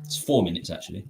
It's 4 minutes, actually.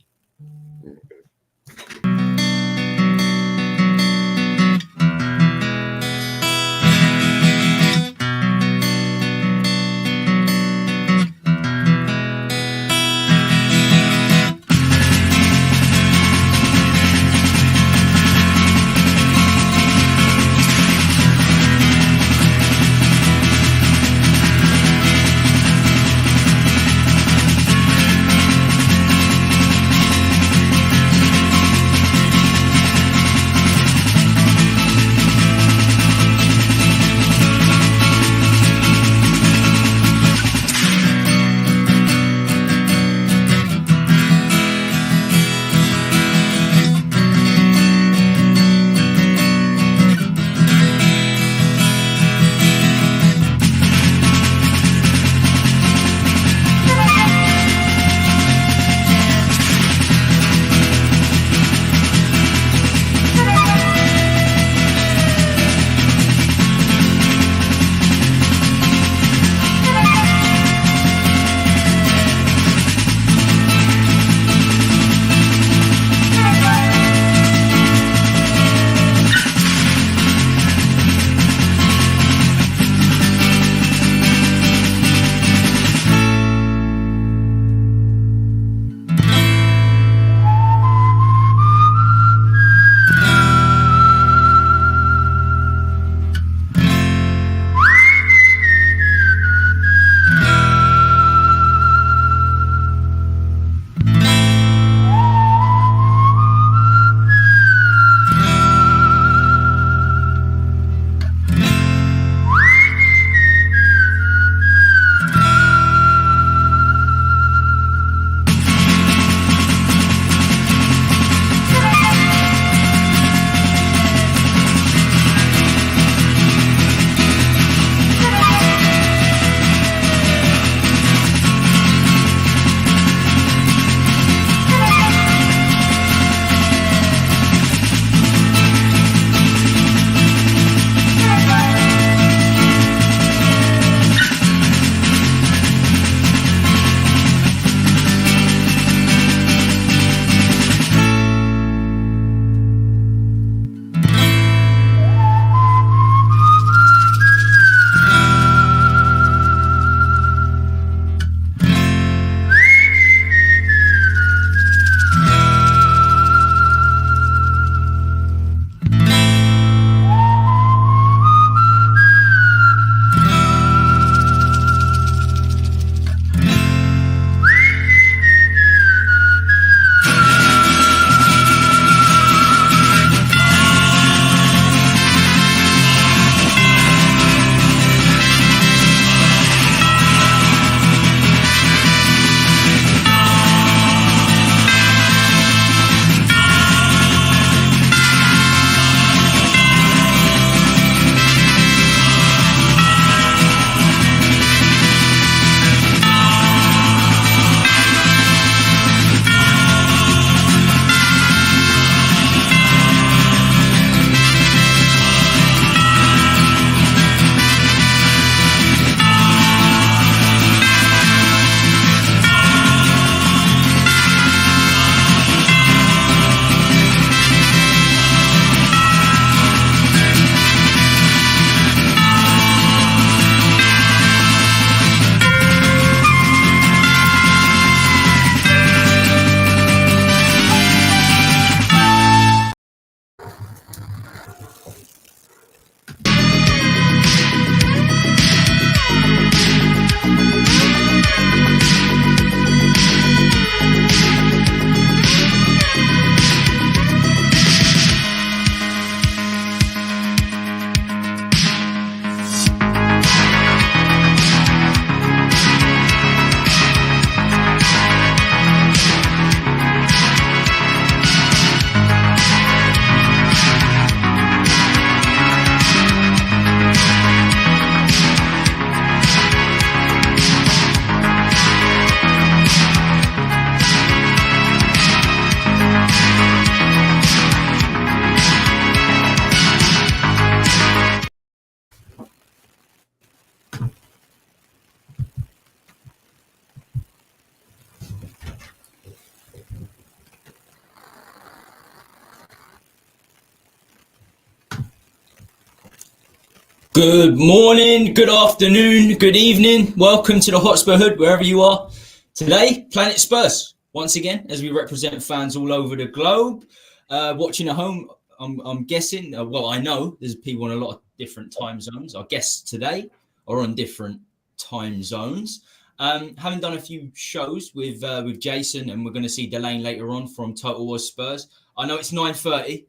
Good morning, good afternoon, good evening. Welcome to the Hotspur Hood, wherever you are. Today, Planet Spurs. Once again, as we represent fans all over the globe. Watching at home, I'm guessing, I know there's people on a lot of different time zones. Our guests today are on different time zones. Having done a few shows with Jason, and we're going to see Delane later on from Total War Spurs. I know it's 9:30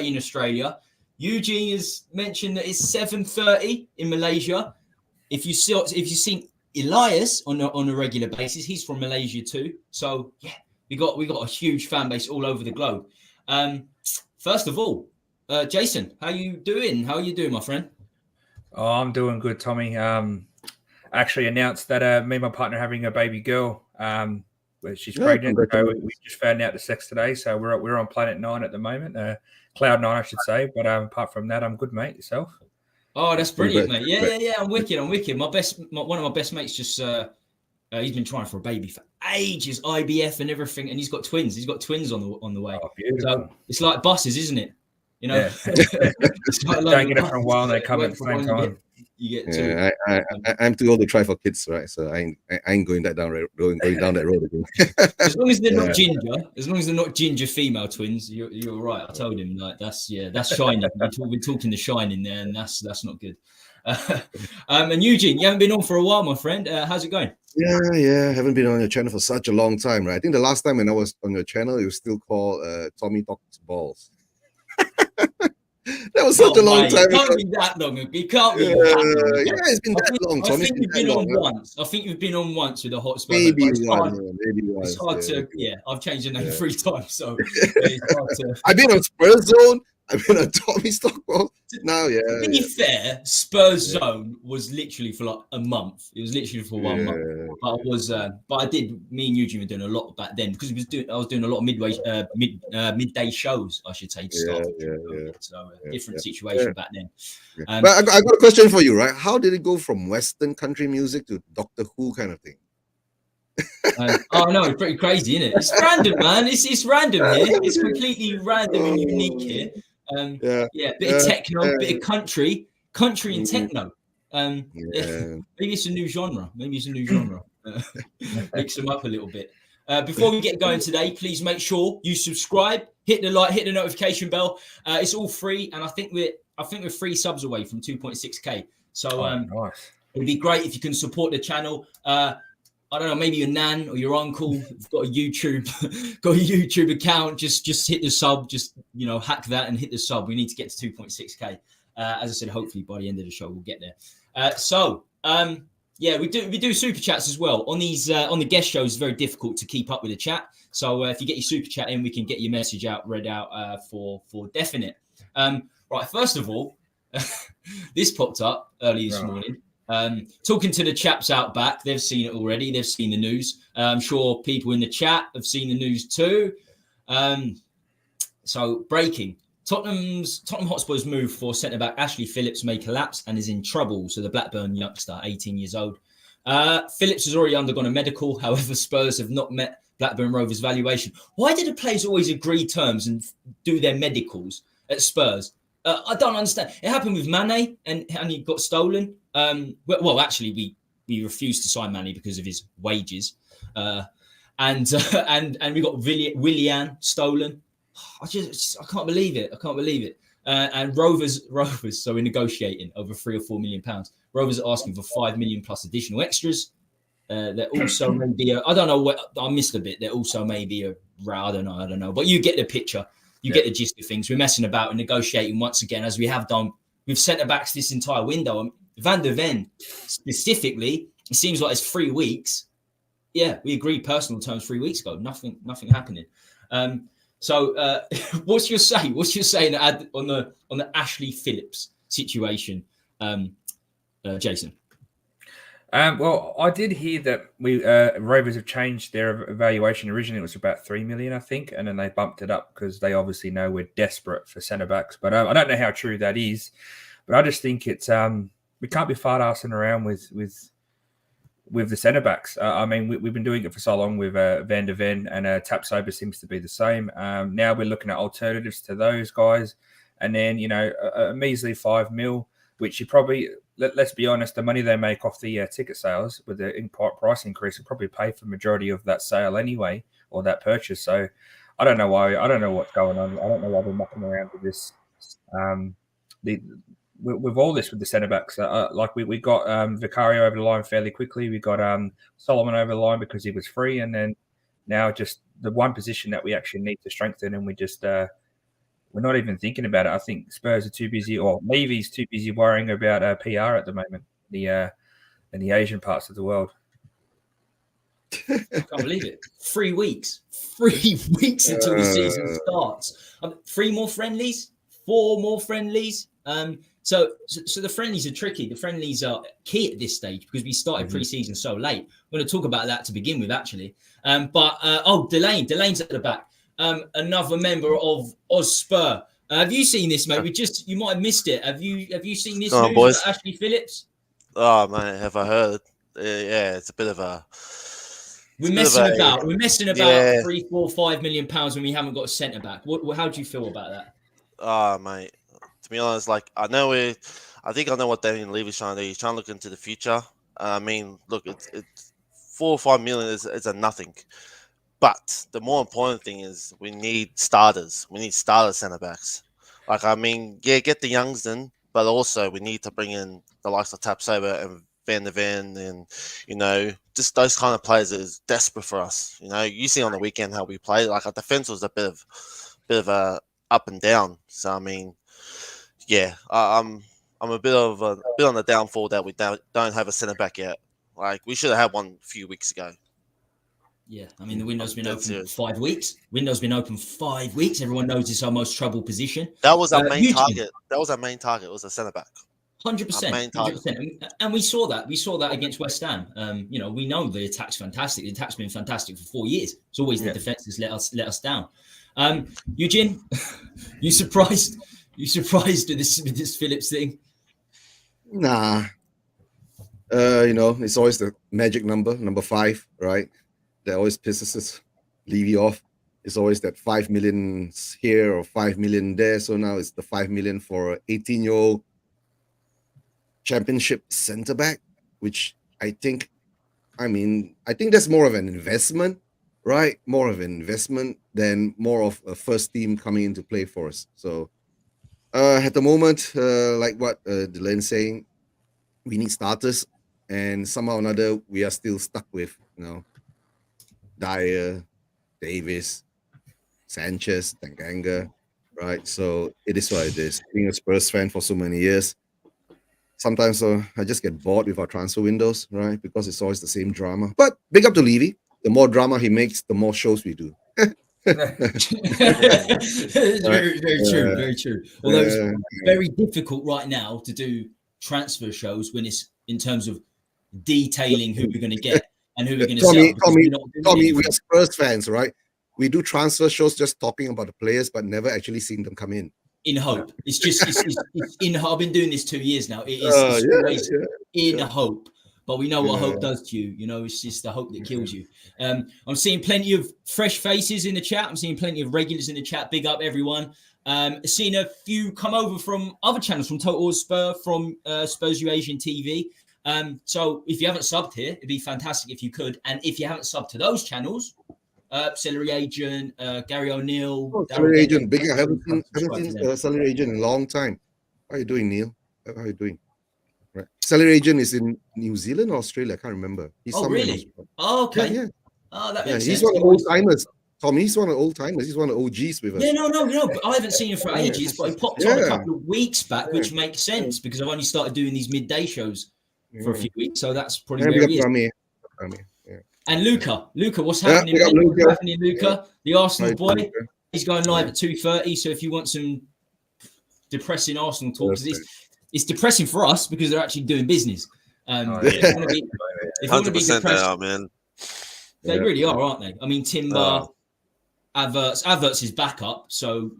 in Australia. Eugene has mentioned that it's 7:30 in Malaysia. If you've seen Elias on a regular basis, he's from Malaysia too. So yeah, we got a huge fan base all over the globe. First of all, Jason, how you doing? How are you doing, my friend? Oh, I'm doing good, Tommy. Actually announced that me and my partner are having a baby girl. She's pregnant. So we just found out the sex today. So we're on Planet 9 at the moment. Cloud 9, I should say. But apart from that, I'm good, mate. Yourself? Oh, that's brilliant, mate. Yeah. I'm wicked. One of my best mates just he's been trying for a baby for ages, IBF and everything, and he's got twins. He's got twins on the way. Oh, so it's like buses, isn't it? You know, yeah. It's like don't get it for a while, and they come at the same time. You get two. I'm too old to try for kids, right? So I ain't going down that road again. As long as they're not ginger, female twins, you're all right. I told him like that's Shining. We're talking The Shining there, and that's not good. And Eugene, you haven't been on for a while, my friend. How's it going? Yeah. Haven't been on your channel for such a long time, right? I think the last time when I was on your channel, it was still called Tommy Talks Balls. That was such a long time. It can't be that long. It can't be that long. Yeah, it's been that long. I think you've been on once. I think you've been on once with a Hotspur. Maybe one. It's hard to. Yeah, I've changed the name 3 times, so it's hard to. I've been on Spurs Zone. I've been on Tommy Stockball. Now, yeah. To be fair, Spurs Zone was literally for like a month. It was literally for 1 month. But I did. Me and Eugene were doing a lot back then because I was doing a lot of midday shows, I should say. To start. So different situation back then. But I got a question for you, right? How did it go from Western country music to Doctor Who kind of thing? No, it's pretty crazy, isn't it? It's random, man. It's random here. It's completely random and unique here. Bit of techno, bit of country and techno. Maybe it's a new genre. Mix them up a little bit. Before we get going today, please make sure you subscribe, hit the like, hit the notification bell. It's all free, and I think we're 3 subs away from 2.6k. So nice. It'd be great if you can support the channel. I don't know, maybe your nan or your uncle have got a YouTube account. Just hit the sub, hack that and hit the sub. We need to get to 2.6k. As I said, hopefully by the end of the show we'll get there. We do super chats as well. On these on the guest shows, it's very difficult to keep up with the chat. So if you get your super chat in, we can get your message read out for definite. Right, first of all, this popped up early this morning. Talking to the chaps out back, they've seen it already. They've seen the news. I'm sure people in the chat have seen the news too. So breaking. Tottenham Hotspur's move for centre-back Ashley Phillips may collapse and is in trouble. So the Blackburn youngster, 18 years old. Phillips has already undergone a medical. However, Spurs have not met Blackburn Rovers' valuation. Why do the players always agree terms and do their medicals at Spurs? I don't understand. It happened with Mane and he got stolen. Actually, we refused to sign Mane because of his wages, and we got Willian stolen. I can't believe it. And Rovers. So we're negotiating over £3 or £4 million. Rovers are asking for £5 million plus additional extras. There also may be I don't know what I missed a bit. There also may be a I don't know. But you get the picture. You get the gist of things. We're messing about and negotiating once again, as we have done with centre-backs this entire window. Van der Ven, specifically, it seems like it's 3 weeks. Yeah, we agreed personal terms 3 weeks ago. Nothing happening. So what's your say? What's your saying on the Ashley Phillips situation, Jason? Well, I did hear that Rovers have changed their evaluation. Originally, it was about 3 million, I think, and then they bumped it up because they obviously know we're desperate for centre backs. But I don't know how true that is. But I just think it's we can't be fart-arsing around with the centre backs. I mean, we've been doing it for so long with Van der Ven, and Tapsoba seems to be the same. Now we're looking at alternatives to those guys, and then a measly 5 mil. which you probably, let's be honest, the money they make off the ticket sales with the price increase will probably pay for the majority of that sale anyway, or that purchase. So I don't know why. I don't know what's going on. I don't know why they're mucking around with this. With all this with the centre backs, like we got Vicario over the line fairly quickly. We got Solomon over the line because he was free, and then now just the one position that we actually need to strengthen, and we just we're not even thinking about it. I think Spurs are too busy, or Levy's too busy worrying about PR at the moment, in the Asian parts of the world. I can't believe it. 3 weeks. 3 weeks until the season starts. 3 more friendlies, 4 more friendlies. So the friendlies are tricky. The friendlies are key at this stage because we started pre-season so late. We're going to talk about that to begin with, actually. Delane's at the back. Another member of Spur. Have you seen this, mate? You might have missed it. Have you seen this news boys. about Ashley Phillips? Oh man, have I heard? Yeah, it's a bit of a. We're messing about. We're messing about 3, 4, 5 million pounds when we haven't got a centre back. How do you feel about that? Oh mate, to be honest, like I think I know what Daniel Levy's trying to do. He's trying to look into the future. I mean, look, it's 4 or 5 million is a nothing. But the more important thing is we need starters. We need starter centre backs. Like I mean, yeah, get the youngs in, but also we need to bring in the likes of Tapsoba and Van der Ven, and just those kind of players is desperate for us. You see on the weekend how we played. Like our defense was a bit of a up and down. So I mean, yeah, I'm a bit on the downfall that we don't have a centre back yet. Like we should have had one a few weeks ago. Yeah, I mean the window's been open 5 weeks. Window's been open 5 weeks. Everyone knows it's our most troubled position. That was our main target. That was our main target. Was a centre back. 100%, 100%, and we saw that. We saw that against West Ham. We know the attack's fantastic. The attack's been fantastic for 4 years. It's always the defense that's let us down. Eugene, you surprised with this Phillips thing? Nah. It's always the magic number 5, right? That always pisses Levy off. It's always that 5 million here or 5 million there. So now it's the 5 million for an 18-year-old championship centre back, which I think that's more of an investment, right? More of an investment than more of a first team coming into play for us. So at the moment, like what Dylan's saying, we need starters, and somehow or another we are still stuck with Dyer, Davis, Sanchez, Tanganga, right? So it is what it is. Being a Spurs fan for so many years, sometimes I just get bored with our transfer windows, right? Because it's always the same drama. But big up to Levy. The more drama he makes, the more shows we do. Very true, very true. Although it's very difficult right now to do transfer shows when it's in terms of detailing who we're going to get and who we're going to sell. Tommy, we are Spurs fans, right? We do transfer shows just talking about the players, but never actually seeing them come in. In hope. It's just in hope. I've been doing this 2 years now. It's always in hope. But we know what hope does to you. It's just the hope that kills you. I'm seeing plenty of fresh faces in the chat. I'm seeing plenty of regulars in the chat. Big up, everyone. Seeing a few come over from other channels, from Total Spur, from Spurs U Asian TV. So if you haven't subbed here, it'd be fantastic if you could. And if you haven't subbed to those channels, Celery Agent, Gary O'Neill. Celery Agent, big. I haven't seen Celery Agent in a long time. How are you doing, Neil? How are you doing? Right. Celery Agent is in New Zealand or Australia. I can't remember. He's really? Oh, okay. Yeah. Oh, that makes sense. He's one of the old timers. Tommy, he's one of the old timers. He's one of the OGs with us. Yeah, no. But I haven't seen him for ages. But he popped on a couple of weeks back, which makes sense because I've only started doing these midday shows for a few weeks. So that's probably where he is. And Luca, what's happening? What's happening, Luca? The Arsenal boy. He's going live at 2:30. So if you want some depressing Arsenal talk, because it's depressing for us because they're actually doing business. If you want to be depressed, they are, man. They really are, aren't they? I mean, Timber, Havertz is backup, so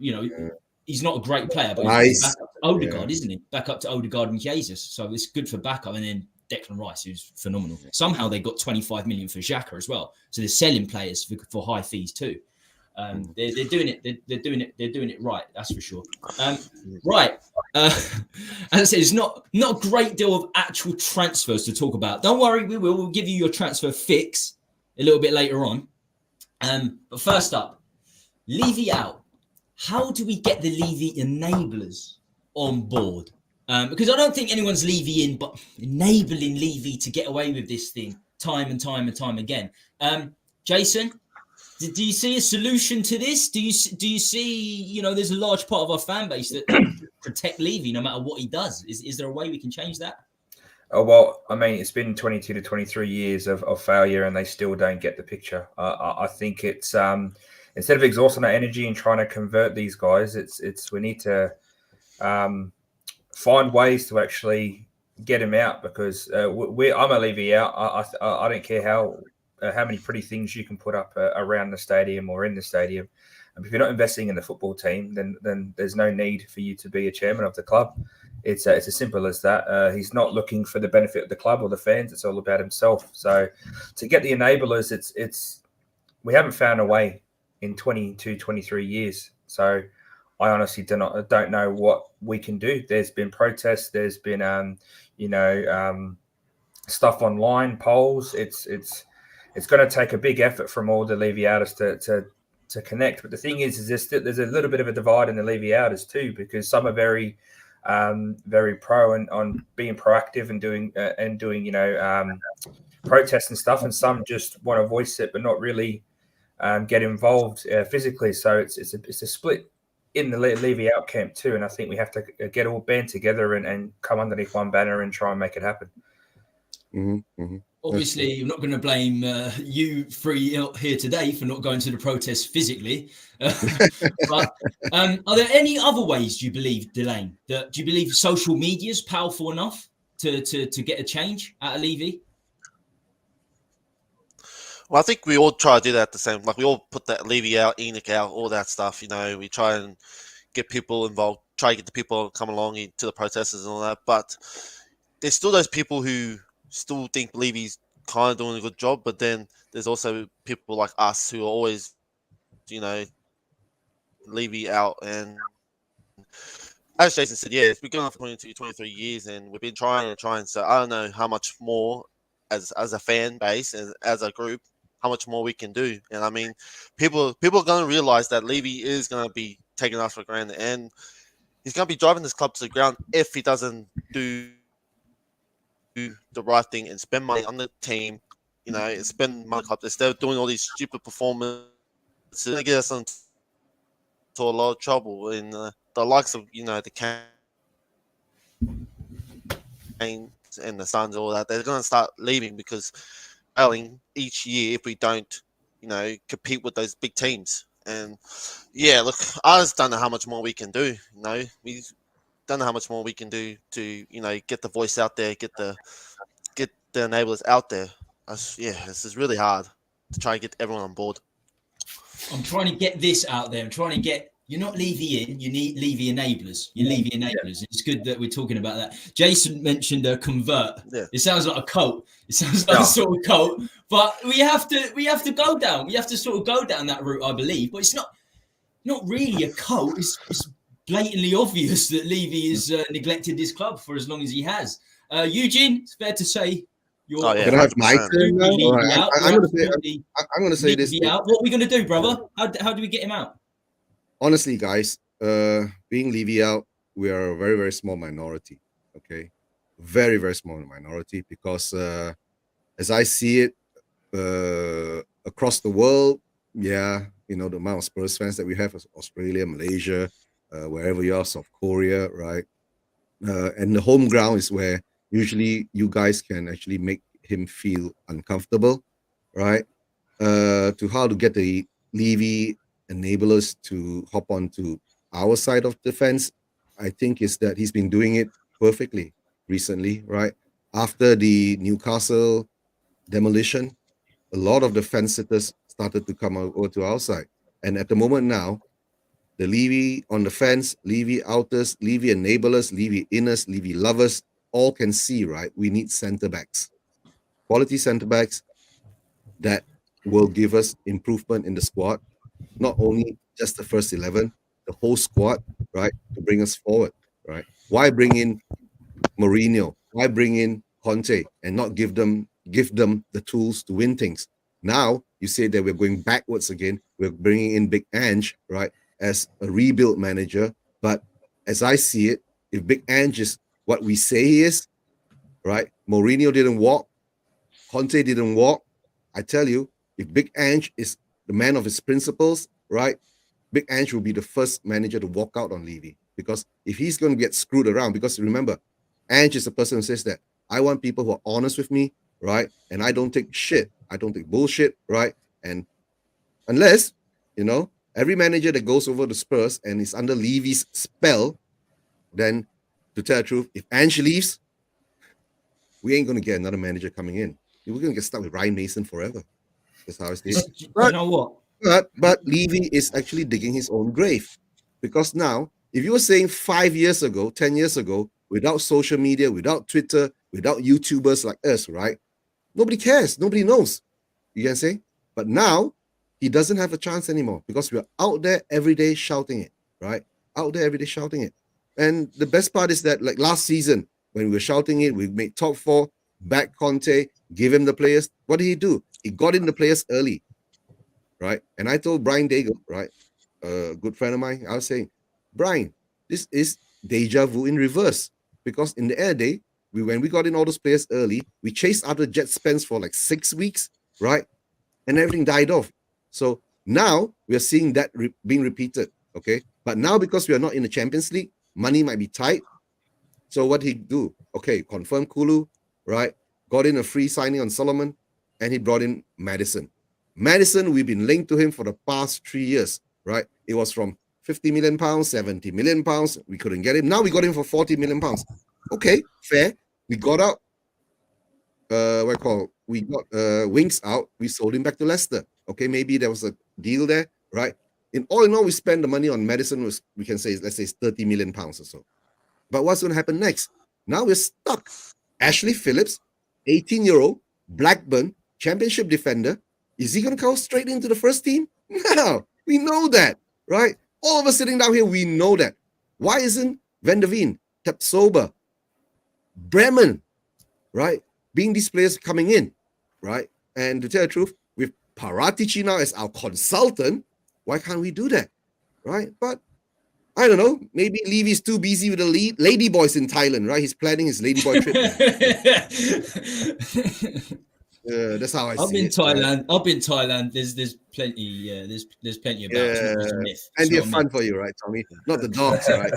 he's not a great player, but he's back up to Odegaard, isn't he? Back up to Odegaard and Jesus, so it's good for backup. And then Declan Rice, who's phenomenal. Somehow they got 25 million for Xhaka as well, so they're selling players for high fees too. They're doing it. They're doing it. They're doing it right. That's for sure. Right. As I said, it's not a great deal of actual transfers to talk about. Don't worry, we'll give you your transfer fix a little bit later on. But first up, Levy out. How do we get the Levy enablers on board? Because I don't think anyone's Levy in, but enabling Levy to get away with this thing time and time again. Jason, do you see a solution to this? Do you see, there's a large part of our fan base that protect Levy no matter what he does. Is there a way we can change that? Oh, well, I mean, it's been 22 to 23 years of failure and they still don't get the picture. I think it's instead of exhausting our energy and trying to convert these guys, we need to find ways to actually get him out, because I'm a Levy out. I don't care how many pretty things you can put up around the stadium or in the stadium. And if you're not investing in the football team, then there's no need for you to be a chairman of the club. It's as simple as that. He's not looking for the benefit of the club or the fans. It's all about himself. So to get the enablers, it's we haven't found a way in 22, 23 years. So I honestly don't know what we can do. There's been protests. There's been, stuff online, polls. It's going to take a big effort from all the Levy outers to connect. But the thing is there's a little bit of a divide in the Levy outers too, because some are very pro on being proactive and doing protests and stuff, and some just want to voice it but not really get involved physically. So it's a split in the Levy out camp too, and I think we have to get all band together and come underneath one banner and try and make it happen. Mm-hmm, mm-hmm. Obviously, I'm not going to blame you three here today for not going to the protest physically. But are there any other ways, do you believe, Delane? Do you believe social media is powerful enough to get a change out of Levy? Well, I think we all try to do that the same. Like, we all put that Levy out, Enoch out, all that stuff. We try and get people involved, try to get the people to come along to the protesters and all that. But there's still those people who still think Levy's kind of doing a good job. But then there's also people like us who are always, Levy out. And as Jason said, yeah, it's been going on for 22, 23 years, and we've been trying. So I don't know how much more as a fan base and as a group, how much more we can do. And I mean, people are going to realize that Levy is going to be taking us for granted, and he's going to be driving this club to the ground if he doesn't do the right thing and spend money on the team, and spend money on the club instead of doing all these stupid performances. It's going to get us into a lot of trouble. In the likes of the Canes and the Suns, all that, they're going to start leaving because failing each year if we don't, compete with those big teams. And yeah, look, I just don't know how much more we can do. We don't know how much more we can do to, get the voice out there, get the enablers out there. This is really hard to try and get everyone on board. I'm trying to get this out there. I'm trying to get. You're not Levy in, you need Levy enablers. You're Levy enablers. It's good that we're talking about that. Jason mentioned a convert. Yeah. It sounds like a cult. It sounds like a sort of cult. But we have to go down. We have to sort of go down that route, I believe. But it's not really a cult. It's blatantly obvious that Levy has neglected this club for as long as he has. Eugene, it's fair to say you're. Can I have my turn now? Right. I'm going to say this. Out. What are we going to do, brother? How do we get him out? Honestly, guys, being Levy out, we are a very, very small minority. Okay, very, very small minority, because as I see it across the world, the amount of Spurs fans that we have, Australia, Malaysia, wherever you are, South Korea, right? And the home ground is where usually you guys can actually make him feel uncomfortable, right? To how to get the Levy enablers to hop onto our side of the fence, I think is that he's been doing it perfectly recently, right? After the Newcastle demolition, a lot of the fence sitters started to come over to our side. And at the moment now, the Levy on the fence, Levy outers, Levy enablers, Levy inners, Levy lovers, all can see, right? We need center backs, quality center backs that will give us improvement in the squad. not only just the first 11, the whole squad, right, to bring us forward, right? Why bring in Mourinho? Why bring in Conte and not give them the tools to win things? Now you say that we're going backwards again. We're bringing in Big Ange, right, as a rebuild manager. But as I see it, if Big Ange is what we say he is, right? Mourinho didn't walk, Conte didn't walk. I tell you, if Big Ange is the man of his principles, right, Big Ange will be the first manager to walk out on Levy. Because if he's going to get screwed around, because remember, Ange is a person who says that I want people who are honest with me, right? And I don't take shit. I don't take bullshit, right? And unless, every manager that goes over to Spurs and is under Levy's spell, then to tell the truth, if Ange leaves, we ain't going to get another manager coming in. We're going to get stuck with Ryan Mason forever. That's how I see it. You know what? But Levy is actually digging his own grave. Because now, if you were saying 5 years ago, 10 years ago, without social media, without Twitter, without YouTubers like us, right? Nobody cares. Nobody knows. You can say? But now, he doesn't have a chance anymore because we're out there every day shouting it, right? Out there every day shouting it. And the best part is that, like last season, when we were shouting it, we made top 4, back Conte, give him the players. What did he do? He got in the players early, right? And I told Brian Daigle, right, a good friend of mine, I was saying, Brian, this is deja vu in reverse. Because in the air day, when we got in all those players early, we chased after Jet Spence for like 6 weeks, right? And everything died off. So now we are seeing that being repeated, okay? But now because we are not in the Champions League, money might be tight. So what he do? Okay, confirm Kulu, right? Got in a free signing on Solomon, and he brought in Madison. Madison, we've been linked to him for the past 3 years, right? It was from 50 million pounds, 70 million pounds. We couldn't get him. Now we got him for 40 million pounds. Okay, fair. We got out, we got Winks out. We sold him back to Leicester. Okay, maybe there was a deal there, right? In all, we spend the money on Madison was, we can say, let's say it's 30 million pounds or so. But what's going to happen next? Now we're stuck. Ashley Phillips, 18-year-old, Blackburn, championship defender. Is he going to go straight into the first team? No, we know that, right? All of us sitting down here, we know that. Why isn't Van der Veen, Tapsoba, Bremen, right, being these players coming in, right? And to tell the truth, with Paratici now as our consultant, why can't we do that, right? But I don't know. Maybe Levy's too busy with the lady boys in Thailand, right? He's planning his lady boy trip. That's how I see it. I've been Thailand. There's plenty. Yeah, there's plenty about. It's a myth. And they're fun for you, right, Tommy? Not the dogs, right?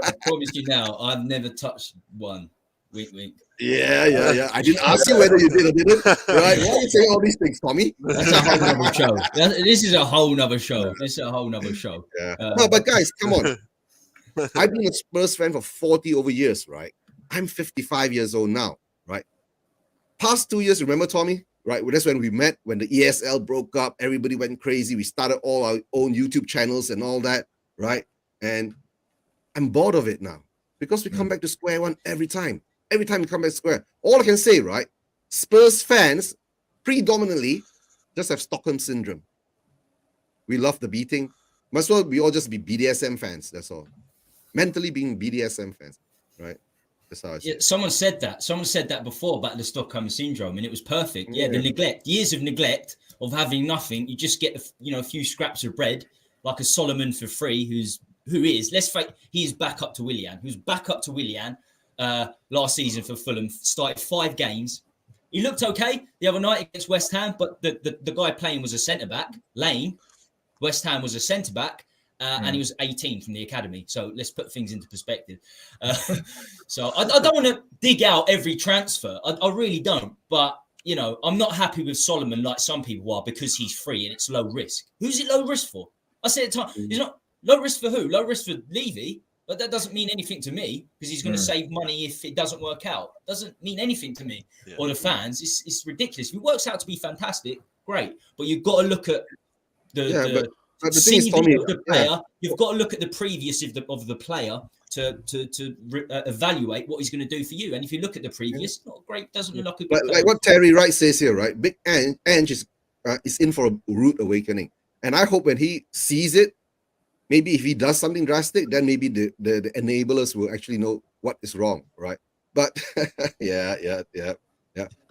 I promise you now, I've never touched one. Wink, wink. Yeah. I didn't ask you whether you did or didn't. Right? Why are you saying all these things, Tommy? That's a whole nother show. This is a whole nother show. This is a whole nother show. Yeah. No, but guys, come on. I've been a Spurs fan for 40 over years, right? I'm 55 years old now, right? Past 2 years, remember, Tommy? Right? That's when we met, when the ESL broke up, everybody went crazy. We started all our own YouTube channels and all that, right? And I'm bored of it now because we come back to square one every time. Every time we come back to square. All I can say, right? Spurs fans predominantly just have Stockholm syndrome. We love the beating. Might as well we all just be BDSM fans. That's all. Mentally being BDSM fans, right? That's how I see it. Someone said that. Someone said that before about the Stockholm syndrome, and it was perfect. Yeah, the neglect, years of neglect of having nothing. You just get a few scraps of bread, like a Solomon for free, who is let's face, he is back up to Willian, who's back up to Willian. Last season for Fulham, started 5 games. He looked okay the other night against West Ham, but the guy playing was a centre-back, Lane. West Ham was a centre-back, and he was 18 from the academy. So let's put things into perspective. So I don't want to dig out every transfer. I really don't. But, I'm not happy with Solomon like some people are because he's free and it's low risk. Who's it low risk for? I said at the time, it's not low risk for who? Low risk for Levy. But that doesn't mean anything to me because he's going to save money if it doesn't work out. Doesn't mean anything to me or the fans. It's ridiculous. If it works out to be fantastic, great. But you've got to look at the CV of the player. You've got to look at the previous of the player to evaluate what he's going to do for you. And if you look at the previous, not great. Doesn't look like a good like what Terry Wright says here, right? Big Ange is in for a rude awakening. And I hope when he sees it, maybe if he does something drastic, then maybe the enablers will actually know what is wrong, right? But yeah.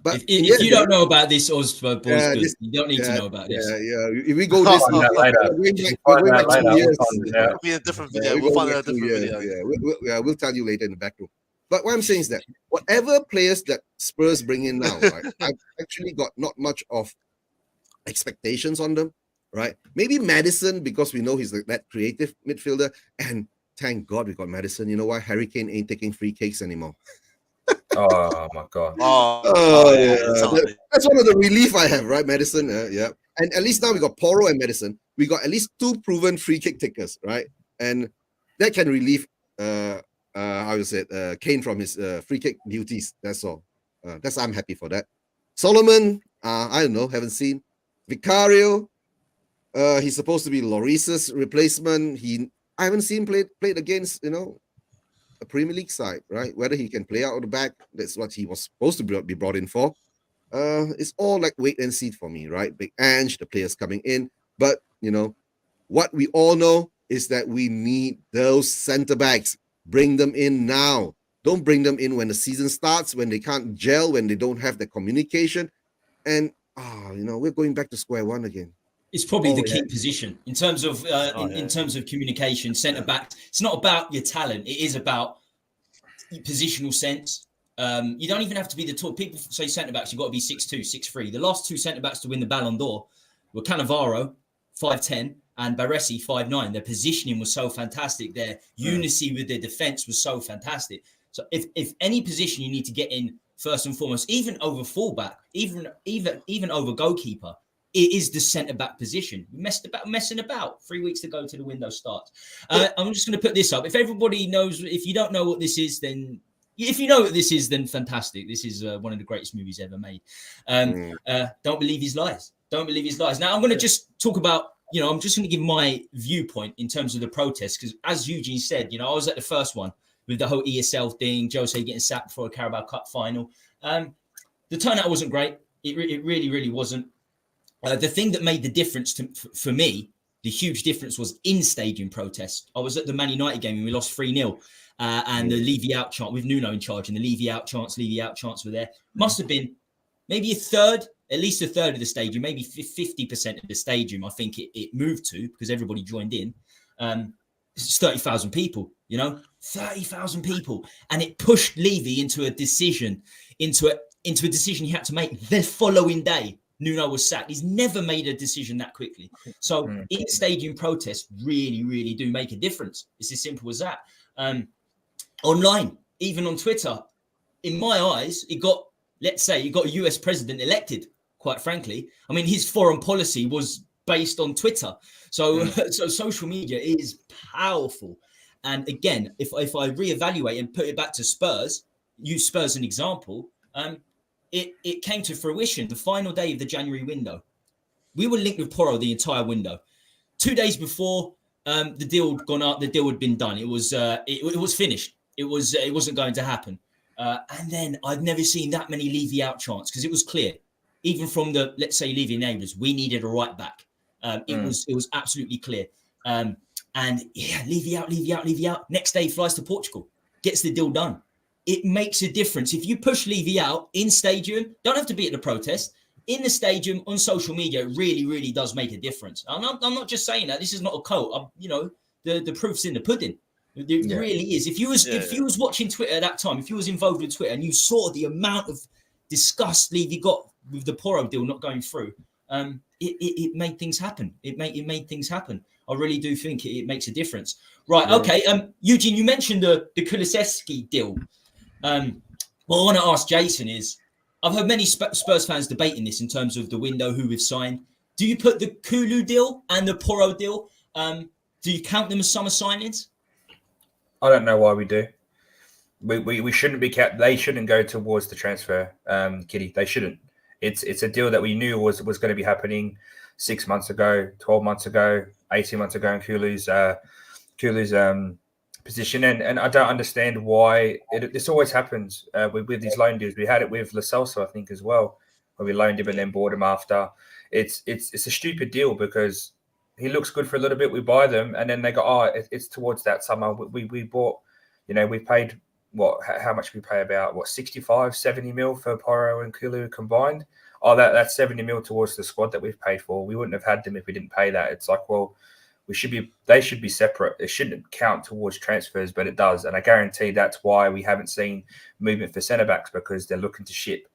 But if you don't know about this, Osborne, you don't need to know about this. Yeah. If we go this, Find out later. we're going back Find out 2 later. years. We'll find it out. It'll be a different Yeah, video. we We'll go find back out a 2 different years. video. Yeah, we'll tell you later in the back room. But what I'm saying is that whatever players that Spurs bring in now, right, I've actually got not much of expectations on them, right? Maybe Maddison, because we know he's that creative midfielder, and thank God we got Maddison. You know why? Harry Kane ain't taking free kicks anymore. Oh my god. Yeah. That's one of the relief I have, right, Madison? Yeah. And at least now we got Porro and Madison. We got at least 2 proven free kick takers, right? And that can relieve how you say it, Kane from his free kick duties. That's all. I'm happy for that. Solomon, I don't know, haven't seen. Vicario, he's supposed to be Lloris's replacement. I haven't seen played against, a Premier League side, right? Whether he can play out of the back, that's what he was supposed to be brought in for. It's all like wait and see for me, right? Big Ange, the players coming in. But, what we all know is that we need those center backs. Bring them in now. Don't bring them in when the season starts, when they can't gel, when they don't have the communication. And, we're going back to square one again. It's probably the key position in terms of in terms of communication. Centre back. It's not about your talent. It is about your positional sense. You don't even have to be the tall. People say centre backs. You've got to be 6'2", 6'3". The last 2 centre backs to win the Ballon d'Or were Cannavaro, 5'10", and Baresi, 5'9". Their positioning was so fantastic. Their unity with their defence was so fantastic. So if any position you need to get in first and foremost, even over fullback, even over goalkeeper, it is the centre-back position. Messing about. 3 weeks to go to the window starts. I'm just going to put this up. If everybody knows, if you don't know what this is, then if you know what this is, then fantastic. This is one of the greatest movies ever made. Don't believe his lies. Don't believe his lies. Now, I'm going to just talk about, I'm just going to give my viewpoint in terms of the protest, because as Eugene said, I was at the first one with the whole ESL thing, Jose getting sacked for a Carabao Cup final. The turnout wasn't great. It really, really wasn't. The thing that made the difference for me, the huge difference, was in-stadium protests. I was at the Man United game and we lost 3-0. And the Levy out chant with Nuno in charge, and the Levy out chants were there. Must have been maybe at least a third of the stadium, maybe 50% of the stadium, I think it moved to, because everybody joined in. It's 30,000 people, 30,000 people. And it pushed Levy into a decision he had to make the following day. Nuno was sacked. He's never made a decision that quickly. So in-stadium protests really, really do make a difference. It's as simple as that. Online, even on Twitter, in my eyes, it got a US president elected, quite frankly. I mean, his foreign policy was based on Twitter. So social media is powerful. And again, if I reevaluate and put it back to Spurs, use Spurs as an example, it came to fruition the final day of the January window. We were linked with Porro the entire window. 2 days before the deal had gone up, the deal had been done. It was finished. It wasn't going to happen. And then I've never seen that many Levy out chants, because it was clear, even from the, let's say, Levy neighbours, we needed a right back. It was absolutely clear. And yeah, Levy out. Next day flies to Portugal, gets the deal done. It makes a difference. If you push Levy out in stadium, don't have to be at the protest, in the stadium, on social media, it really, really does make a difference. I'm not just saying that. This is not a quote. The proof's in the pudding. It really is. If you was watching Twitter at that time, if you was involved with Twitter and you saw the amount of disgust Levy got with the Porro deal not going through, it made things happen. It made things happen. I really do think it makes a difference. Right. Yeah. Okay. Eugene, you mentioned the Kulusevski deal. What I want to ask Jason is, I've heard many Spurs fans debating this in terms of the window, who we've signed. Do you put the Kulu deal and the Porro deal? Do you count them as summer signings? I don't know why we do. We shouldn't be kept. They shouldn't go towards the transfer, Kitty. They shouldn't. It's a deal that we knew was going to be happening 6 months ago, 12 months ago, 18 months ago in Kulu's position. And I don't understand why this always happens with these loan deals. We had it with Lo Celso, I think, as well, where we loaned him and then bought him after. It's a stupid deal because he looks good for a little bit. We buy them, and then they go, oh, it's towards that summer. We bought, we paid how much we pay, about 65, 70 mil for Porro and Kulu combined. Oh, that's 70 mil towards the squad that we've paid for. We wouldn't have had them if we didn't pay that. It's like, well, they should be separate. It shouldn't count towards transfers, but it does. And I guarantee that's why we haven't seen movement for centre backs, because they're looking to ship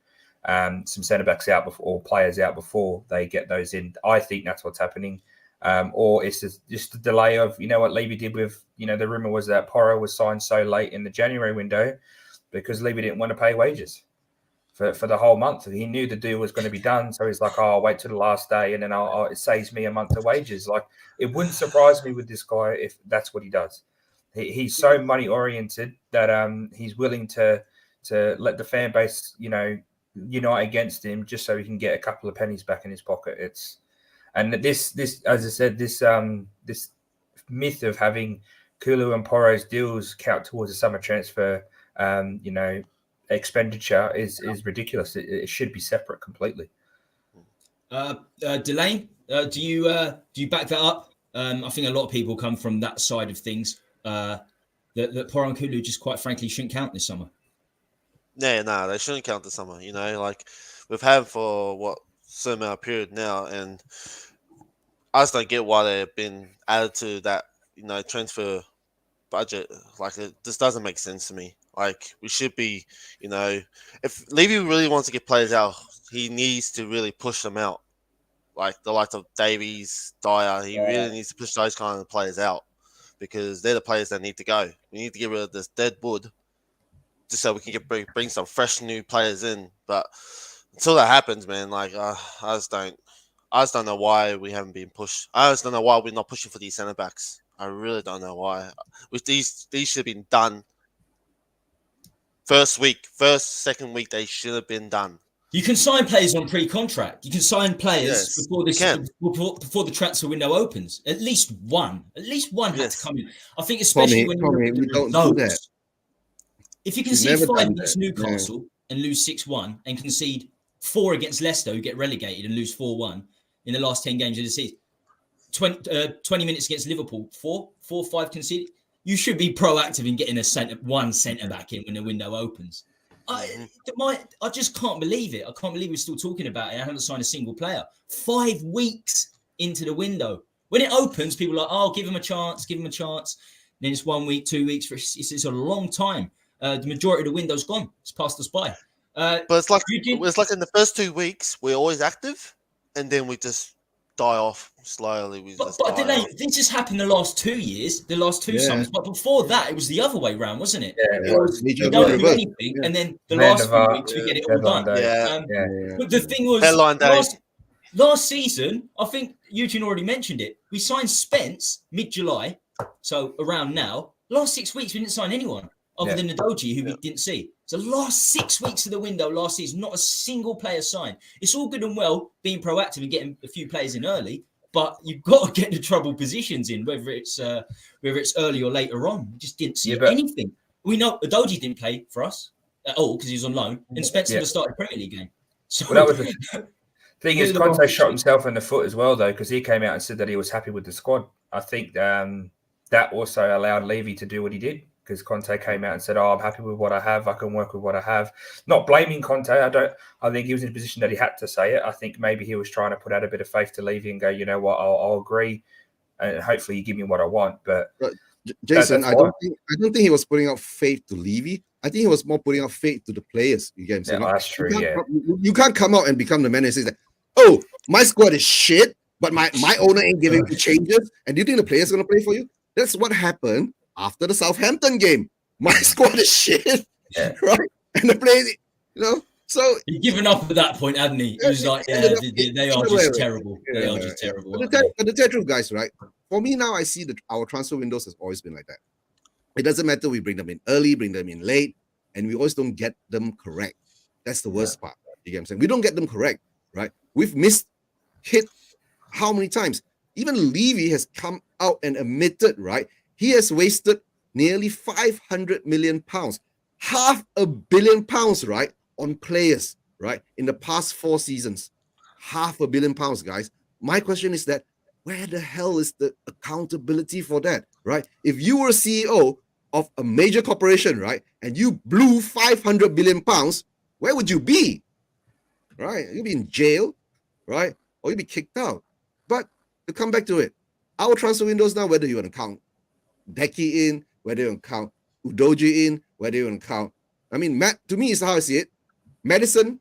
some centre backs out before, or players out before they get those in. I think that's what's happening. Or it's just a delay of, what Levy did with, the rumor was that Porro was signed so late in the January window because Levy didn't want to pay wages for the whole month. He knew the deal was going to be done. So he's like, oh, I'll wait till the last day and then it saves me a month of wages. Like, it wouldn't surprise me with this guy if that's what he does. He's so money oriented that he's willing to let the fan base, unite against him just so he can get a couple of pennies back in his pocket. And this, as I said, this myth of having Kulu and Porro's deals count towards a summer transfer, expenditure is ridiculous. It should be separate completely. Delane, do you back that up? I think a lot of people come from that side of things. That Porro and Kulu just quite frankly shouldn't count this summer. No, they shouldn't count this summer. Like we've had for certain amount of period now, and I just don't get why they've been added to that, transfer budget. Like, it just doesn't make sense to me. Like, we should be, if Levy really wants to get players out, he needs to really push them out. Like the likes of Davies, Dyer, he really needs to push those kind of players out, because they're the players that need to go. We need to get rid of this dead wood just so we can bring some fresh new players in. But until that happens, man, like I just don't know why we haven't been pushed. I just don't know why we're not pushing for these centre backs. I really don't know why. With these should have been done second week. They should have been done. You can sign players on pre-contract. You can sign players before the transfer window opens. At least one had to come in. I think, especially when we don't do that. If you concede 5 against Newcastle and lose 6-1, and concede 4 against Leicester, who get relegated, and lose 4-1 in the last 10 games of the season, 20 minutes against Liverpool, 4-5 conceded, you should be proactive in getting one centre back in when the window opens. I just can't believe it. I can't believe we're still talking about it. I haven't signed a single player. 5 weeks into the window. When it opens, people are like, oh, give him a chance. Then it's 1 week, 2 weeks. It's a long time. The majority of the window's gone. It's passed us by. But it's like in the first 2 weeks, we're always active, and then we just die off slowly. This has happened the last 2 years, the last two summers. But before that, it was the other way round, wasn't it? Yeah, it was. We don't do anything, and then the last 2 weeks we get it all done. But the thing was, last season, I think Eugene already mentioned it. We signed Spence mid-July, so around now. Last 6 weeks, we didn't sign anyone other than Nadoji, who we didn't see. So last 6 weeks of the window last season, not a single player signed. It's all good and well being proactive and getting a few players in early, but you've got to get the trouble positions in, whether it's early or later on. We just didn't see anything. We know Nadoji didn't play for us at all because he was on loan, and Spencer never started Premier League game. So that was the thing. Is Conte shot himself in the foot as well, though, because he came out and said that he was happy with the squad. I think that also allowed Levy to do what he did. Because Conte came out and said, "Oh, I'm happy with what I have. I can work with what I have." Not blaming Conte. I think he was in a position that he had to say it. I think maybe he was trying to put out a bit of faith to Levy and go, you know what, I'll agree, and hopefully you give me what I want. But Jason, I don't think he was putting out faith to Levy. I think he was more putting out faith to the players. You get what I'm saying? That's true. You can't come out and become the manager and say that, "Oh, my squad is shit, but my owner ain't giving me changes." And do you think the players are gonna play for you? That's what happened after the Southampton game. My squad is shit, right? And the players, so he'd given up at that point, hadn't he? He was like, they are just terrible. They are just terrible. But the truth, guys, right? For me now, I see that our transfer windows has always been like that. It doesn't matter. We bring them in early, bring them in late, and we always don't get them correct. That's the worst part. You get what I'm saying? We don't get them correct, right? We've hit how many times? Even Levy has come out and admitted, right? He has wasted nearly 500 million pounds, £500 million, right, on players, right, in the past 4 seasons. £500 million, guys. My question is that where the hell is the accountability for that, right? If you were CEO of a major corporation, right, and you blew 500 billion pounds, where would you be? Right? You'd be in jail, right? Or you'd be kicked out. But to come back to it, our transfer windows now, whether you want to count Deki in, whether you want to count Udoji in, whether you want to count, I mean, Matt, to me, is how I see it. Madison,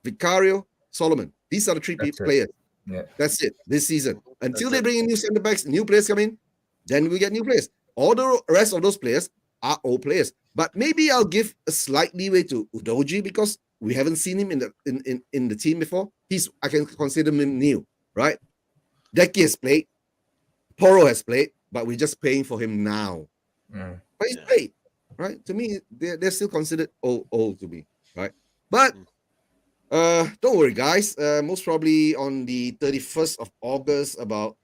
Vicario, Solomon. These are the three players. Yeah. That's it this season. Until they bring in new centre backs, new players come in, then we get new players. All the rest of those players are old players. But maybe I'll give a slight leeway to Udoji because we haven't seen him in the team before. I can consider him new, right? Deki has played, Poro has played, but we're just paying for him now. But he's played, right? To me, they're still considered old to me, right? But don't worry, guys. Most probably on the 31st of August, about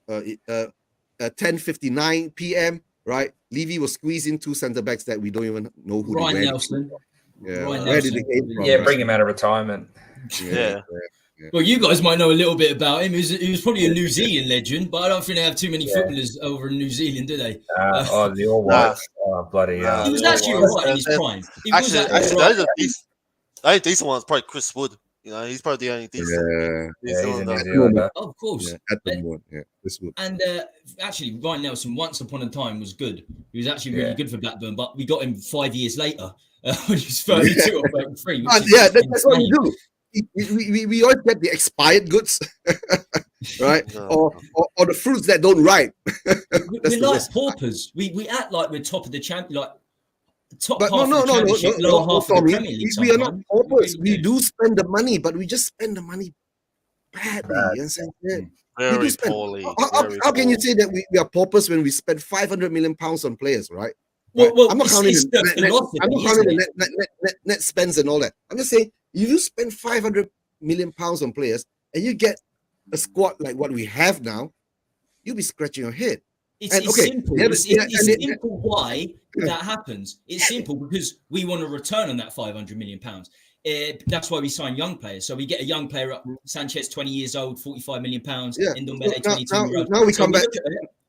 10:59 p.m., right? Levy will squeeze in two centre backs that we don't even know who. Ryan Nelson. Where did they came from? Yeah, bring him out of retirement. Yeah. Well, you guys might know a little bit about him. He was probably a New Zealand legend, but I don't think they have too many footballers over in New Zealand, do they? The All Whites. Oh, bloody hell. He was actually all right in his prime. Actually, the only decent one is probably Chris Wood. You know, he's probably the only decent. He's a New Zealander. Oh, of course. Yeah, at the moment, Chris Wood. And actually, Ryan Nelson, once upon a time, was good. He was actually really good for Blackburn, but we got him 5 years later when he was 32 or 33. That's what we do. We always get the expired goods, right? or the fruits that don't ripe. We're like paupers. We act like we're top of the champion, like top half of the championship, lower half of the Premier League. We are not paupers. We do spend the money, but we just spend the money badly. You understand? Very poorly. How can you say that we are paupers when we spend 500 million pounds on players, right? Well, I'm not counting the net spends and all that. I'm just saying, if you spend 500 million pounds on players and you get a squad like what we have now, you'll be scratching your head. It's simple. It's simple why that happens. It's simple because we want a return on that 500 million pounds. That's why we sign young players. So we get a young player up, Sanchez, 20 years old, 45 million pounds. Ndombele, 22 years old. Now we come back.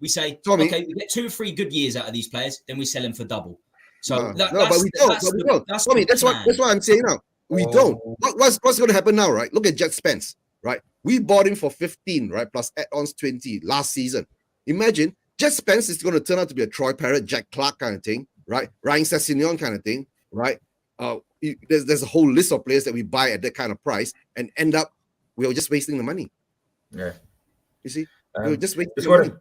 We say, Tommy, okay, we get 2 or 3 good years out of these players, then we sell them for double. So but we don't. Tommy, that's what I'm saying now. We don't. What's going to happen now, right? Look at Jet Spence, right? We bought him for 15, right? Plus add-ons 20 last season. Imagine Jet Spence is going to turn out to be a Troy Parrott, Jack Clark kind of thing, right? Ryan Sessegnon kind of thing, right? There's a whole list of players that we buy at that kind of price and end up we're just wasting the money. Yeah. You see? We're just wasting the money.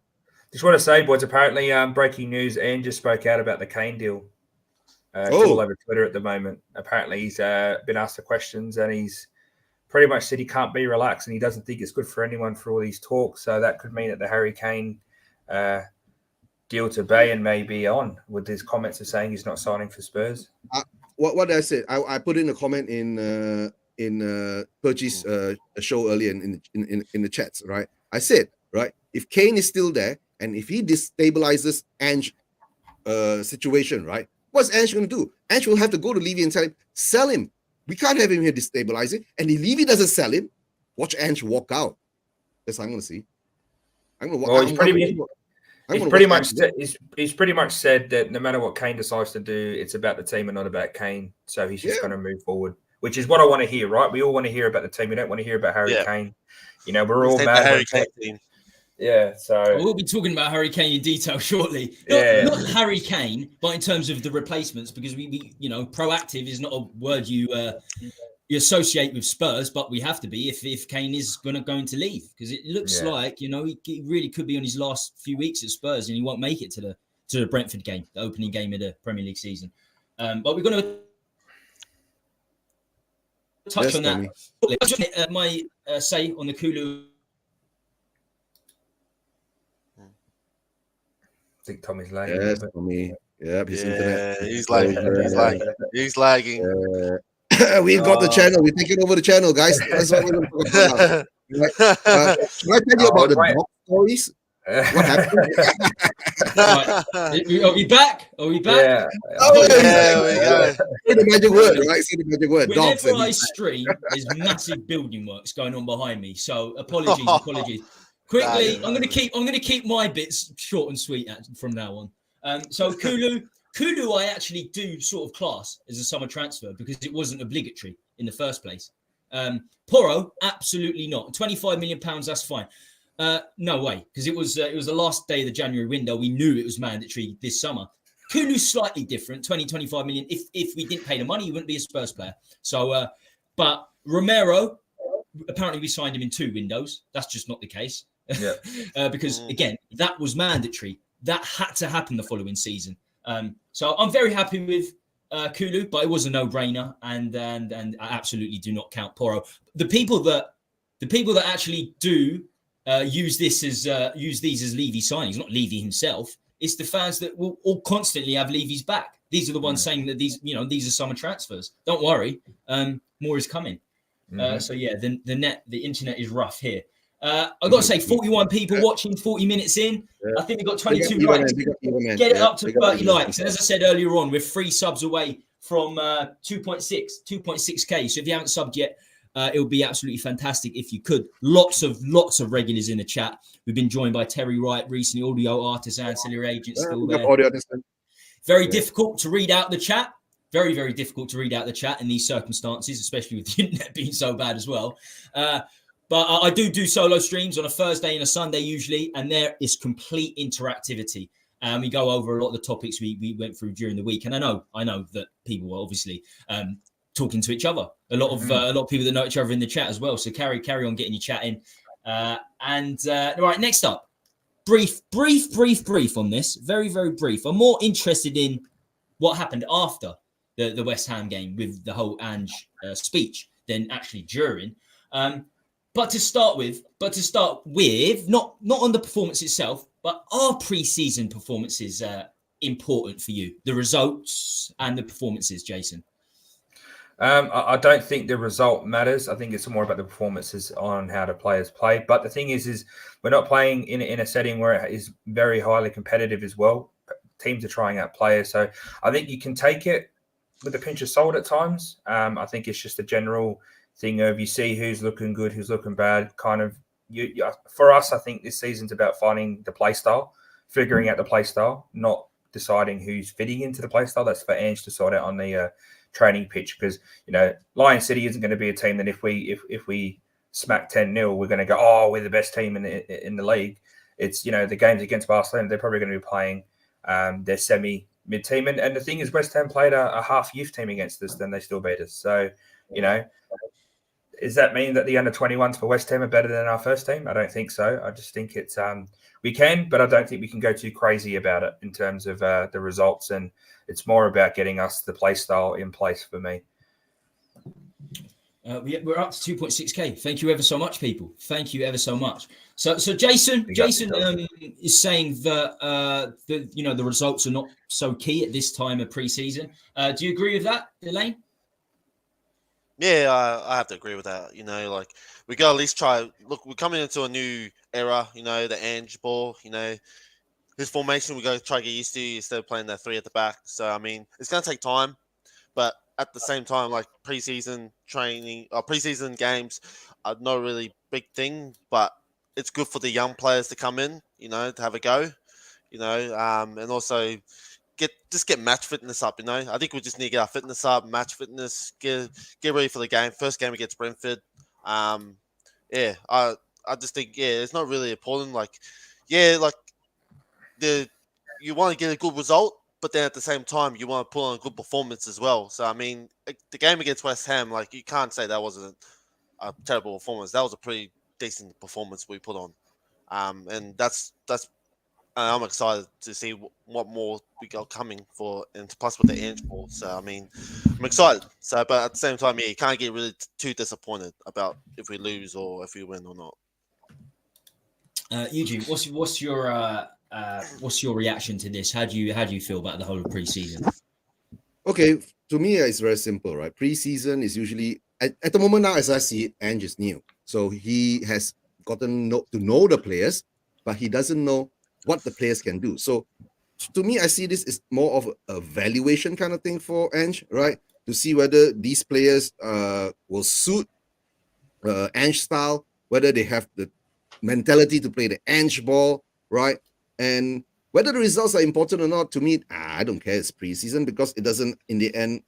Just want to say, boys, apparently breaking news, Ian just spoke out about the Kane deal. It's all over Twitter at the moment. Apparently he's been asked the questions and he's pretty much said he can't be relaxed and he doesn't think it's good for anyone for all these talks. So that could mean that the Harry Kane deal to Bayern may be on, with his comments of saying he's not signing for Spurs. What did I say? I put in a comment in Perchi's show earlier in the chats, right? I said, right, if Kane is still there and if he destabilizes Ange situation, right, what's Ange going to do? Ange will have to go to Levy and tell him, sell him. We can't have him here destabilizing. And if Levy doesn't sell him, watch Ange walk out. That's what I'm going to see. I'm going to walk out. He's pretty much said that no matter what Kane decides to do, it's about the team and not about Kane. So he's just going to move forward, which is what I want to hear, right? We all want to hear about the team. We don't want to hear about Harry Kane. You know, we're all mad. Harry Kane. Yeah, so we'll be talking about Harry Kane in detail shortly. Not Harry Kane, but in terms of the replacements, because we proactive is not a word you associate with Spurs, but we have to be if Kane is going to leave, because it looks like he really could be on his last few weeks at Spurs and he won't make it to the Brentford game, the opening game of the Premier League season. But we're going to touch on that. My say on the Kulu. I think Tommy's lagging. Yes, Tommy. Yep, his internet. He's lagging. He's lagging. We've got the channel. We're taking over the channel, guys. That's what we're going to talk about. Can I tell you about the dog stories? What happened? Are we back? Yeah. We go. Say the magic word, right? Say the magic word. Whenever I stream, there's massive building works going on behind me. So apologies. Quickly, I'm going to keep my bits short and sweet from now on. So Kulu, I actually do sort of class as a summer transfer because it wasn't obligatory in the first place. Porro, absolutely not. £25 million, that's fine. No way, because it was the last day of the January window. We knew it was mandatory this summer. Kulu's slightly different, 25 million. If we didn't pay the money, he wouldn't be a Spurs player. So, but Romero, apparently we signed him in 2 windows. That's just not the case. Yeah. Because again, that was mandatory. That had to happen the following season. So I'm very happy with Kulu, but it was a no-brainer, and I absolutely do not count Porro. The people that actually do use these as Levy signings, not Levy himself. It's the fans that will all constantly have Levy's back. These are the ones saying that these are summer transfers. Don't worry, more is coming. So yeah, the internet is rough here. I got to say, 41 people watching, 40 minutes in. Yeah. I think we got 22 likes. Get it up to 30 likes. And as I said earlier on, we're 3 subs away from 2.6K. So if you haven't subbed yet, it would be absolutely fantastic if you could. Lots of regulars in the chat. We've been joined by Terry Wright recently, audio artist, ancillary agent still there. Very difficult to read out the chat. Very, very difficult to read out the chat in these circumstances, especially with the internet being so bad as well. But I do solo streams on a Thursday and a Sunday usually, and there is complete interactivity. We go over a lot of the topics we went through during the week, and I know that people are obviously talking to each other. A lot of people that know each other in the chat as well. So carry on getting your chat in. Right, next up, brief on this. Very, very brief. I'm more interested in what happened after the West Ham game with the whole Ange speech than actually during. But to start with, not on the performance itself, but are pre-season performances important for you? The results and the performances, Jason? I don't think the result matters. I think it's more about the performances on how the players play. But the thing is we're not playing in a setting where it is very highly competitive as well. Teams are trying out players. So I think you can take it with a pinch of salt at times. I think it's just a general thing of you see who's looking good, who's looking bad. Kind of for us, I think this season's about finding the play style, figuring out the play style, not deciding who's fitting into the play style. That's for Ange to sort out on the training pitch, because Lion City isn't going to be a team that if we smack 10-0, we're going to go, oh, we're the best team in the league. It's the games against Barcelona, they're probably going to be playing their semi-mid team, and the thing is, West Ham played a half youth team against us, then they still beat us. So does that mean that the under-21s for West Ham are better than our first team? I don't think so. I just think it's we can, but I don't think we can go too crazy about it in terms of the results. And it's more about getting us the play style in place for me. We're up to 2.6K. Thank you ever so much, people. Thank you ever so much. So Jason is saying that the results are not so key at this time of pre-season. Do you agree with that, Elaine? Yeah, I have to agree with that. We got to at least try. Look, we're coming into a new era. The Ange ball. His formation we got to try to get used to instead of playing that 3 at the back. So I mean, it's going to take time, but at the same time, like preseason training or preseason games are no really big thing, but it's good for the young players to come in. To have a go. And also get match fitness up. I think we just need to get our fitness up, match fitness, get ready for the game. First game against Brentford. I just think it's not really important. You want to get a good result, but then at the same time you want to put on a good performance as well. So I mean, the game against West Ham, you can't say that wasn't a terrible performance. That was a pretty decent performance we put on, and that's. I'm excited to see what more we got coming for, and plus with the Ange ball. So I mean, I'm excited. So, but at the same time, you can't get really too disappointed about if we lose or if we win or not. Eugene, what's your reaction to this? How do you feel about the whole of preseason? Okay, to me, it's very simple, right? Preseason is usually at the moment now, as I see it, Ange is new, so he has gotten to know the players, but he doesn't know what the players can do. So to me, I see this is more of a valuation kind of thing for Ange, right? To see whether these players will suit Ange style, whether they have the mentality to play the Ange ball, right? And whether the results are important or not, to me, I don't care. It's preseason because it doesn't, in the end,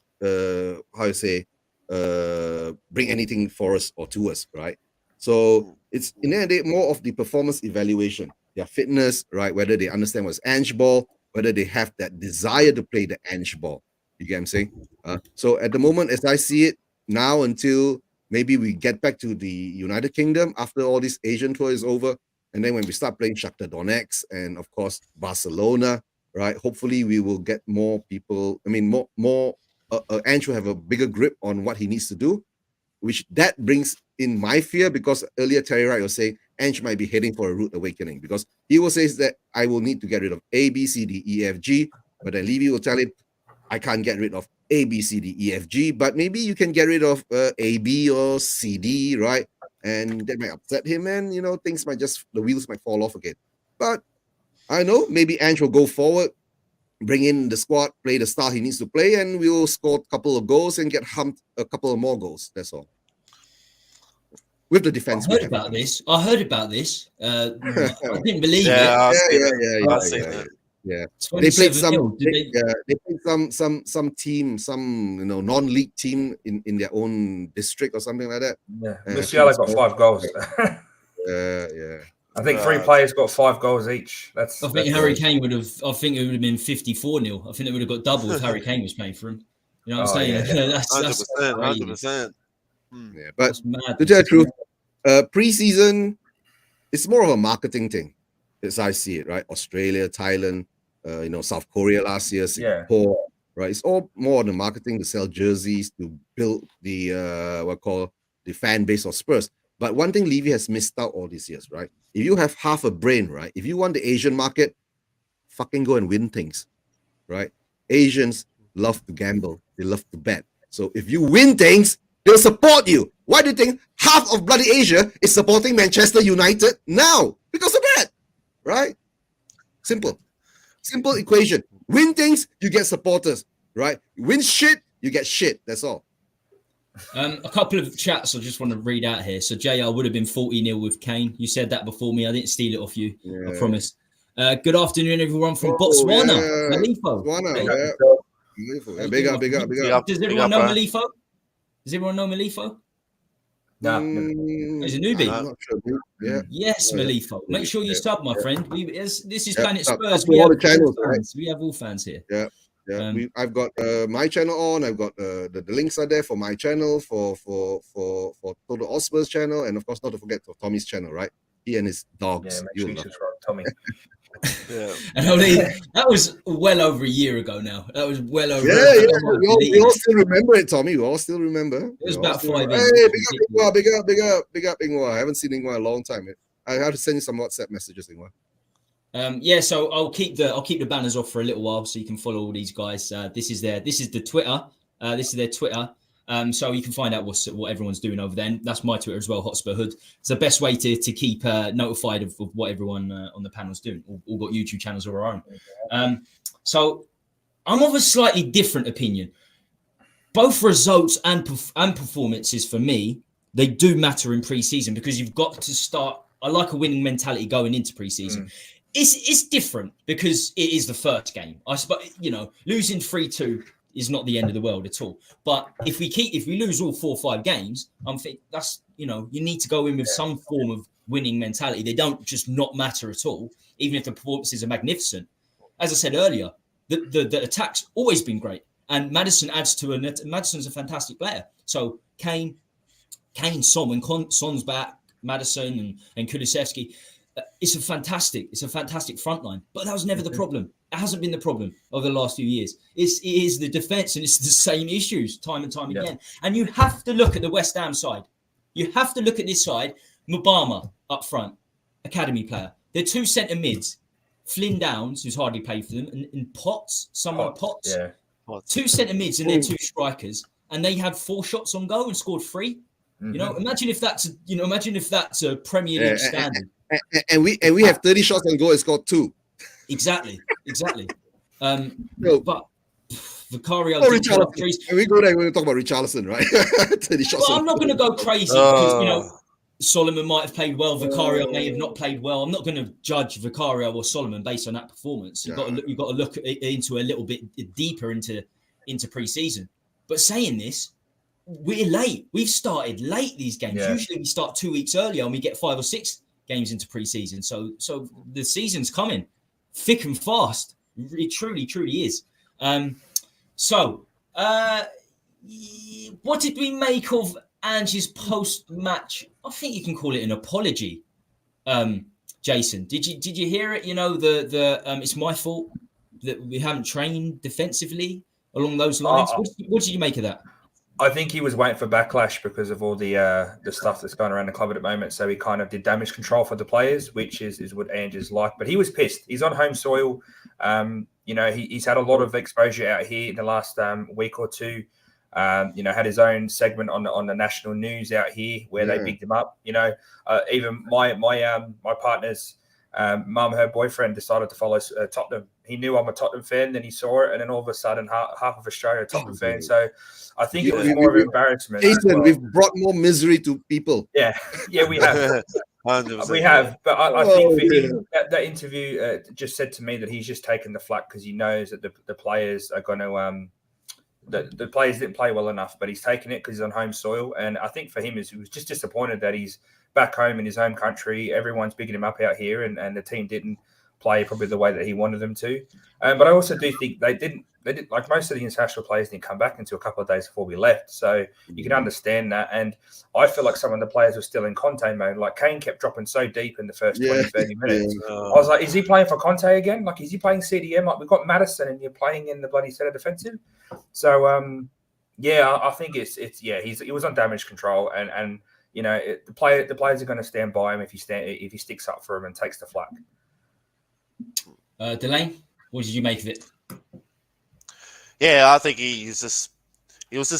bring anything for us or to us, right? So it's in the end of the day, more of the performance evaluation, their fitness, right? Whether they understand what's Ange ball, whether they have that desire to play the Ange ball. You get what I'm saying? So at the moment, as I see it now, until maybe we get back to the United Kingdom after all this Asian tour is over, and then when we start playing Shakhtar Donetsk and of course Barcelona, right? Hopefully we will get more people. I mean, more. Ange will have a bigger grip on what he needs to do, which that brings in my fear, because earlier Terry Wright was saying Ange might be heading for a rude awakening, because he will say that I will need to get rid of A, B, C, D, E, F, G, but then Levy will tell him I can't get rid of A, B, C, D, E, F, G, but maybe you can get rid of A, B, or C, D, right? And that might upset him, and things might the wheels might fall off again. But I know maybe Ange will go forward, bring in the squad, play the style he needs to play, and we'll score a couple of goals and get humped a couple of more goals. That's all. With the defense. I heard about this. I didn't believe it. Yeah. They played some. They played some team, some non-league team in their own district or something like that. Yeah, Musiala got 5 goals. Yeah. I think 3 players got 5 goals each. I think Harry Kane would have. I think it would have been 54-0. I think it would have got double if Harry Kane was playing for him. You know what I'm saying? Yeah. That's 100%. Yeah, but to tell the truth, preseason, it's more of a marketing thing, as I see it. Right, Australia, Thailand, South Korea last year, Singapore. Right, it's all more on the marketing to sell jerseys, to build the the fan base of Spurs. But one thing Levy has missed out all these years, right? If you have half a brain, right? If you want the Asian market, fucking go and win things, right? Asians love to gamble. They love to bet. So if you win things, they'll support you. Why do you think half of bloody Asia is supporting Manchester United now? Because of that, right? Simple equation. Win things, you get supporters, right? Win shit, you get shit. That's all. A couple of chats I just want to read out here. So JR would have been 40-0 with Kane. You said that before me. I didn't steal it off you. Yeah. I promise. Good afternoon, everyone from Botswana. Yeah. Malifo. Yeah. Big up. Does everyone know Malifo? Does everyone know Malifo? No. He's a newbie. I'm not sure. Yeah. Yes, Malifo. Make sure you sub, my friend. This is Planet Spurs. We have all the channels, right? We have all fans here. Yeah. Yeah, I've got my channel on. I've got the links are there for my channel, for Total Osprey's channel, and of course not to forget for Tommy's channel, right? He and his dogs. Yeah, make sure you subscribe, Tommy. Yeah. And only that was well over a year ago now. That was well over. Yeah. We all still remember it, Tommy. We all still remember. It was about 5 years. Hey, big up, Ingwa. I haven't seen Ingwa in a long time. I have to send you some WhatsApp messages, Ingwa. So I'll keep the banners off for a little while so you can follow all these guys. This is the Twitter. This is their Twitter. So you can find out what everyone's doing over there. And that's my Twitter as well, Hotspur Hood. It's the best way to keep notified of what everyone on the panel's doing. All got YouTube channels of our own. So I'm of a slightly different opinion. Both results and performances for me, they do matter in pre-season, because you've got to start. I like a winning mentality going into pre-season. It's different because it is the first game. I suppose, losing 3-2 is not the end of the world at all. But if we lose all 4 or 5 games, I'm thinking that's, you need to go in with some form of winning mentality. They don't just not matter at all, even if the performances are magnificent. As I said earlier, the attack's always been great, and Maddison adds to it. Maddison's a fantastic player. So Kane, Son, when Son's back, Maddison and Kulusevski. It's a fantastic front line, but that was never the problem. It hasn't been the problem over the last few years. It is the defense, and it's the same issues time and time again. And you have to look at the West Ham side. You have to look at this side. Mubama up front, academy player. They're 2 centre mids. Flynn Downs, who's hardly played for them, and Potts. 2 centre mids, and they're 2 strikers, and they had 4 shots on goal and scored 3. Imagine if that's a Premier League standard. And we have 30 shots on goal and scored 2. Exactly. But Vicario. We go there. We're going to talk about Richarlison, right? 30 shots. Well, I'm not going to go crazy because Solomon might have played well. Vicario may have not played well. I'm not going to judge Vicario or Solomon based on that performance. You've got to look into a little bit deeper into pre-season. But saying this, we're late. We've started late these games. Yeah. Usually we start 2 weeks earlier and we get 5 or 6 games into pre-season. So the season's coming thick and fast. It truly is. What did we make of Ange's post-match? I think you can call it an apology. Jason, did you hear it? You know, the it's my fault that we haven't trained defensively along those lines. What did you make of that? I think he was waiting for backlash because of all the stuff that's going around the club at the moment. So he kind of did damage control for the players, which is what Ange's like. But he was pissed. He's on home soil. You know, he's had a lot of exposure out here in the last week or two. You know, had his own segment on the national news out here where they bigged him up. You know, even my partner's mum, her boyfriend decided to follow Tottenham. He knew I'm a Tottenham fan, then he saw it, and then all of a sudden half of Australia are Tottenham fans. So I think it was more of an embarrassment. Jason, we've brought more misery to people. Yeah, we have. 100%. We have, but I think for him, that interview just said to me that he's just taken the flak because he knows that the players are going to the players didn't play well enough, but he's taken it because he's on home soil. And I think for him, he was just disappointed that he's back home in his home country. Everyone's bigging him up out here, and the team didn't play probably the way that he wanted them to. But I also do think they didn't like most of the international players didn't come back until a couple of days before we left. So you can understand that. And I feel like some of the players were still in Conte mode. Like Kane kept dropping so deep in the first 20, 30 minutes. I was like, is he playing for Conte again? Like, is he playing CDM? Like, we've got Maddison and you're playing in the bloody centre defensive. So, I think he was on damage control and you know, the players are going to stand by him if he sticks up for him and takes the flak. Delane, what did you make of it? Yeah, I think he was just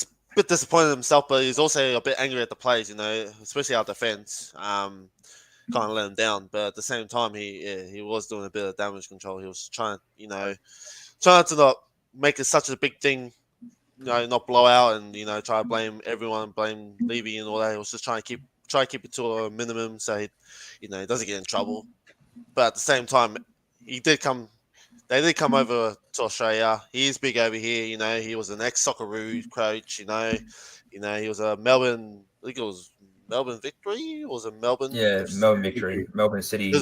a bit disappointed in himself, but he's also a bit angry at the players, you know, especially our defense. Kind of let him down, but at the same time, he was doing a bit of damage control. He was trying to not make it such a big thing, you know, not blow out and, you know, try to blame everyone, blame Levy and all that. He was just trying to keep it to a minimum so he doesn't get in trouble. But at the same time, they did come over to Australia. He is big over here, you know. He was an ex-Socceroo coach, you know. He was a Melbourne, I think it was Melbourne Victory, or was it Melbourne? Yeah, Melbourne Victory, Melbourne City.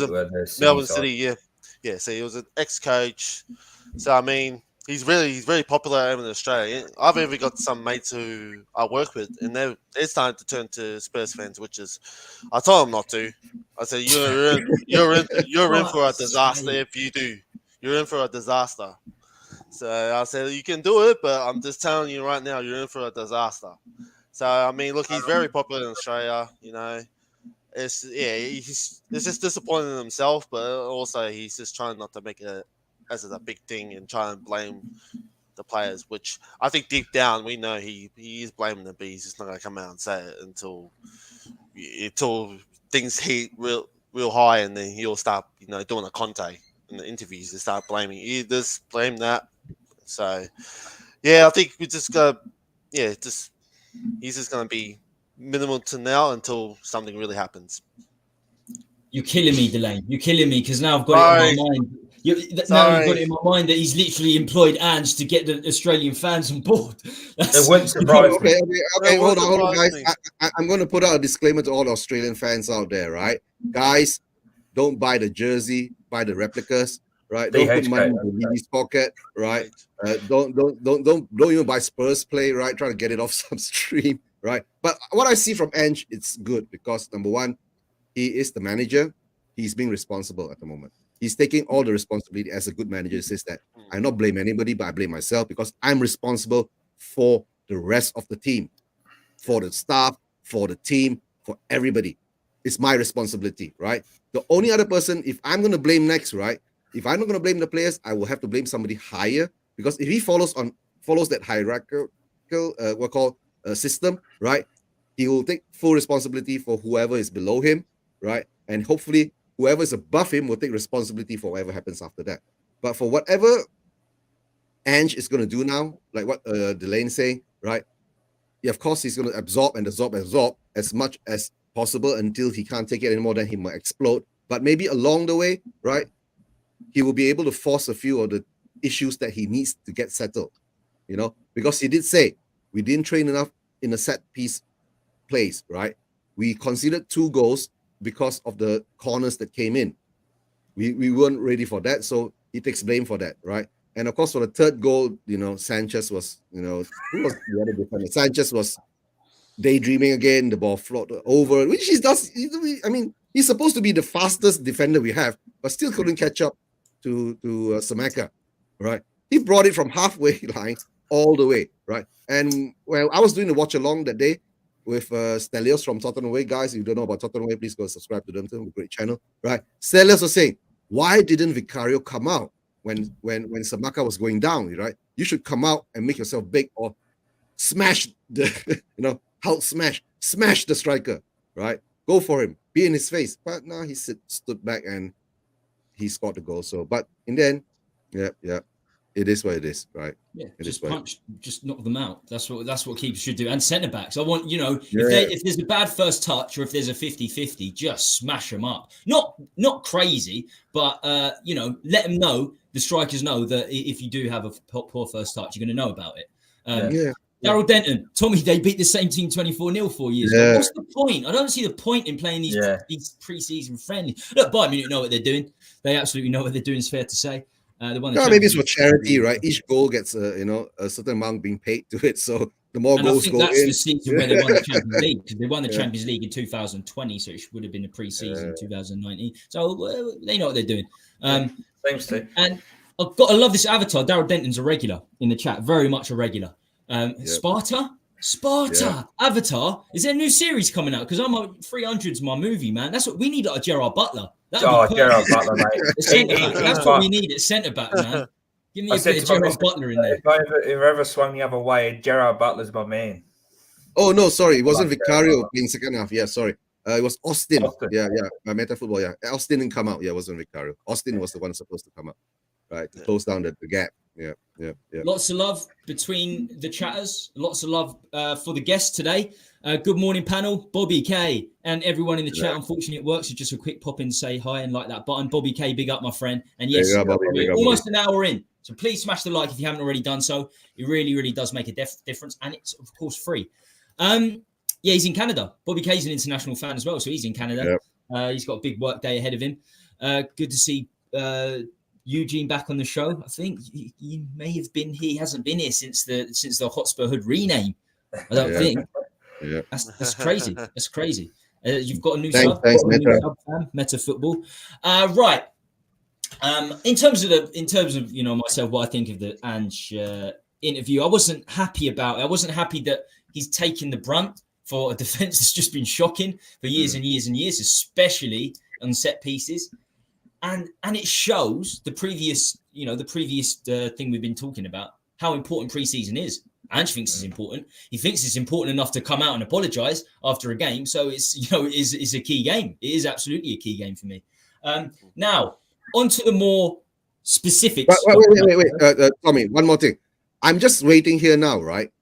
Melbourne City, yeah. So he was an ex-coach. So I mean, he's very popular over in Australia. I've even got some mates who I work with, and they're starting to turn to Spurs fans, which is, I told them not to. I said, you're in for a disaster if you do. You're in for a disaster. So I said, you can do it, but I'm just telling you right now, you're in for a disaster. So, I mean, look, he's very popular in Australia, you know. He's just disappointed in himself, but also he's just trying not to make it as a big thing and try and blame the players, which I think deep down we know he is blaming them, but he's just not going to come out and say it until things heat real high, and then he'll start, you know, doing a Conte in the interviews and start blaming either this, blame that. So, yeah, I think we just got, he's just going to be minimal to now until something really happens. You're killing me, Delane. You're killing me because now I've got it in my mind. Now you've got it in my mind that he's literally employed Ange to get the Australian fans on board. It wouldn't surprise me. Okay, hold on, guys. I'm going to put out a disclaimer to all Australian fans out there, right? Guys, don't buy the jersey, buy the replicas, right? Don't put money in the Levy's pocket, right? Don't even buy Spurs play, right? Try to get it off some stream, right? But what I see from Ange, it's good because number one, he is the manager. He's being responsible at the moment. He's taking all the responsibility as a good manager. He says that I not blame anybody, but I blame myself because I'm responsible for the rest of the team, for the staff, for the team, for everybody. It's my responsibility, right? The only other person, if I'm going to blame next, right? If I'm not going to blame the players, I will have to blame somebody higher because if he follows that hierarchical system, right? He will take full responsibility for whoever is below him, right? And hopefully whoever is above him will take responsibility for whatever happens after that. But for whatever Ange is going to do now, like what Delane saying, right? Yeah, of course he's going to absorb as much as possible until he can't take it anymore. Then he might explode. But maybe along the way, right, he will be able to force a few of the issues that he needs to get settled. Because he did say we didn't train enough in a set piece plays, right? We considered 2 goals because of the corners that came in. We weren't ready for that, so he takes blame for that, right? And of course, for the 3rd goal, Sanchez was, who was the other defender? Sanchez was daydreaming again. The ball floated over, which he does. I mean, he's supposed to be the fastest defender we have, but still couldn't catch up to Samaka, right? He brought it from halfway line all the way, right? And well, I was doing the watch along that day with Stelios from Tottenham Way. Guys, if you don't know about Tottenham Way, please go subscribe to them too. Great channel, right? Stelios was saying, why didn't Vicario come out when Samaka was going down, right? You should come out and make yourself big or smash the, Hulk smash the striker, right? Go for him, be in his face. But now he stood back and he scored the goal. So, but in the end, yeah. It is what it is, right? Yeah, it just punch, just knock them out. That's what keepers should do. And centre backs, I want if there's a bad first touch or if there's a 50-50, just smash them up. Not crazy, but let them know. The strikers know that if you do have a poor first touch, you're going to know about it. Daryl Denton, Tommy, they beat the same team 24-0 4 years ago. What's the point? I don't see the point in playing these pre-season friendlies. Look, Bayern Munich know what they're doing. They absolutely know what they're doing. It's fair to say. Maybe it's for charity, right? Each goal gets a certain amount being paid to it. So the more goals go in. That's the season where they won the Champions League, because they won the Champions League in 2020, so it would have been the pre-season 2019. So they know what they're doing. Thanks, Steve. And I love this avatar. Daryl Denton's a regular in the chat, very much a regular. Sparta Avatar. Is there a new series coming out? Because 300's my movie, man. That's what we need. Like a Gerard Butler. Gerard Butler, mate. That's what we need at centre back, man. Give me a bit of Gerard Butler in there. If I ever swung the other way, Gerard Butler's my man. Oh no, sorry, it wasn't Vicario playing second half. Yeah, sorry. It was Austin. Yeah. Meta football. Yeah, Austin didn't come out. Yeah, it wasn't Vicario. Austin was the one supposed to come out, right? To close down the gap. Yeah. Lots of love between the chatters. Lots of love for the guests today. Good morning, panel. Bobby K and everyone in the chat. Unfortunately, it works. So just a quick pop in, say hi, and like that button. Bobby K, big up, my friend. And yes, we're almost an hour in. So please smash the like if you haven't already done so. It really, really does make a difference, and it's of course free. He's in Canada. Bobby K's an international fan as well, so he's in Canada. Yep. He's got a big work day ahead of him. Good to see Eugene back on the show. I think he may have been here. He hasn't been here since the Hotspur Hood rename. I don't think. Yeah. That's crazy. That's crazy. You've got a new sub. Thanks, Meta Football. Right. In terms of myself, what I think of the Ange interview, I wasn't happy about it. I wasn't happy that he's taken the brunt for a defense that's just been shocking for years and years and years, especially on set pieces. And it shows the previous thing we've been talking about, how important preseason is. Ange thinks it's important. He thinks it's important enough to come out and apologise after a game. So it's a key game. It is absolutely a key game for me. Now, on to the more specifics. Wait. Tommy, one more thing. I'm just waiting here now, right,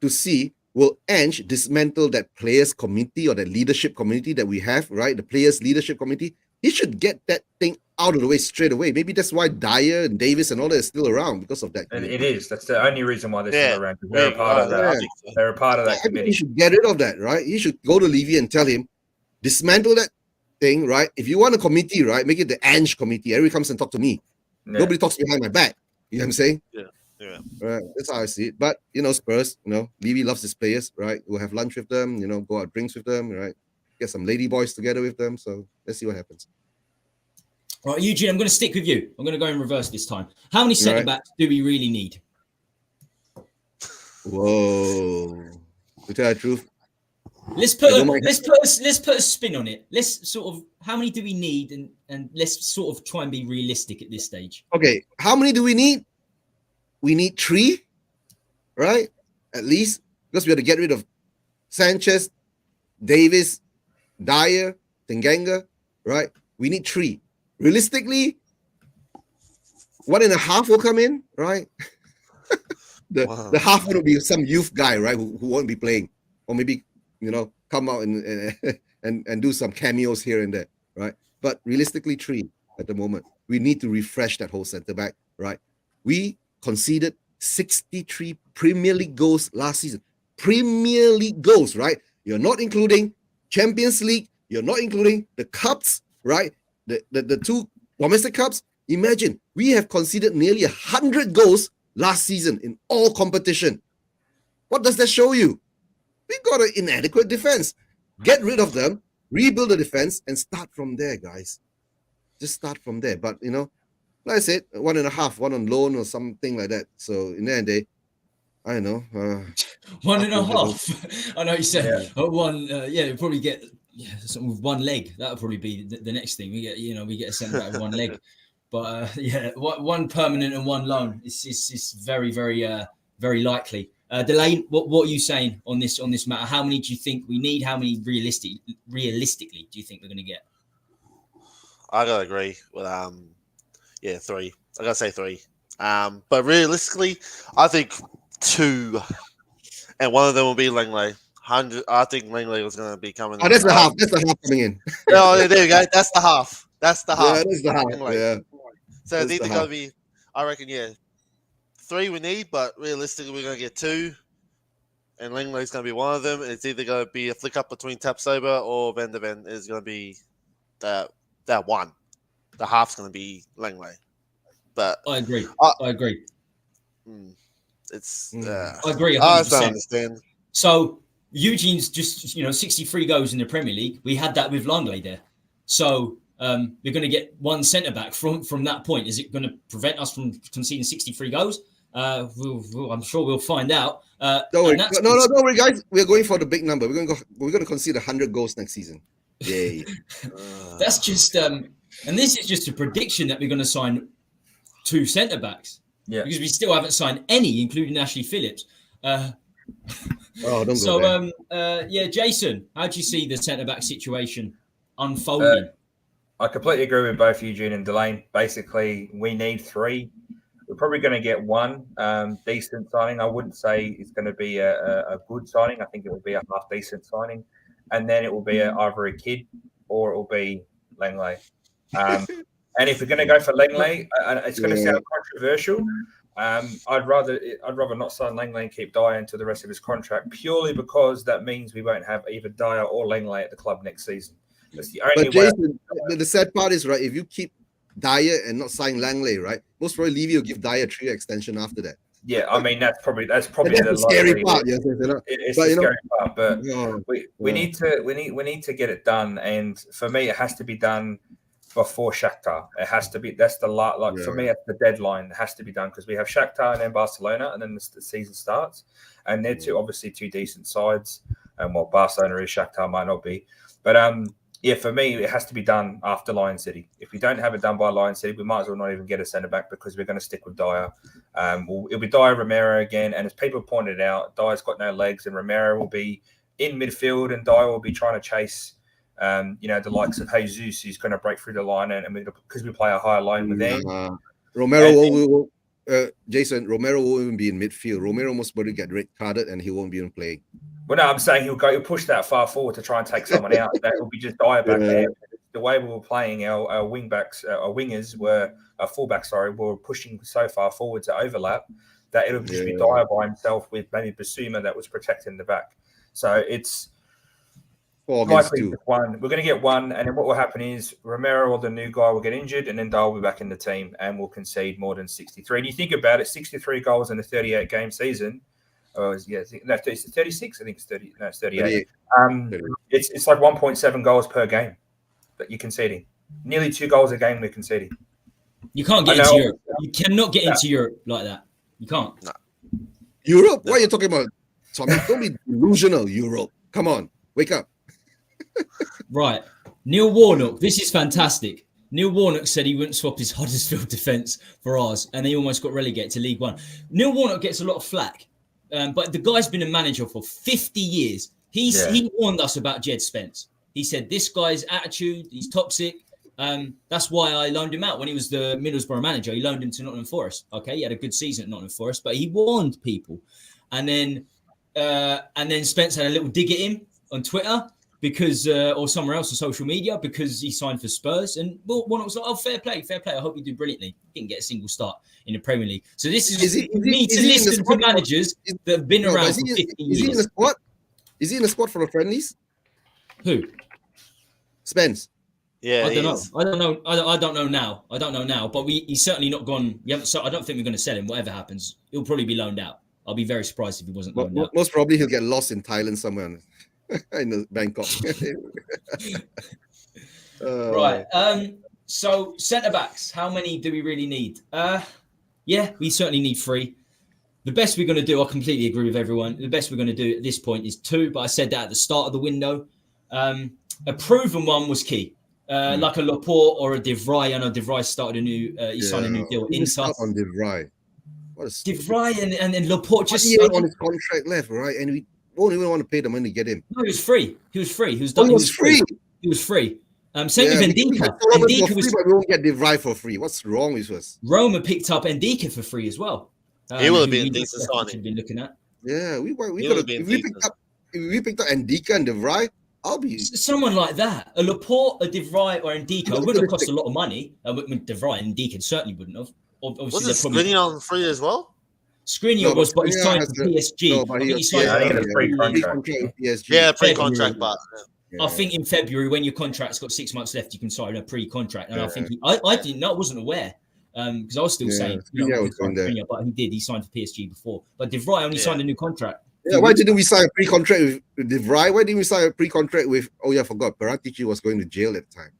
to see will Ange dismantle that players committee or that leadership committee that we have, right? The players leadership committee. He should get that thing out of the way straight away. Maybe that's why Dyer and Davis and all that is still around because of that. And it is. That's the only reason why they're still around. They're a part of that. They're a part of that committee. He should get rid of that, right? He should go to Levy and tell him, dismantle that thing, right? If you want a committee, right, make it the Ange committee. Everybody comes and talk to me. Yeah. Nobody talks behind my back. You know what I'm saying? Yeah. Right. That's how I see it. But Spurs, Levy loves his players, right? We'll have lunch with them, go out drinks with them, right? Get some lady boys together with them. So let's see what happens. All right, Eugene, I'm going to stick with you. I'm going to go in reverse this time. How many centre backs do we really need? Whoa! To tell the truth, let's put a spin on it. Let's sort of how many do we need, and let's sort of try and be realistic at this stage. Okay, how many do we need? We need 3, right? At least, because we have to get rid of Sanchez, Davis, Dyer, Tanganga, right? We need 3. Realistically, 1.5 will come in, right? The half will be some youth guy, right, who won't be playing, or maybe come out and and do some cameos here and there, right? But realistically, 3 at the moment. We need to refresh that whole centre back, right? We conceded 63 Premier League goals last season. Premier League goals, right? You're not including Champions League. You're not including the cups, right? The 2 domestic cups. Imagine, we have conceded nearly 100 goals last season in all competition. What does that show you? We've got an inadequate defense. Get rid of them, rebuild the defense, and start from there, guys. Just start from there. But, like I said, 1.5, one on loan or something like that. So in the end of the day, I don't know. 1.5. I know you said one. You'll probably get something with one leg. That'll probably be the next thing. We get a centre back with one leg. But one permanent and one loan. It's very, very, very likely. Delane, what are you saying on this matter? How many do you think we need? How many realistically do you think we're going to get? I gotta agree with 3. I gotta say 3. But realistically, I think 2, and one of them will be Langley. 100. I think Langley was going to be coming. Oh, that's the half. That's the half coming in. Oh, there you go. That's the half. That's the half. Yeah, that's the half. Yeah. So it's either going to be, I reckon, 3 we need, but realistically, we're going to get 2, and Langley's going to be one of them. It's either going to be a flick up between Tapsoba or Van der Ven is going to be that one. The half's going to be Langley. But I agree. I agree. It's I agree. 100%. I don't understand. So Eugene's just 63 goals in the Premier League. We had that with Langley there. So we're going to get one centre back from that point. Is it going to prevent us from conceding 63 goals? I'm sure we'll find out. Don't worry, guys. We're going for the big number. We're going to concede 100 goals next season. Yay! That's just and this is just a prediction that we're going to sign 2 centre backs. Yeah, because we still haven't signed any, including Ashley Phillips. Don't go there. Jason, how do you see the centre back situation unfolding? I completely agree with both Eugene and Delane. Basically, we need 3. We're probably going to get 1 decent signing. I wouldn't say it's going to be a good signing. I think it will be a half decent signing, and then it will be either a kid or it will be Langley. And if we're going to go for Langley, it's going to sound controversial. I'd rather not sign Langley and keep Dyer until the rest of his contract, purely because that means we won't have either Dyer or Langley at the club next season. That's the only way. Jason, the sad part is, right, if you keep Dyer and not sign Langley, right, most probably Levy will give Dyer a 3-year extension after that. Yeah, I mean that's probably the scary part. Yes, it's the scary part, but we need to get it done, and for me, it has to be done before Shakhtar. It has to be. That's the for me, it's the deadline. It has to be done because we have Shakhtar and then Barcelona, and then the season starts, and they're obviously 2 decent sides. And while Barcelona is, Shakhtar might not be, but for me, it has to be done after Lion City. If we don't have it done by Lion City, we might as well not even get a centre back because we're going to stick with Dyer. It'll be Dyer, Romero again, and as people pointed out, Dyer's got no legs, and Romero will be in midfield, and Dyer will be trying to chase. The likes of Jesus, who's going to break through the line, and because we play a higher line with them. Romero Jason, Romero won't even be in midfield. Romero must probably get red carded, and he won't be even playing. Well, no, I'm saying he'll push that far forward to try and take someone out. That will be just Dyer back there. The way we were playing, our wing backs, our wingers were fullbacks. Were pushing so far forward to overlap that it'll just be Dyer by himself with maybe Basuma that was protecting the back. So it's likely one. We're going to get 1, and then what will happen is Romero or the new guy will get injured, and then Dyer will be back in the team, and we'll concede more than 63. And you think about it, 63 goals in a 38-game season. It's 36. I think it's 30. No, it's 38. It's like 1.7 goals per game that you're conceding. Nearly 2 goals a game we're conceding. You can't get into Europe. You cannot get into Europe like that. You can't. No. Europe? What are you talking about, Tommy? Don't be delusional, Europe. Come on, wake up. Right. Neil Warnock. This is fantastic. Neil Warnock said he wouldn't swap his Huddersfield defence for ours, and they almost got relegated to League One. Neil Warnock gets a lot of flack, but the guy's been a manager for 50 years. He warned us about Jed Spence. He said, this guy's attitude, he's toxic. That's why I loaned him out when he was the Middlesbrough manager. He loaned him to Nottingham Forest. Okay, he had a good season at Nottingham Forest, but he warned people. And then Spence had a little dig at him on Twitter because or somewhere else on social media because he signed for Spurs. And Warnock was like, "Oh, fair play. I hope you do brilliantly." He didn't get a single start in the Premier League. So this is you need to listen to managers that have been around for 15 years. Is he in the squad? Is he in the squad for the friendlies? Who? Yeah, Spence. I don't know. I don't know now. But he's certainly not gone. So I don't think we're going to sell him. Whatever happens, he'll probably be loaned out. I'll be very surprised if he wasn't loaned out. Most probably he'll get lost in Thailand somewhere in Bangkok. Right. So centre backs, how many do we really need? Yeah, we certainly need 3. The best we're going to do, I completely agree with everyone. The best we're going to do at this point is 2, but I said that at the start of the window. A proven one was key. Like a Laporte or a De Vrij. I know De Vrij started a new, he signed a new deal. Inter on De Vrij. De Vrij and Laporte just on his contract left, right? And we won't even want to pay the money to get him. No, he was free. He was free. He was free. He was free. Same with Ndika. Ndika was free, but we won't get De Vrij for free. What's wrong with us? Roma picked up Ndika for free as well. He will be a decent signing. Been looking at. Yeah, we if we picked up Ndika and De Vrij, I'll be someone like that. A Laporte, a De Vrij, or Ndika would have cost a lot of money. De Vrij and Ndika certainly wouldn't have. Was it Skriniar on free as well? Skriniar was, but he signed for PSG. No, but he signed a free contract. Yeah, pre-contract, but. I think in February, when your contract's got 6 months left, you can sign a pre-contract. And I think I didn't know, I wasn't aware because I was still saying, but he did. He signed for PSG before. But De Vrij only signed a new contract. Yeah, why didn't we sign a pre-contract with De Vrij? Why didn't we sign a pre-contract with? Oh yeah, I forgot. Paratici was going to jail at the time.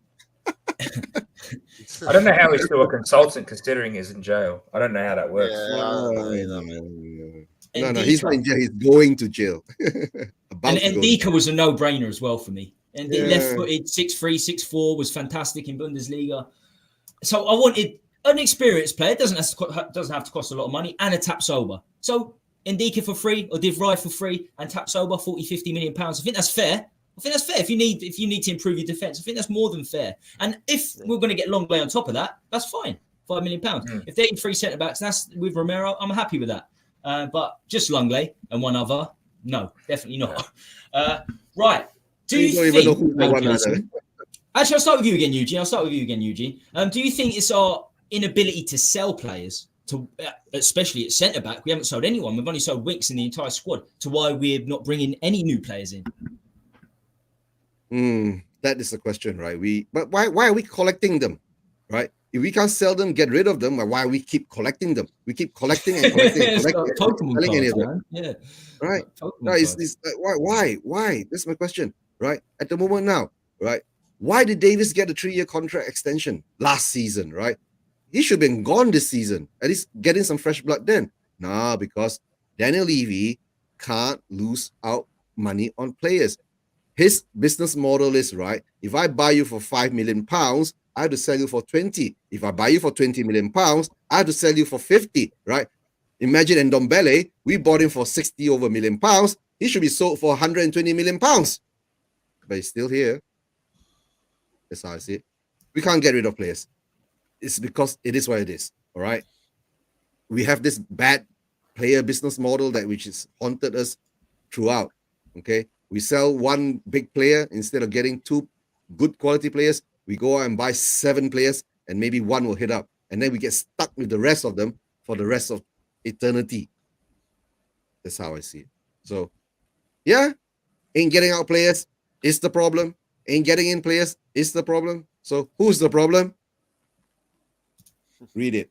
I don't know how he's still a consultant considering he's in jail. I don't know how that works. No, he's not in jail. He's going to jail. And Ndika was a no-brainer as well for me. And left-footed, 6'3", 6'4", was fantastic in Bundesliga. So I wanted an experienced player. Doesn't have to cost a lot of money, and a tap sober. So Ndika for free or De Vrij for free, and tap sober 40-50 million pounds. I think that's fair. If you need to improve your defence, I think that's more than fair. And if we're going to get Longley on top of that, that's fine. £5 million. If they're in 3 centre backs, that's with Romero. I'm happy with that. But just Longley and one other, no, definitely not. Right. Do you think? Actually, I'll start with you again, Eugene. Do you think it's our inability to sell players, especially at centre back? We haven't sold anyone. We've only sold Winks in the entire squad. To why we're not bringing any new players in? That is the question, right? But why are we collecting them, right? If we can't sell them, get rid of them. Why we keep collecting them? We keep collecting and collecting. Selling any of them. Yeah, right. No, it's like, why? That's my question, right? At the moment now, right? Why did Davis get a 3-year contract extension last season, right? He should have been gone this season. At least getting some fresh blood then. Nah, because Daniel Levy can't lose out money on players. His business model is, right, if I buy you for £5 million, I have to sell you for 20. If I buy you for 20 million pounds, I have to sell you for 50, right? Imagine Ndombele, we bought him for 60 over million pounds. He should be sold for 120 million pounds. But he's still here. That's how I see it. We can't get rid of players. It's because it is what it is, all right? We have this bad player business model which has haunted us throughout, okay? We sell one big player instead of getting 2 good quality players. We go out and buy 7 players and maybe 1 will hit up. And then we get stuck with the rest of them for the rest of eternity. That's how I see it. So, yeah, ain't getting out players is the problem. Ain't getting in players is the problem. So, who's the problem? Read it.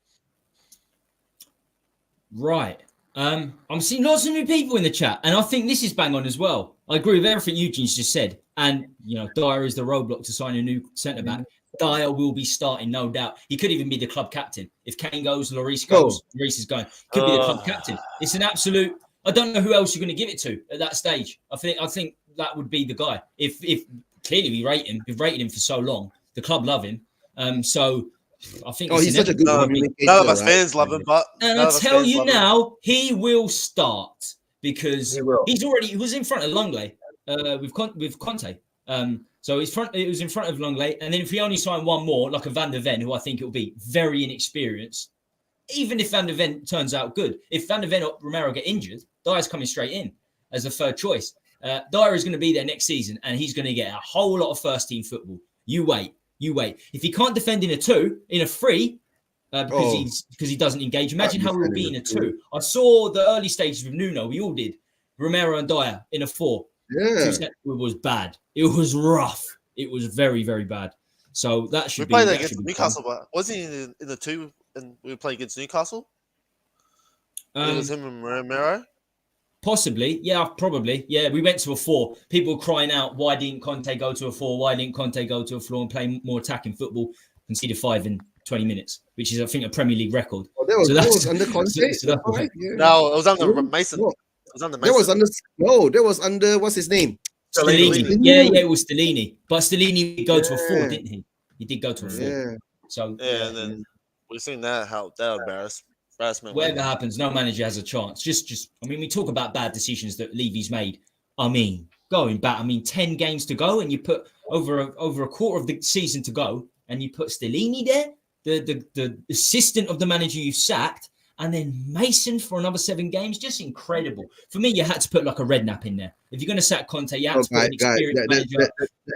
Right. I'm seeing lots of new people in the chat, and I think this is bang on as well. I agree with everything Eugene's just said. And, Dyer is the roadblock to sign a new centre-back. Dyer will be starting, no doubt. He could even be the club captain. If Kane goes, Lloris goes, Lloris is going. Could be the club captain. It's an absolute... I don't know who else you're going to give it to at that stage. I think that would be the guy. If clearly we rate him. We've rated him for so long. The club love him. So... I think he's such a good none of us fans love him, but I tell you now, he will start because he was in front of Longley with Conte. So it was in front of Longley, and then if we only sign one more, like a Van der Ven, who I think it will be very inexperienced, even if Van der Ven turns out good, if Van der Ven or Romero get injured, Dyer's coming straight in as a third choice. Dyer is going to be there next season, and he's going to get a whole lot of first team football. You wait. If he can't defend in a 2, in a 3, because he doesn't engage. Imagine how we'll be in a 2. I saw the early stages with Nuno. We all did. Romero and Dyer in a 4. Yeah, It was bad. It was rough. It was very, very bad. So that should be. We played against Newcastle, but wasn't he in the 2 and we played against Newcastle? It was him and Romero. Possibly, yeah, probably. Yeah, we went to a 4. People crying out, why didn't Conte go to a 4? Why didn't Conte go to a 4 and play more attacking football? Conceded 5 in 20 minutes, which is, I think, a Premier League record. Oh, that was under Conte. No, it was under Mason. No. It was under Mason. That was under what's his name? Stellini. Yeah, it was Stellini. But Stellini did go to a 4, didn't he? He did go to a 4. Yeah. So and then we've seen that embarrassment. Whatever happens, no manager has a chance. Just I mean, we talk about bad decisions that Levy's made. I mean, going back, 10 games to go, and you put over a quarter of the season to go, and you put Stellini there, the assistant of the manager you sacked, and then Mason for another 7 games. Just incredible. For me, you had to put like a Redknapp in there. If you're going to sack Conte, you have to put an experienced manager.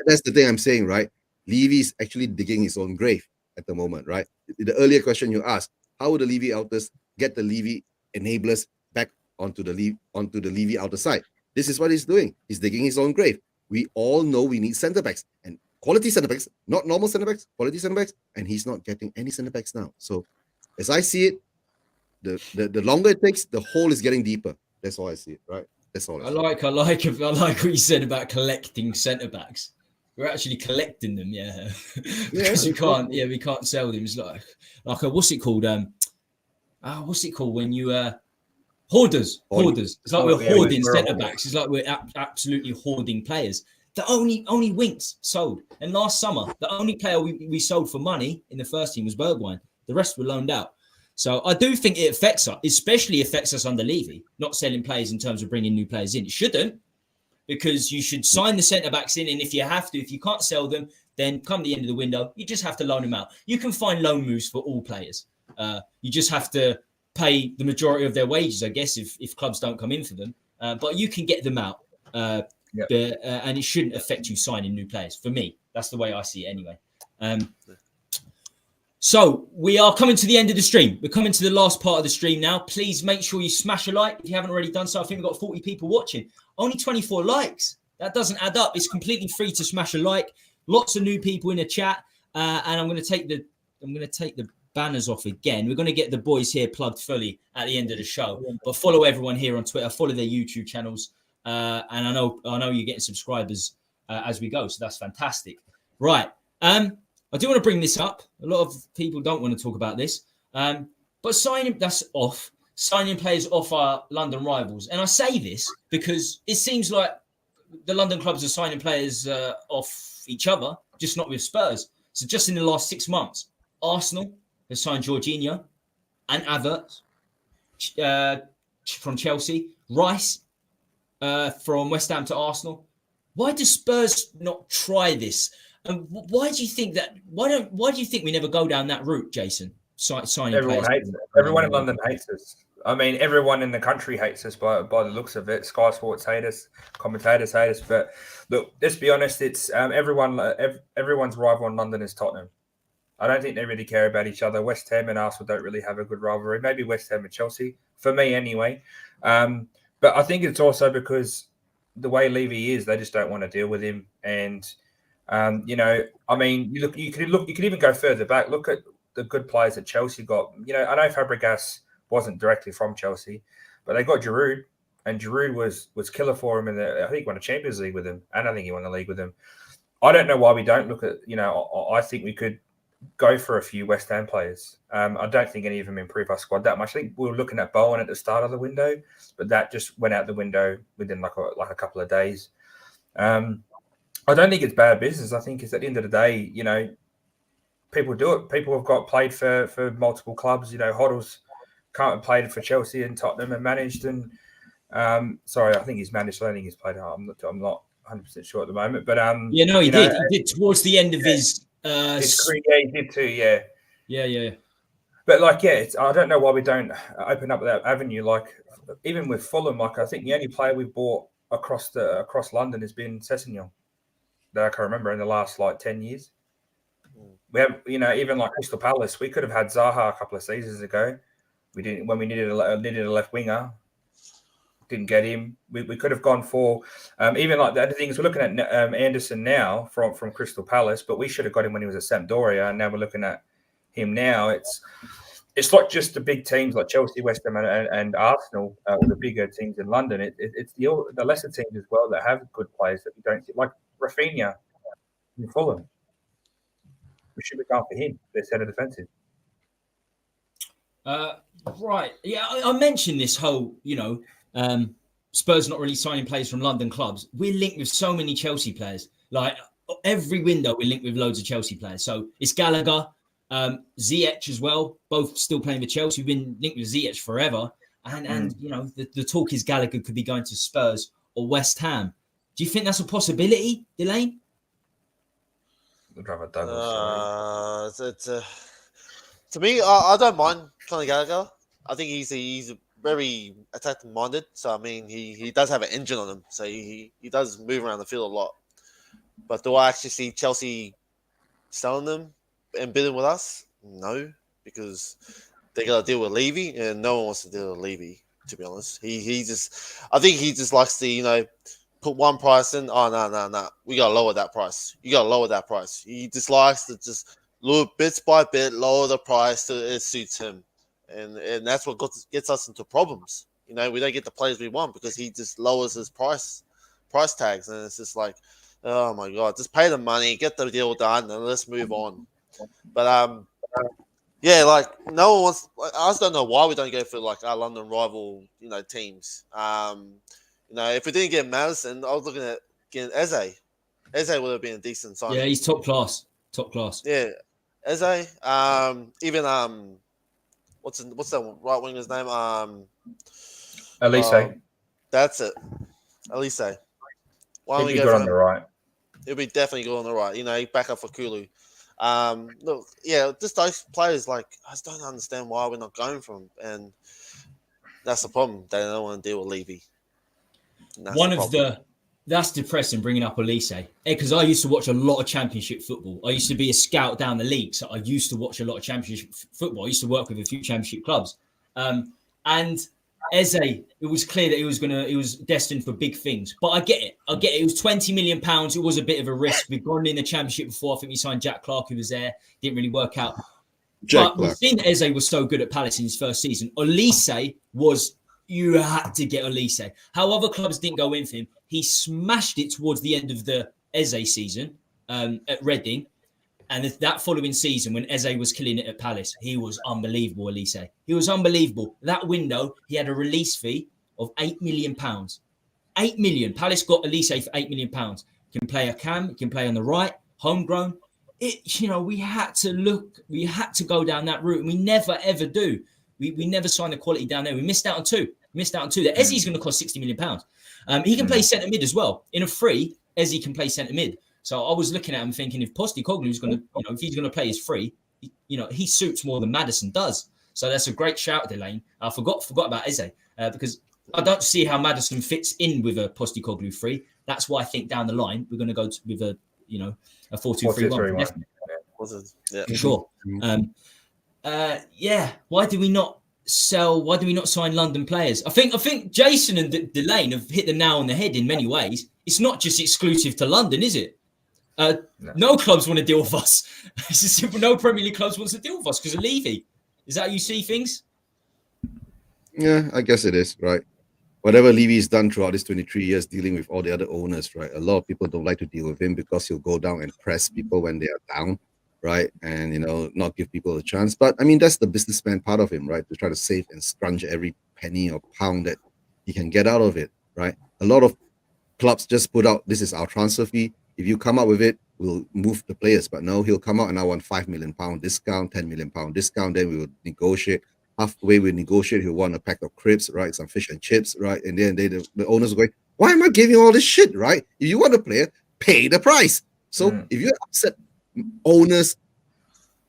That's the thing I'm saying, right? Levy's actually digging his own grave at the moment, right? The earlier question you asked, how would the Levy outers get the Levy enablers back onto the Levy outer side? This is what he's doing. He's digging his own grave. We all know we need centre backs and quality centre backs, not normal centre backs, quality centre backs, and he's not getting any centre backs now. So, as I see it, the longer it takes, the hole is getting deeper. That's all I see it, right? That's all. I like what you said about collecting centre backs. We're actually collecting them, yeah. Because we can't sell them. It's like a, what's it called? What's it called when you hoarders? It's like we're hoarding centre backs. It's like we're absolutely hoarding players. The only Winks sold, and last summer the only player we sold for money in the first team was Bergwijn. The rest were loaned out. So I do think it affects us, especially affects us under Levy, not selling players in terms of bringing new players in. It shouldn't. Because you should sign the centre-backs in, and if you can't sell them, then come the end of the window, you just have to loan them out. You can find loan moves for all players. You just have to pay the majority of their wages, I guess, if clubs don't come in for them. But you can get them out, and it shouldn't affect you signing new players. For me, that's the way I see it anyway. So we are coming to the end of the stream. We're coming to the last part of the stream now. Please make sure you smash a like if you haven't already done so. I think we've got 40 people watching. Only 24 likes. That doesn't add up. It's completely free to smash a like. Lots of new people in the chat, and I'm going to take the banners off again. We're going to get the boys here plugged fully at the end of the show. But follow everyone here on Twitter. Follow their YouTube channels, and I know you're getting subscribers as we go. So that's fantastic. Right. I do want to bring this up. A lot of people don't want to talk about this, but signing players off our London rivals. And I say this because it seems like the London clubs are signing players off each other, just not with Spurs. So just in the last 6 months, Arsenal has signed Jorginho and Havertz from Chelsea, Rice from West Ham to Arsenal. Why do Spurs not try this? And why do you think that? Why do you think we never go down that route, Jason? Signing everyone players. hates it. Everyone in London hates us. I mean, everyone in the country hates us by the looks of it. Sky Sports hate us, commentators hate us. But look, let's be honest. It's everyone's rival in London is Tottenham. I don't think they really care about each other. West Ham and Arsenal don't really have a good rivalry. Maybe West Ham and Chelsea, for me anyway. But I think it's also because the way Levy is, they just don't want to deal with him. And I mean, you could even go further back. Look at the good players that Chelsea got. I know Fabregas wasn't directly from Chelsea, but they got Giroud, and Giroud was killer for him. I think he won a Champions League with him, and I think he won the league with him. I don't know why we don't look at. I think we could go for a few West Ham players. I don't think any of them improve our squad that much. I think we were looking at Bowen at the start of the window, but that just went out the window within like a couple of days. I don't think it's bad business. I think it's at the end of the day, people do it. People have got played for multiple clubs. Hoddle's played for Chelsea and Tottenham and managed. And sorry, I think he's managed. I don't think he's played. I'm not 100% sure at the moment. But he did. He did towards the end of his career. Yeah, he did too. Yeah. Yeah. But I don't know why we don't open up that avenue. Like even with Fulham, I think the only player we've bought across London has been Sessegnon that I can remember in the last 10 years. We have, even like Crystal Palace, we could have had Zaha a couple of seasons ago. We didn't when we needed a left winger. Didn't get him. We could have gone for even like the other things. We're looking at Anderson now from Crystal Palace, but we should have got him when he was at Sampdoria, and now we're looking at him now. It's not just the big teams like Chelsea, West Ham, and Arsenal, the bigger teams in London. It's the lesser teams as well that have good players that we don't see, like Rafinha in Fulham. We should be going for him. They're centre defensive. Right. Yeah, I mentioned this whole, Spurs not really signing players from London clubs. We're linked with so many Chelsea players. Like every window, we're linked with loads of Chelsea players. So it's Gallagher, Ziyech as well, both still playing for Chelsea. We've been linked with Ziyech forever. And the talk is Gallagher could be going to Spurs or West Ham. Do you think that's a possibility, Delane? Would rather Douglas. To me, I don't mind Conor Gallagher. I think he's very attacking minded. So I mean, he does have an engine on him. So he does move around the field a lot. But do I actually see Chelsea selling them and bidding with us? No, because they got to deal with Levy, and no one wants to deal with Levy. To be honest, I think he just likes to put one price in. Oh no, we gotta lower that price. You gotta lower that price. He just likes to just look bits by bit, lower the price till it suits him, and that's what gets us into problems. We don't get the players we want because he just lowers his price tags, and it's just like, oh my god, just pay the money, get the deal done, and let's move on. But yeah, like no one wants. I just don't know why we don't go for like our London rival, teams. If we didn't get Madison, I was looking at getting Eze. Eze would have been a decent sign. Yeah, he's top class. Yeah, Eze. Even what's that right winger's name? Elise. That's it. Elise. Why don't we go go on the right? It'll be definitely good on the right. Back up for Kulu. Look, yeah, just those players. Like, I just don't understand why we're not going for them, and that's the problem. They don't want to deal with Levy. That's depressing bringing up Elise, because I used to watch a lot of Championship football. I used to be a scout down the league, so I used to watch a lot of Championship football. I used to work with a few Championship clubs, and Eze, it was clear that he was destined for big things. But I get it. It was £20 million. It was a bit of a risk. We've gone in the Championship before. I think we signed Jack Clark, who was there. Didn't really work out. We've seen that Eze was so good at Palace in his first season. Elise you had to get Elise. How other clubs didn't go in for him, he smashed it towards the end of the Eze season at Reading. And that following season, when Eze was killing it at Palace, he was unbelievable, Elise. He was unbelievable. That window, he had a release fee of £8 million. £8 million. Palace got Elise for £8 million. He can play a cam, he can play on the right, homegrown. We had to go down that route, and we never, ever do. We never signed the quality down there. We missed out on two. That Eze's going to cost £60 million. He can play centre mid as well. In a free, Eze can play centre mid. So I was looking at him thinking, if Postecoglou is going to, if he's going to play his free, he suits more than Maddison does. So that's a great shout, Delane. I forgot about Eze because I don't see how Maddison fits in with a Postecoglou free. That's why I think down the line we're going to go with a 4-2-3-1. Yeah, for sure. Why do we not sell? Why do we not sign London players? I think Jason and Delane have hit the nail on the head in many ways. It's not just exclusive to London, is it? No clubs want to deal with us. It's a simple. No Premier League clubs wants to deal with us because of Levy. Is that how you see things? Yeah, I guess it is, right? Whatever Levy's done throughout his 23 years dealing with all the other owners, right? A lot of people don't like to deal with him because he'll go down and press people when they are down, right? And, not give people a chance. But, I mean, that's the businessman part of him, right? To try to save and scrunch every penny or pound that he can get out of it, right? A lot of clubs just put out, this is our transfer fee. If you come up with it, we'll move the players. But no, he'll come out and I want £5 million discount, £10 million discount. Then we will negotiate. Halfway we negotiate, he'll want a pack of cribs, right? Some fish and chips, right? And then the owners are going, why am I giving all this shit, right? If you want a player, pay the price. So if you're upset owners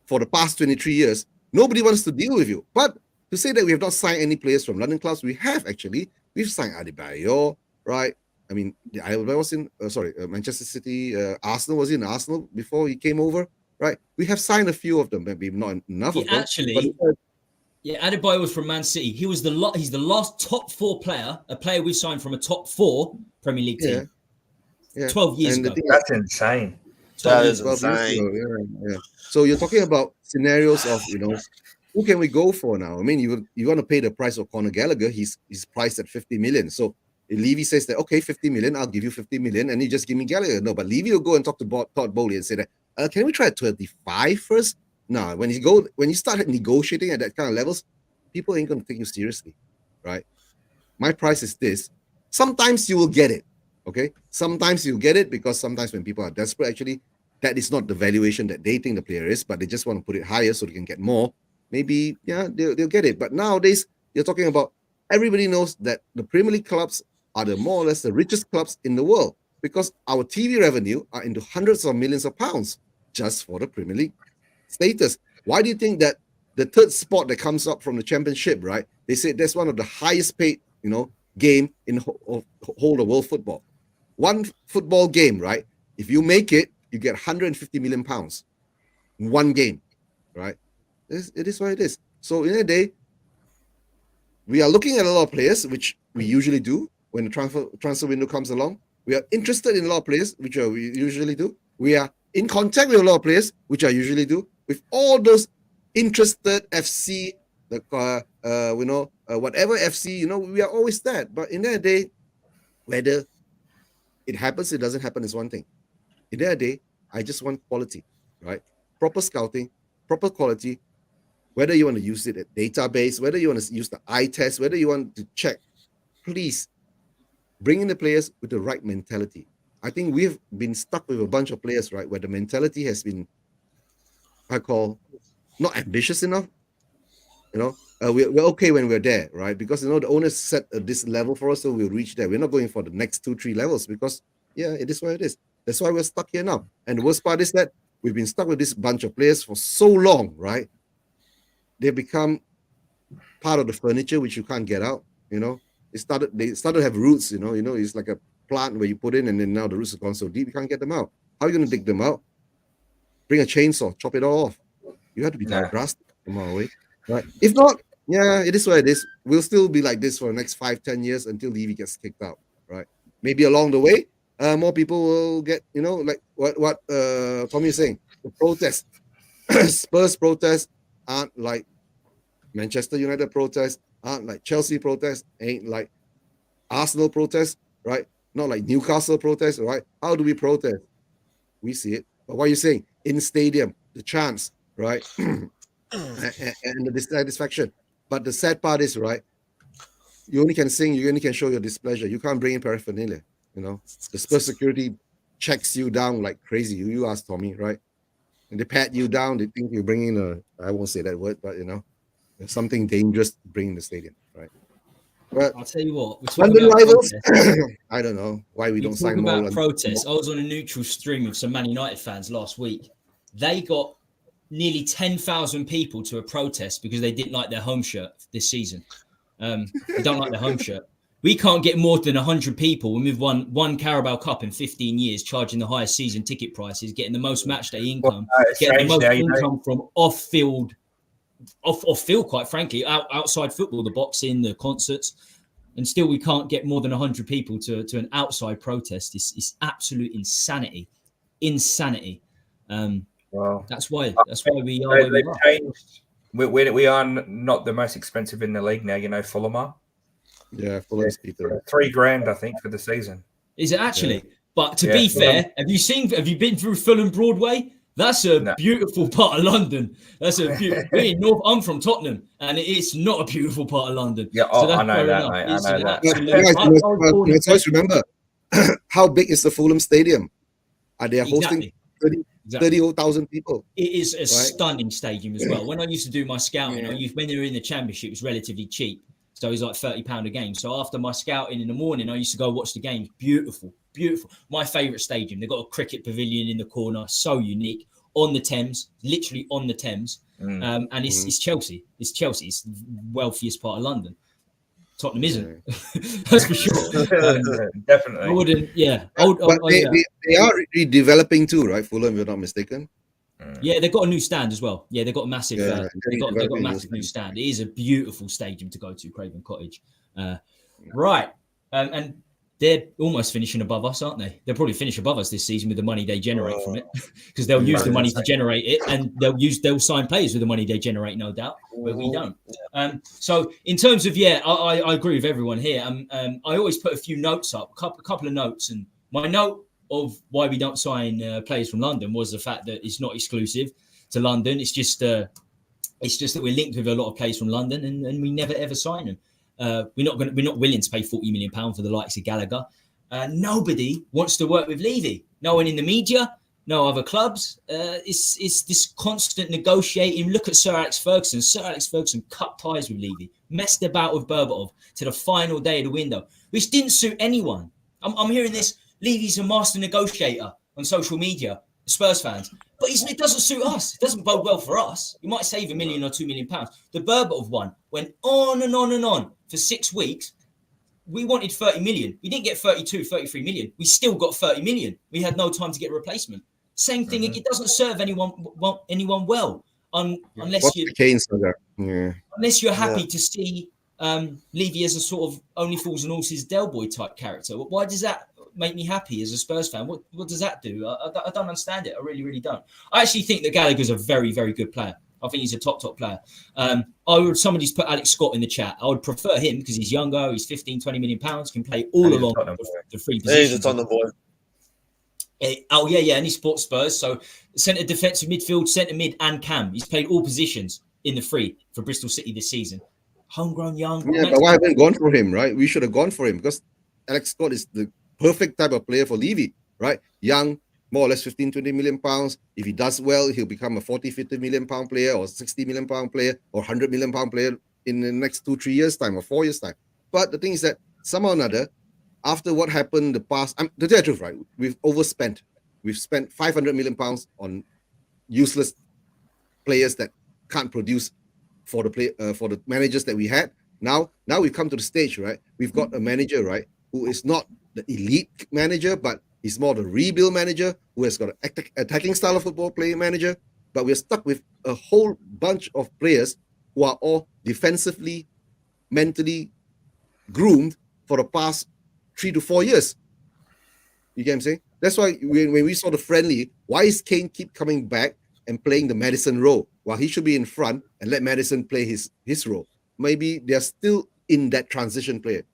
for the past 23 years, nobody wants to deal with you. But to say that we have not signed any players from London clubs, we have actually. We've signed Adebayor, right? I mean, I was in Manchester City, Arsenal was in Arsenal before he came over, right? We have signed a few of them, maybe not enough He of them. actually, Adebayo was from Man City. He was he's the last top 4 player, a player we've signed from a top 4 Premier League team. Yeah. 12 years ago. That's insane. That is 12 years insane. ago, yeah. So you're talking about scenarios of, who can we go for now? I mean, you want to pay the price of Conor Gallagher. He's priced at 50 million. So if Levy says that, okay, 50 million, I'll give you 50 million, and you just give me Gallagher. No, but Levy will go and talk to Todd Bowley and say that, can we try at 25 first? No, when you start negotiating at that kind of levels, people ain't going to take you seriously, right? My price is this. Sometimes you will get it, okay? Sometimes you'll get it because sometimes when people are desperate, actually, that is not the valuation that they think the player is, but they just want to put it higher so they can get more. Maybe, they'll get it. But nowadays, you're talking about everybody knows that the Premier League clubs are the more or less the richest clubs in the world because our TV revenue are into hundreds of millions of pounds just for the Premier League status. Why do you think that the third spot that comes up from the championship, right? They say that's one of the highest paid, game in whole of world football. One football game, right? If you make it, you get 150 million pounds in one game, right? It is what it is. So in a day, we are looking at a lot of players, which we usually do when the transfer window comes along. We are interested in a lot of players, which we usually do. We are in contact with a lot of players, which I usually do. With all those interested FC, whatever FC, we are always that. But in that day, whether it happens, it doesn't happen is one thing. In that day, I just want quality, right? Proper scouting, proper quality. Whether you want to use it at database, whether you want to use the eye test, whether you want to check, please bring in the players with the right mentality. I think we've been stuck with a bunch of players, right, where the mentality has been, I call, not ambitious enough. We're okay when we're there, right? Because the owners set this level for us, so we'll reach there. We're not going for the next 2-3 levels because it is what it is. That's why we're stuck here now. And the worst part is that we've been stuck with this bunch of players for so long, right? They become part of the furniture which you can't get out. They started to have roots. It's like a plant where you put in, and then now the roots have gone so deep you can't get them out. How are you going to dig them out? Bring a chainsaw, chop it all off. You have to be drastic to come away, right? If not, it is what it is. We'll still be like this for the next 5-10 years until Levy gets kicked out, right? Maybe along the way, more people will get, like what Tommy is saying. The protest, Spurs protests aren't like Manchester United protests, aren't like Chelsea protests, ain't like Arsenal protests, right? Not like Newcastle protests, right? How do we protest? We see it. But what are you saying? In stadium, the chants, right? and the dissatisfaction. But the sad part is, right, you only can sing, you only can show your displeasure. You can't bring in paraphernalia, The Spurs security checks you down like crazy. You ask Tommy, right? And they pat you down. They think you're bringing I won't say that word, but, there's something dangerous to bring in the stadium, right? But I'll tell you what. London rivals, I don't know why we don't sign more. About protests. I was on a neutral stream with some Man United fans last week. They got nearly 10,000 people to a protest because they didn't like their home shirt this season. They don't like their home shirt. We can't get more than 100 people when we've won one Carabao Cup in 15 years, charging the highest season ticket prices, getting the most match day income, getting the most income from off-field, quite frankly, outside football, the boxing, the concerts, and still we can't get more than 100 people to an outside protest. It's absolute insanity. Well, that's why we are where we are. Changed. We are not the most expensive in the league now. Fulham are. Yeah, Fulham's Peter. $3,000, I think, for the season. Is it actually? Yeah. But to be fair, have you been through Fulham Broadway? That's a beautiful part of London. That's a beautiful. I'm from Tottenham, and it's not a beautiful part of London. Yeah, so I know that, mate. I know that. Let's remember, how big is the Fulham Stadium? They are hosting 30,000 people. It is a stunning stadium as well. When I used to do my scouting, when they were in the Championship, it was relatively cheap. So it was like £30 a game. So after my scouting in the morning, I used to go watch the games. Beautiful. My favourite stadium. They've got a cricket pavilion in the corner. So unique. On the Thames. Literally on the Thames. And it's Chelsea. It's Chelsea. It's the wealthiest part of London. Tottenham isn't. That's for sure. Definitely. I wouldn't. Yeah. But they are redeveloping too, right? Fulham, if you're not mistaken. Yeah, they've got a new stand as well. Yeah, they've got a massive. Yeah, they've got a massive new stand. It is a beautiful stadium to go to, Craven Cottage. Right, and they're almost finishing above us, aren't they? They'll probably finish above us this season with the money they generate from it, because they'll use the money to generate it, and they'll sign players with the money they generate, no doubt. But we don't. So in terms of I agree with everyone here. I always put a few notes up, a couple of notes, and my note of why we don't sign players from London was the fact that it's not exclusive to London. It's just that we're linked with a lot of players from London, and we never ever sign them. We're not willing to pay £40 million for the likes of Gallagher. Nobody wants to work with Levy. No one in the media, no other clubs. It's this constant negotiating. Look at Sir Alex Ferguson. Sir Alex Ferguson cut ties with Levy, messed about with Berbatov to the final day of the window, which didn't suit anyone. I'm hearing this. Levy's a master negotiator on social media, Spurs fans. But it doesn't suit us. It doesn't bode well for us. You might save £1 million or £2 million. The Berbatov one went on and on and on for 6 weeks. We wanted 30 million. We didn't get 32, 33 million. We still got 30 million. We had no time to get a replacement. Same thing. It doesn't serve anyone well unless you're happy to see Levy as a sort of only fools and horses Del Boy type character. Why does that make me happy as a Spurs fan? What does that do? I don't understand it. I really, really don't. I actually think that Gallagher's a very, very good player. I think he's a top player. Somebody's put Alex Scott in the chat. I would prefer him because he's younger. He's 15, 20 million pounds, can play all along the three positions. He's a Tottenham boy. And he supports Spurs. So centre defensive midfield, centre mid and cam. He's played all positions in the three for Bristol City this season. Homegrown, young. Yeah, but why haven't we gone for him, right? We should have gone for him because Alex Scott is the perfect type of player for Levy, right? Young, more or less 15, 20 million pounds. If he does well, he'll become a 40, 50 million pound player or 60 million pound player or 100 million pound player in the next 2-3 years' time or 4 years' time. But the thing is that somehow or another, after what happened the past, to tell the truth, right, we've overspent. We've spent 500 million pounds on useless players that can't produce for the managers that we had. Now we've come to the stage, right? We've got a manager, right, who is not the elite manager, but he's more the rebuild manager who has got an attacking style of football playing manager. But we're stuck with a whole bunch of players who are all defensively, mentally groomed for the past 3 to 4 years. You get what I'm saying? That's why when we saw the friendly, why is Kane keep coming back and playing the Maddison role while he should be in front and let Maddison play his role? Maybe they're still in that transition player.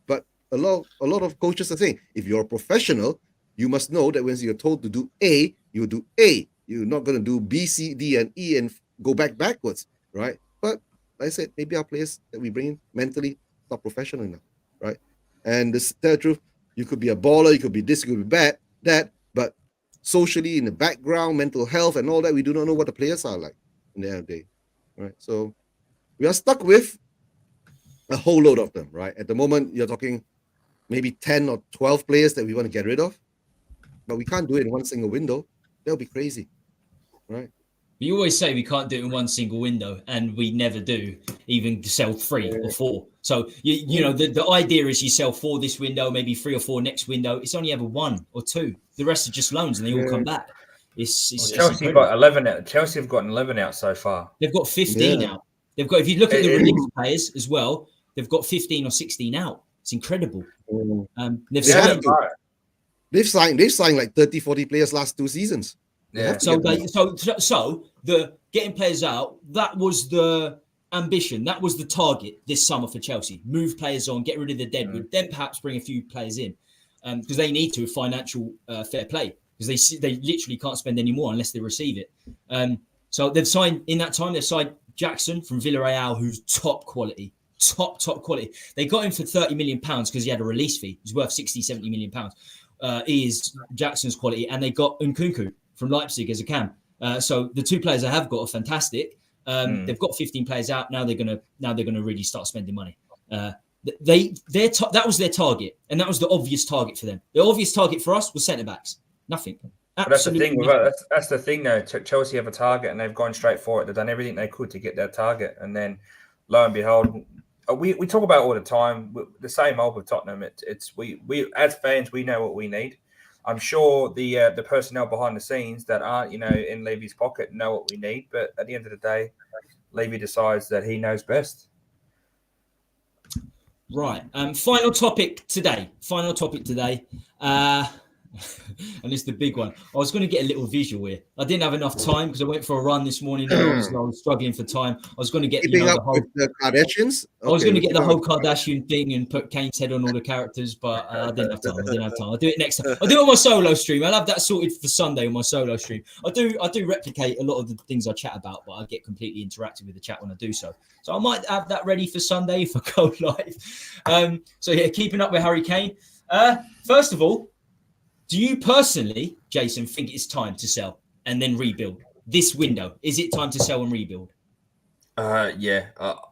But a lot of coaches are saying, if you're a professional, you must know that when you're told to do A, you do A. You're not going to do B, C, D, and E and go backwards, right? But like I said, maybe our players that we bring in mentally not professional enough, right? And to tell the truth, you could be a baller, you could be this, you could be that, but socially in the background, mental health and all that, we do not know what the players are like in the end of the day, right? So we are stuck with a whole load of them, right? At the moment, you're talking maybe 10 or 12 players that we want to get rid of, but we can't do it in one single window. That'll be crazy, right? You always say we can't do it in one single window, and we never do, even sell 3 or 4. So, you know, the idea is you sell 4 this window, maybe 3 or 4 next window. It's only ever 1 or 2. The rest are just loans, and they all come back. Chelsea have got 11 out. Chelsea have gotten 11 out so far. They've got 15 out. They've got, if you look at the release players as well, they've got 15 or 16 out. It's incredible. They've signed like 30, 40 players last 2 seasons. Yeah. So the getting players out, that was the ambition. That was the target this summer for Chelsea. Move players on, get rid of the deadwood, then perhaps bring a few players in because they need to financial fair play because they literally can't spend any more unless they receive it. So they've signed in that time. They've signed Jackson from Villarreal, who's top quality. They got him for £30 million because he had a release fee. He's worth 60, 70 million pounds. He is Jackson's quality, and they got Nkunku from Leipzig as a cam. So the 2 players I have got are fantastic. They've got 15 players out. Now they're gonna really start spending money. That was their target, and that was the obvious target for them. The obvious target for us was centre backs. Nothing. But that's the thing. That's the thing, though. Chelsea have a target, and they've gone straight for it. They've done everything they could to get their target, and then lo and behold, we talk about it all the time. The same old with Tottenham. It's we as fans, we know what we need. I'm sure the personnel behind the scenes that aren't in Levy's pocket know what we need. But at the end of the day, Levy decides that he knows best. Right. Final topic today. And it's the big one. I was going to get a little visual here. I didn't have enough time because I went for a run this morning and I was struggling for time. I was going to get Keeping up with the Kardashians. I was going to get the whole Kardashian thing and put Kane's head on all the characters, but I didn't have time. I'll do it next time. I'll do it on my solo stream. I'll have that sorted for Sunday on my solo stream. I do replicate a lot of the things I chat about, but I get completely interactive with the chat when I do so. So I might have that ready for Sunday if I go live. So yeah, keeping up with Harry Kane. First of all, do you personally, Jason, think it's time to sell and then rebuild this window? Is it time to sell and rebuild? Yeah.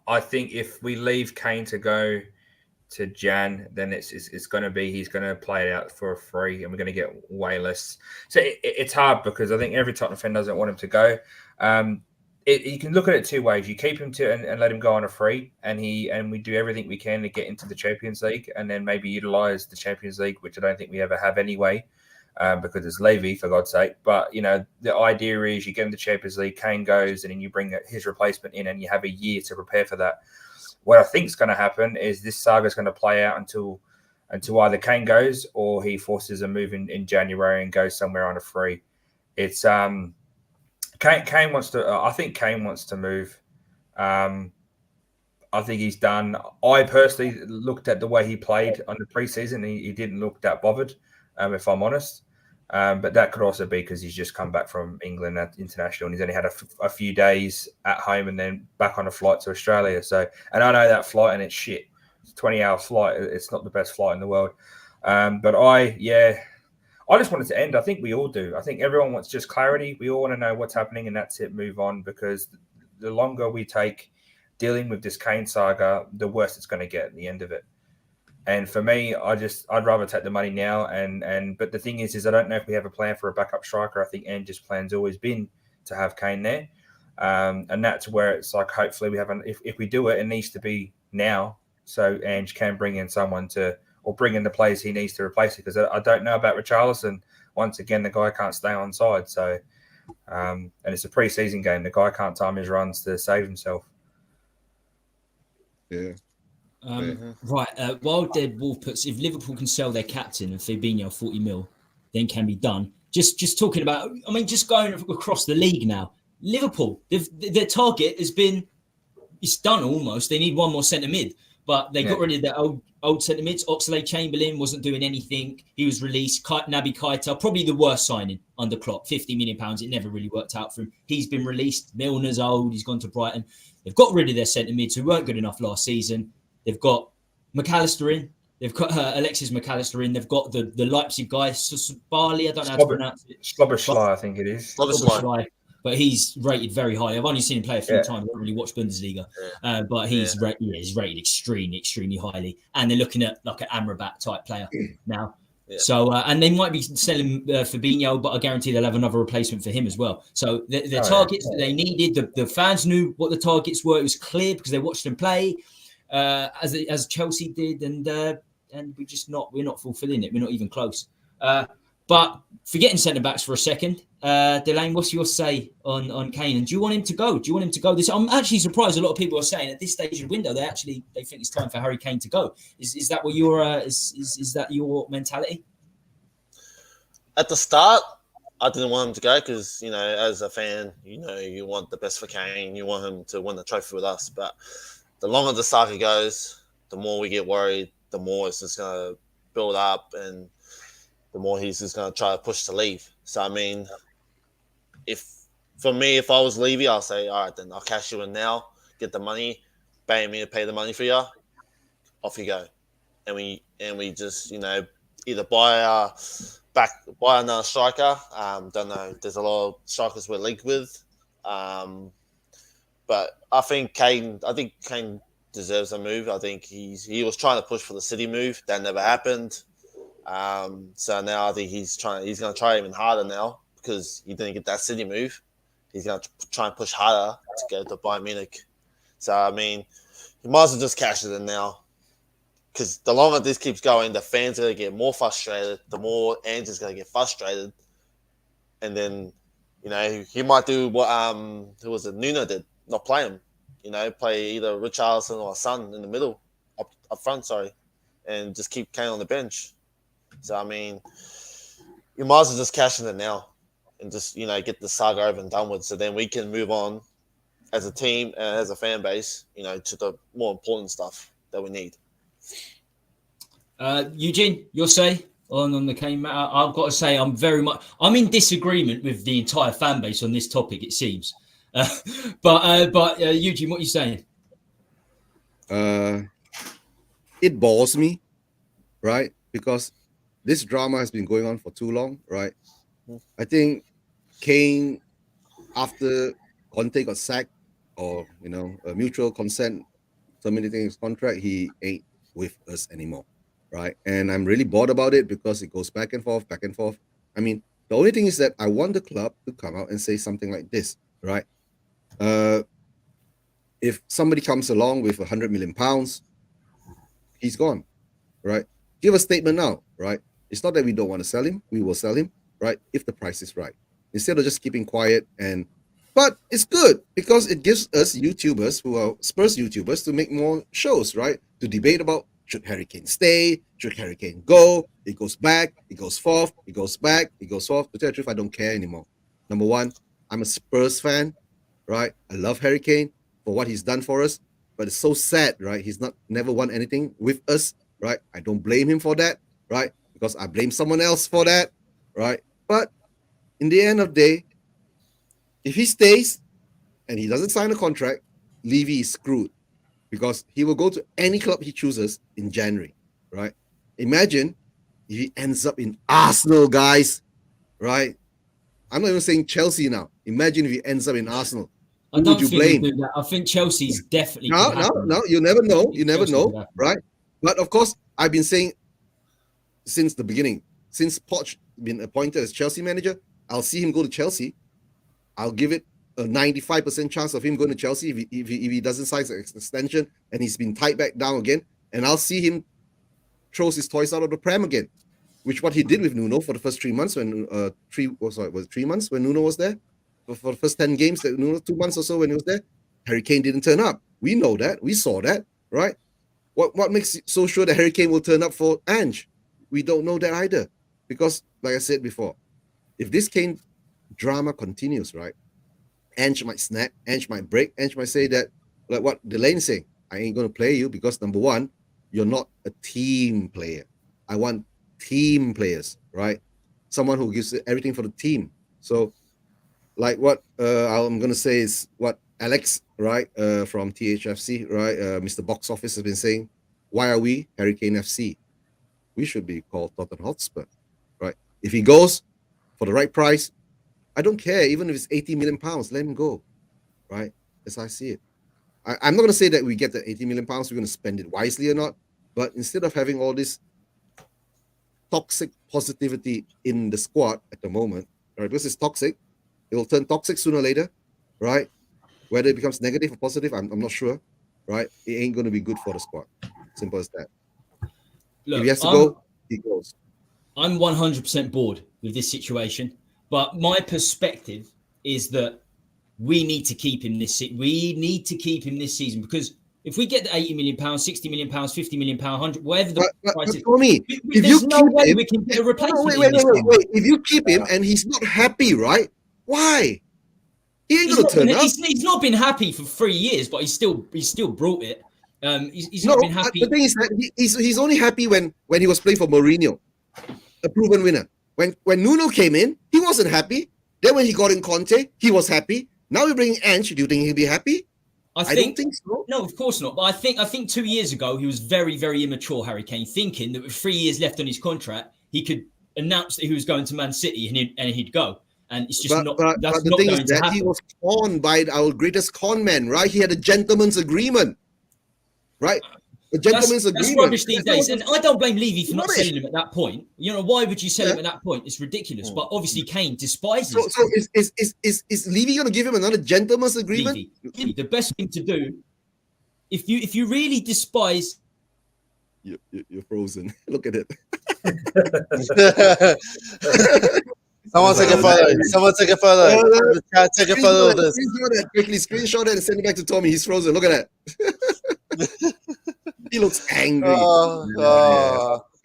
I think if we leave Kane to go to Jan, then it's going to be he's going to play it out for a free, and we're going to get way less. So it's hard because I think every Tottenham fan doesn't want him to go. You can look at it two ways. You keep him and let him go on a free, and we do everything we can to get into the Champions League, and then maybe utilize the Champions League, which I don't think we ever have anyway, because it's Levy, for God's sake. But the idea is you get into the Champions League, Kane goes, and then you bring his replacement in, and you have a year to prepare for that. What I think is going to happen is this saga is going to play out until either Kane goes or he forces a move in January and goes somewhere on a free. It's Kane wants to. I think Kane wants to move. I think he's done. I personally looked at the way he played on the preseason. He didn't look that bothered, if I'm honest. But that could also be because he's just come back from England at international, and he's only had a few days at home and then back on a flight to Australia. So, and I know that flight, and it's shit. It's a 20-hour flight. It's not the best flight in the world. But I just want it to end. I think we all do. I think everyone wants just clarity. We all want to know what's happening, and that's it. Move on, because the longer we take dealing with this Kane saga, the worse it's going to get at the end of it. And for me, I'd rather take the money now. But the thing is I don't know if we have a plan for a backup striker. I think Ange's plan's always been to have Kane there, and that's where it's like hopefully we have if we do it, it needs to be now, so Ange can bring in someone or bring in the players he needs to replace it, because I don't know about Richarlison. Once again, the guy can't stay on side. So, and it's a pre-season game. The guy can't time his runs to save himself. Yeah. Right. Wild Dead Wolf puts, if Liverpool can sell their captain and Fabinho 40 mil, then can be done. Just talking about, just going across the league now. Liverpool, their target has been, it's done almost. They need one more centre mid. But they got rid of their old centre mids. Oxlade-Chamberlain wasn't doing anything. He was released. Naby Keita, probably the worst signing under Klopp. £50 million. It never really worked out for him. He's been released. Milner's old. He's gone to Brighton. They've got rid of their centre mids who weren't good enough last season. They've got McAllister in. They've got Alexis McAllister in. They've got the Leipzig guy, Bali. I don't know how to pronounce it. Slobberschlei, I think it is. Slobberschlei. But he's rated very highly. I've only seen him play a few times. I don't really watch Bundesliga. But he's rated extremely, extremely highly. And they're looking at like an Amrabat type player now. Yeah. So, and they might be selling Fabinho, but I guarantee they'll have another replacement for him as well. So the targets that they needed, the fans knew what the targets were. It was clear because they watched them play, as Chelsea did, and we're not fulfilling it. We're not even close. But forgetting centre backs for a second, Delane, what's your say on Kane? And do you want him to go? I'm actually surprised. A lot of people are saying at this stage of the window they think it's time for Harry Kane to go. Is that what your is that your mentality? At the start, I didn't want him to go because as a fan, you want the best for Kane. You want him to win the trophy with us. But the longer the saga goes, the more we get worried. The more it's just going to build up, and the more he's just going to try to push to leave. So, if I was Levy, I'll say, all right, then I'll cash you in now, get the money, pay me to pay the money for you, off you go. And we just, either buy another striker. Don't know. There's a lot of strikers we're linked with. But I think Kane deserves a move. I think he was trying to push for the City move. That never happened. So now I think he's going to try even harder now because he didn't get that City move. He's going to try and push harder to go to Bayern Munich. So, You might as well just cash it in now. Because the longer this keeps going, the fans are going to get more frustrated. The more Ange is going to get frustrated. And then, he might do what who was it? Nuno did, not play him. Play either Richarlison or Son in the middle, up front, sorry, and just keep Kane on the bench. So, you might as well just cash in it now and just, get the saga over and done with. So then we can move on as a team and as a fan base, to the more important stuff that we need. Eugene, your say on the Kane matter? I've got to say I'm in disagreement with the entire fan base on this topic, it seems. But Eugene, what are you saying? It bores me, right? Because this drama has been going on for too long, right? I think Kane, after Conte got sacked, or a mutual consent terminating his contract, he ain't with us anymore, right? And I'm really bored about it because it goes back and forth, back and forth. The only thing is that I want the club to come out and say something like this, right? If somebody comes along with £100 million, he's gone, right? Give a statement now, right? It's not that we don't want to sell him. We will sell him, right? If the price is right. Instead of just keeping quiet. But it's good because it gives us YouTubers who are Spurs YouTubers to make more shows, right? To debate about, should Harry Kane stay? Should Harry Kane go? It goes back, it goes forth, it goes back, it goes forth. To tell the truth, I don't care anymore. Number one, I'm a Spurs fan, right? I love Harry Kane for what he's done for us, but it's so sad, right? He's never won anything with us, right? I don't blame him for that, right? Because I blame someone else for that, right? But in the end of the day, if he stays and he doesn't sign a contract, Levy is screwed because he will go to any club he chooses in January, right? Imagine if he ends up in Arsenal, guys, right? I'm not even saying Chelsea now. Imagine if he ends up in Arsenal. Who would you blame? I think Chelsea's definitely. No. You never know. You never know, right? But of course, I've been saying since the beginning, since Poch been appointed as Chelsea manager, I'll see him go to Chelsea. I'll give it a 95% chance of him going to Chelsea if he doesn't sign an extension and he's been tied back down again. And I'll see him throws his toys out of the pram again, which what he did with Nuno for the first 3 months when 3 months when Nuno was there. For the first 10 games, that Nuno 2 months or so when he was there, Harry Kane didn't turn up. We know that. We saw that, right? What makes it so sure that Harry Kane will turn up for Ange? We don't know that either. Because, like I said before, if this Kane drama continues, right, Ange might snap, Ange might break, Ange might say that, like what Delaney's saying, I ain't going to play you because, number one, you're not a team player. I want team players, right? Someone who gives everything for the team. So, like what I'm going to say is what Alex, right, from THFC, right, Mr. Box Office has been saying, why are we Harry Kane FC? We should be called Tottenham Hotspur, right? If he goes for the right price, I don't care, even if it's 80 million pounds, let him go, right? As I see it. I'm not going to say that we get the 80 million pounds, we're going to spend it wisely or not, but instead of having all this toxic positivity in the squad at the moment, right, because it's toxic, it will turn toxic sooner or later, right? Whether it becomes negative or positive, I'm not sure, right? It ain't going to be good for the squad. Simple as that. Look, if he has to go, he goes. I'm 100% bored with this situation, but my perspective is that we need to keep him this season because if we get the 80 million pounds, 60 million pounds, 50 million pounds, 100, whatever the price is, for me, there's no way we can get a replacement. Wait. If you keep him and he's not happy, right? Why? He ain't gonna turn up. He's not been happy for 3 years, but he's still brought it. He's not been happy. The thing is that he's only happy when he was playing for Mourinho, a proven winner. When Nuno came in, he wasn't happy. Then when he got in Conte, he was happy. Now we're bringing Ange. Do you think he'll be happy? I don't think so. No, of course not. But I think 2 years ago he was very, very immature, Harry Kane, thinking that with 3 years left on his contract, he could announce that he was going to Man City and he'd go. And it's just not. But the thing is that he was conned by our greatest con man, right? He had a gentleman's agreement, right? A gentleman's agreement. That's rubbish these days, and I don't blame Levy for not selling him at that point. You know, why would you sell him at that point? It's ridiculous. But obviously, Kane despises. So is Levy going to give him another gentleman's agreement? Levy, the best thing to do. if you really despise, you're frozen. Look at it. Someone take a photo. Someone take a photo. Take a photo of this. Quickly screenshot it and send it back to Tommy. He's frozen. Look at that. He looks angry.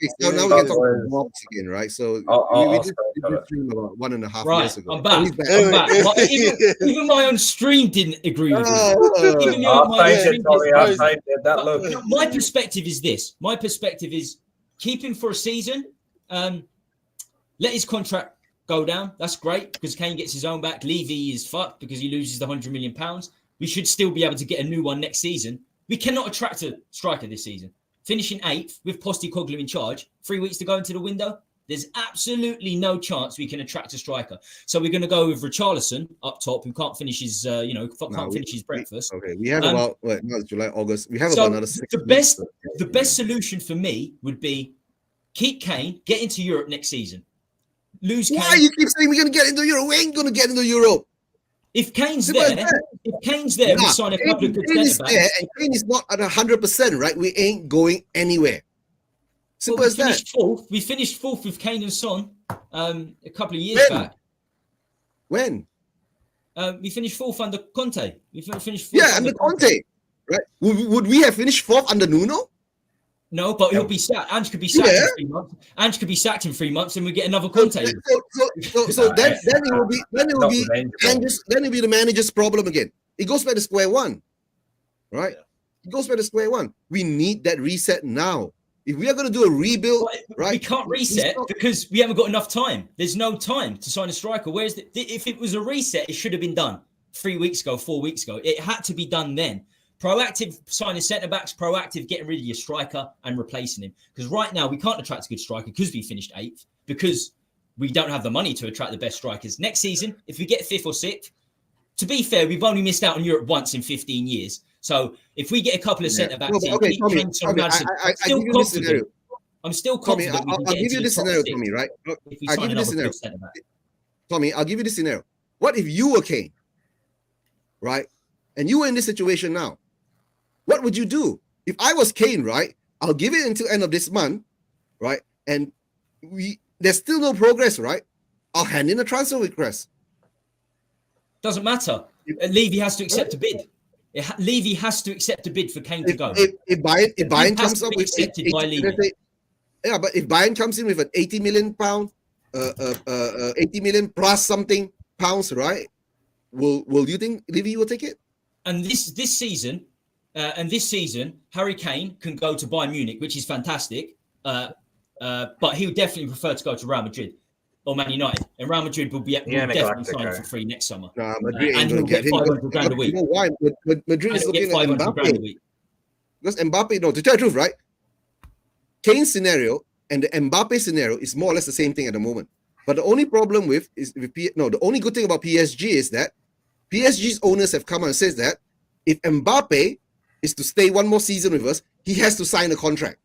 Okay, so now we can talk about blocks again, right? So we did stream about 1.5 years ago. I'm back. I'm back. Even my own stream didn't agree with me. My perspective is this. My perspective is keep him for a season. Let his contract go down. That's great because Kane gets his own back. Levy is fucked because he loses the £100 million. We should still be able to get a new one next season. We cannot attract a striker this season. Finishing 8th with Postecoglou in charge, 3 weeks to go into the window. There's absolutely no chance we can attract a striker. So we're going to go with Richarlison up top, who can't finish his, finish his breakfast. We have about July, August. We have about another 6 months. The best solution for me would be keep Kane, get into Europe next season. Lose Kane. Why you keep saying we're going to get into Europe? We ain't going to get into Europe. If Kane's there, we sign a couple of good centre backs. And Kane is not at 100%, right? We ain't going anywhere. Simple as that. We finished fourth with Kane and Son a couple of years back. When? We finished fourth under Conte. We finished fourth under Conte. Right? Would we have finished fourth under Nuno? No, but he'll be sacked. Ange could be sacked in 3 months. Ange could be sacked in 3 months, and we get another Conte. So then it will be the manager's problem again. It goes back to square one, right? It goes back to square one. We need that reset now. If we are going to do a rebuild, right? We can't reset because we haven't got enough time. There's no time to sign a striker. Whereas if it was a reset, it should have been done 3 weeks ago, 4 weeks ago. It had to be done then. Proactive signing centre-backs, proactive getting rid of your striker and replacing him. Because right now we can't attract a good striker because we finished 8th, because we don't have the money to attract the best strikers. Next season, if we get 5th or 6th, to be fair, we've only missed out on Europe once in 15 years. So if we get a couple of centre-backs I'm still confident. I'll give you this scenario, Tommy, right? I'll give you this scenario. Tommy, I'll give you this scenario. What if you were Kane, right? And you were in this situation now. What would you do? If I was Kane, right? I'll give it until end of this month, right? And there's still no progress, right? I'll hand in a transfer request. Doesn't matter. Levy has to accept a bid. Levy has to accept a bid for Kane to go. If Bayern comes up with accepted by Levy. But if Bayern comes in with an 80 million pound, 80 million plus something pounds, right? Will you think Levy will take it? And this season, Harry Kane can go to Bayern Munich, which is fantastic. But he would definitely prefer to go to Real Madrid or Man United. And Real Madrid will definitely sign him for free next summer. Nah, Madrid and he'll get 500 grand a week. You know why? Madrid is looking at Mbappe. Because Mbappe, to tell the truth, right? Kane's scenario and the Mbappe scenario is more or less the same thing at the moment. But the only problem the only good thing about PSG is that PSG's owners have come out and says that if Mbappe is to stay one more season with us, he has to sign a contract,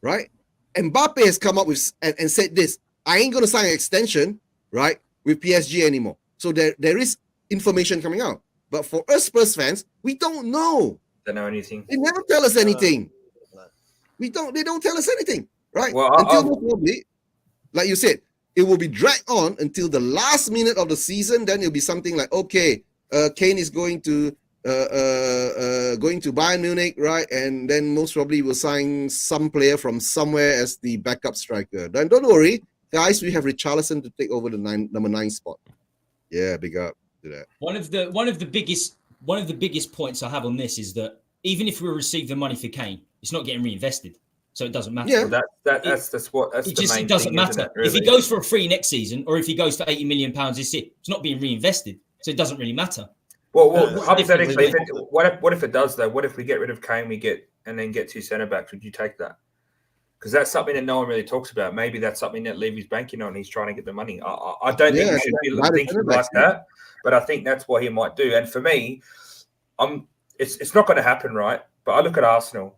right? Mbappe has come up with and said this: I ain't gonna sign an extension, right, with PSG anymore. So there is information coming out. But for us Spurs fans, we don't know. Don't know anything. They never tell us anything. They don't tell us anything, right? Well, probably, like you said, it will be dragged on until the last minute of the season. Then it'll be something like, okay, Kane is going to Bayern Munich, right? And then most probably will sign some player from somewhere as the backup striker. Then don't worry, guys, we have Richarlison to take over the number 9 spot. Yeah, big up to that. One of the biggest points I have on this is that even if we receive the money for Kane, it's not getting reinvested. So it doesn't matter. Yeah, well, that's it doesn't matter. Really. If he goes for a free next season, or if he goes for £80 million this year, it's not being reinvested. So it doesn't really matter. Well, hypothetically, what if it does though? What if we get rid of Kane, get 2 centre backs? Would you take that? Because that's something that no one really talks about. Maybe that's something that Levy's banking on. He's trying to get the money. I don't think you should be thinking like that, but I think that's what he might do. And for me, it's not going to happen, right? But I look at Arsenal.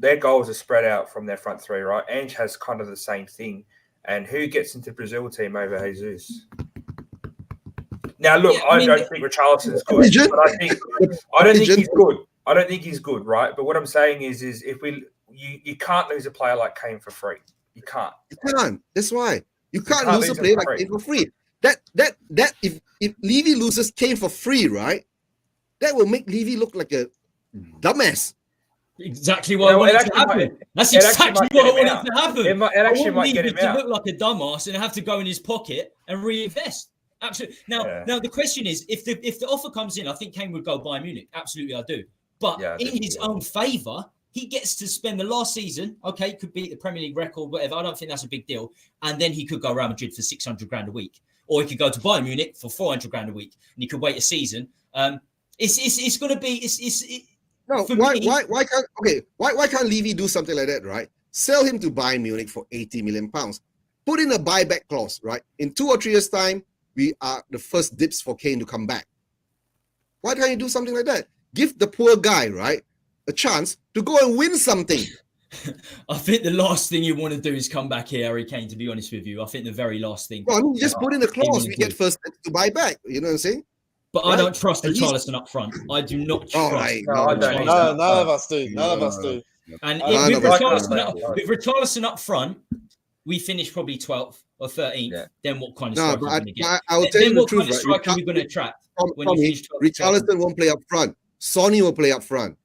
Their goals are spread out from their front three, right? Ange has kind of the same thing. And who gets into Brazil team over Jesus? Now, look, I don't think Richarlison's good. But I don't think he's good. I don't think he's good, right? But what I'm saying is if you can't lose a player like Kane for free. You can't. You can't. That's why you can't can't lose a lose him player for like free. Kane for free. That if Levy loses Kane for free, right? That will make Levy look like a dumbass. Exactly what I wanted to happen. That's exactly what I wanted to happen. It actually might get him to out. look like a dumbass and have to go in his pocket and reinvest. Absolutely. Now the question is, if the offer comes in, I think Kane would go Bayern Munich. Absolutely, I do. But in his own favour, he gets to spend the last season. Okay, could beat the Premier League record, whatever. I don't think that's a big deal. And then he could go Real Madrid for 600 grand a week, or he could go to Bayern Munich for 400 grand a week, and he could wait a season. It's going to be No, why can't Levy do something like that, right? Sell him to Bayern Munich for 80 million pounds. Put in a buyback clause, right? In 2 or 3 years' time, we are the first dips for Kane to come back. Why can't you do something like that? Give the poor guy, right, a chance to go and win something. I think the last thing you want to do is come back here, Harry Kane, to be honest with you. I think the very last thing. Well, I mean, you just put in a clause, we get first to buy back. You know what I'm saying? But right? I don't trust Richarlison up front. I do not trust. None of us do. None of us do. And with Richarlison up front, we finish probably 12th or 13th. Yeah. Then what kind of striker are we going to get? I will tell you the truth. What kind of striker are we going to attract? Richarlison won't play up front. Sonny will play up front.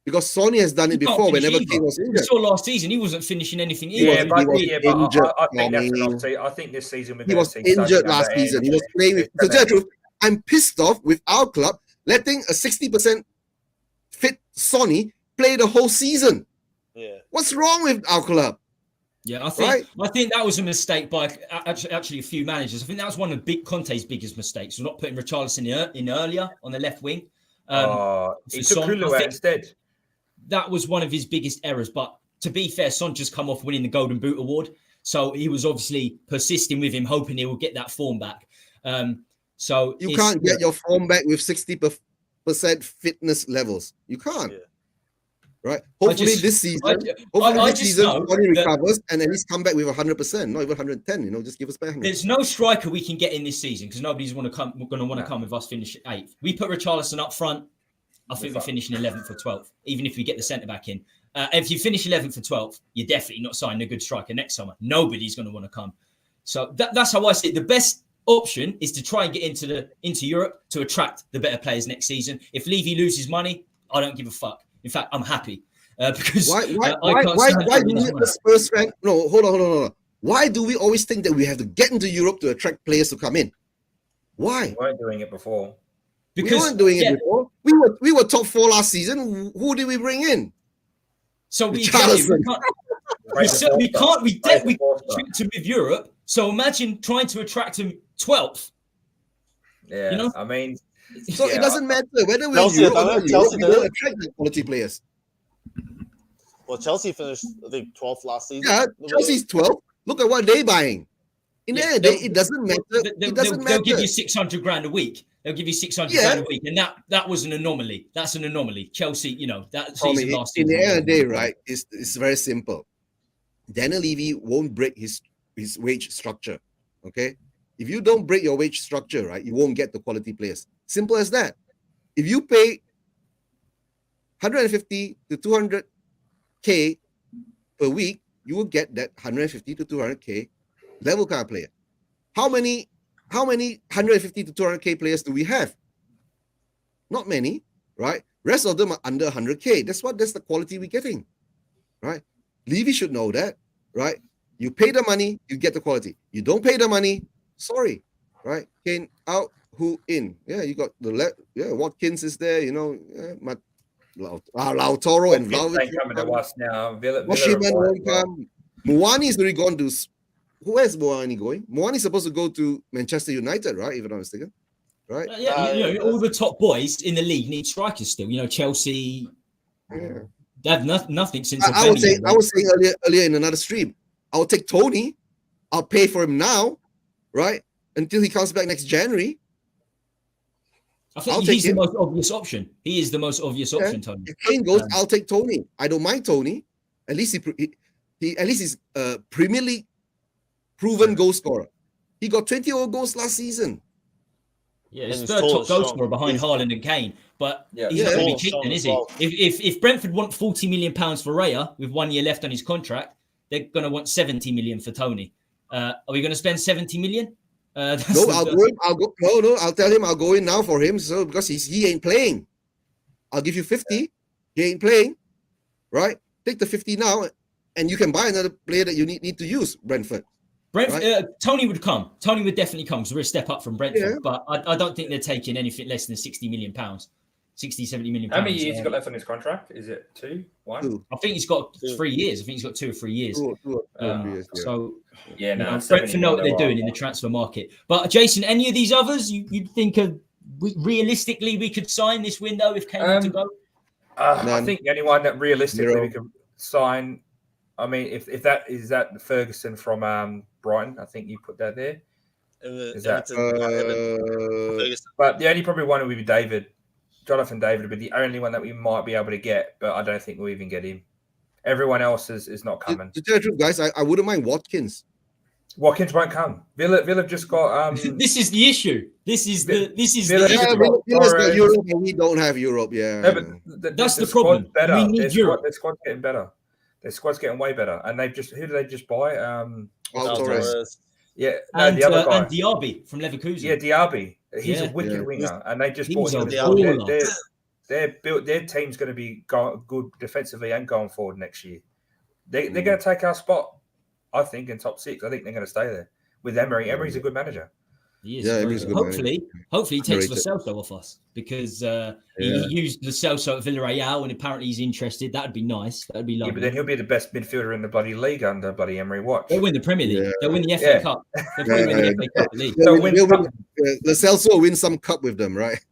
Because Sonny has done it before whenever Kane was injured. We saw last season, he wasn't finishing anything either. Yeah, but I think that's enough. I think this season we're going to see. He was injured last season. He was playing with... To tell the truth, I'm pissed off with our club letting a 60% fit Sonny play the whole season. Yeah. What's wrong with our club? Yeah, I think that was a mistake by actually a few managers. I think that was one of Conte's biggest mistakes, not putting Richarlison in earlier on the left wing. He took Kulu out instead. That was one of his biggest errors. But to be fair, Son just come off winning the Golden Boot award, so he was obviously persisting with him, hoping he will get that form back. So you can't get your form back with 60% fitness levels. You can't. Yeah. Right? Hopefully this season, Sonny recovers and at least come back with 100%, not even 110. You know, just give us back 100. There's no striker we can get in this season because nobody's going to want to come with us finish 8th. We put Richarlison up front. I think we're finishing 11th or 12th, even if we get the centre back in. If you finish 11th or 12th, you're definitely not signing a good striker next summer. Nobody's going to want to come. So that's how I see it. The best option is to try and get into Europe to attract the better players next season. If Levy loses money, I don't give a fuck. In fact, I'm happy because why do we Spurs fan? No, hold on. Why do we always think that we have to get into Europe to attract players to come in? Why? We weren't doing it before. Because we weren't doing it before. We were top 4 last season. Who did we bring in? So we can't with Europe. So imagine trying to attract him 12th. Yeah, you know? I mean, so it doesn't matter whether we're Chelsea don't attract the quality players. Well, Chelsea finished, I think, 12th last season. Yeah, Chelsea's 12th. Look at what they're buying. In the end, it doesn't matter. They'll give you 600 grand a week. They'll give you 600 grand a week, and that was an anomaly. That's an anomaly. Chelsea, you know, that season last season. In the end of the day, right? It's very simple. Daniel Levy won't break his wage structure. Okay, if you don't break your wage structure, right, you won't get the quality players. Simple as that. If you pay 150 to 200K per week, you will get that 150 to 200K level kind of player. How many 150 to 200K players do we have? Not many, right? Rest of them are under 100K. That's the quality we're getting, right? Levy should know that, right? You pay the money, you get the quality. You don't pay the money, sorry, right? Kane out, who in? Yeah, you got Watkins is there, you know, Lautaro and Vlahovic coming to us now. Washington won't come. Muani is already gone to. Who is Muani going? Muani is supposed to go to Manchester United, right? If I'm not mistaken, right? All the top boys in the league need strikers still. You know, Chelsea. Yeah. They have nothing since. I was saying earlier in another stream. I'll take Tony. I'll pay for him now, right? Until he comes back next January. I think he's the most obvious option. He is the most obvious option, Tony. If Kane goes, I'll take Tony. I don't mind Tony. At least he at least he's a Premier League proven goal scorer. He got 20 goals last season. Yeah, his third top goal scorer behind Haaland and Kane. But Yeah. he's not going to Yeah. be cheap then, is Well. he? If Brentford want £40 million for Raya with 1 year left on his contract, they're going to want 70 million for Tony. Are we going to spend 70 million? No, I'll go in. I'll go. No, I'll tell him I'll go in now for him. So because he ain't playing, I'll give you 50. He ain't playing, right? Take the 50 now, and you can buy another player that you need to use. Brentford. Tony would come. Tony would definitely come because we're a step up from Brentford. Yeah. But I don't think they're taking anything less than 60 million pounds, 60, 70 million pounds. How many years he got left on his contract? Is it 2, 1? 2. I think he's got 3 years. I think he's got 2 or 3 years. 2 or 3 years. Yeah. So Yeah, no. Brentford know what they're doing in the transfer market. But Jason, any of these others you'd think of realistically we could sign this window if Kane to go? I think the only one that realistically Zero. we could sign. I mean, if that is that Ferguson from Brighton, I think you put that there. Is that? But the only probably one would be David. Jonathan David would be the only one that we might be able to get, but I don't think we'll even get him. Everyone else is not coming. To tell the truth, guys, I wouldn't mind Watkins. Watkins won't come. Villa just got. This is the issue. This is Villa the just issue. Villa's got Europe, and we don't have Europe. Yeah, No, but That's the problem. Better. We need Europe. Their squad's getting better. Their squad's getting way better. And who did they just buy? Torres. Yeah, And, the other guy. and Diaby from Leverkusen. Yeah, Diaby. He's a wicked winger, and they just bought him. Their team's going to be good defensively and going forward next year. They're going to take our spot, I think, in top 6. I think they're going to stay there with Emery. Emery's a good manager. He is. Yeah, Emery's a good hopefully he takes Lo Underrated. Celso off us because he used Lo Celso at Villarreal and apparently he's interested. That'd be nice. That'd be Yeah, lovely. but then he'll be the best midfielder in the bloody league under bloody Emery Watch. They'll win the Premier League. Yeah. They'll win the FA Cup. They'll probably win the FA Cup at least. So Lo Celso will win some cup with them, right?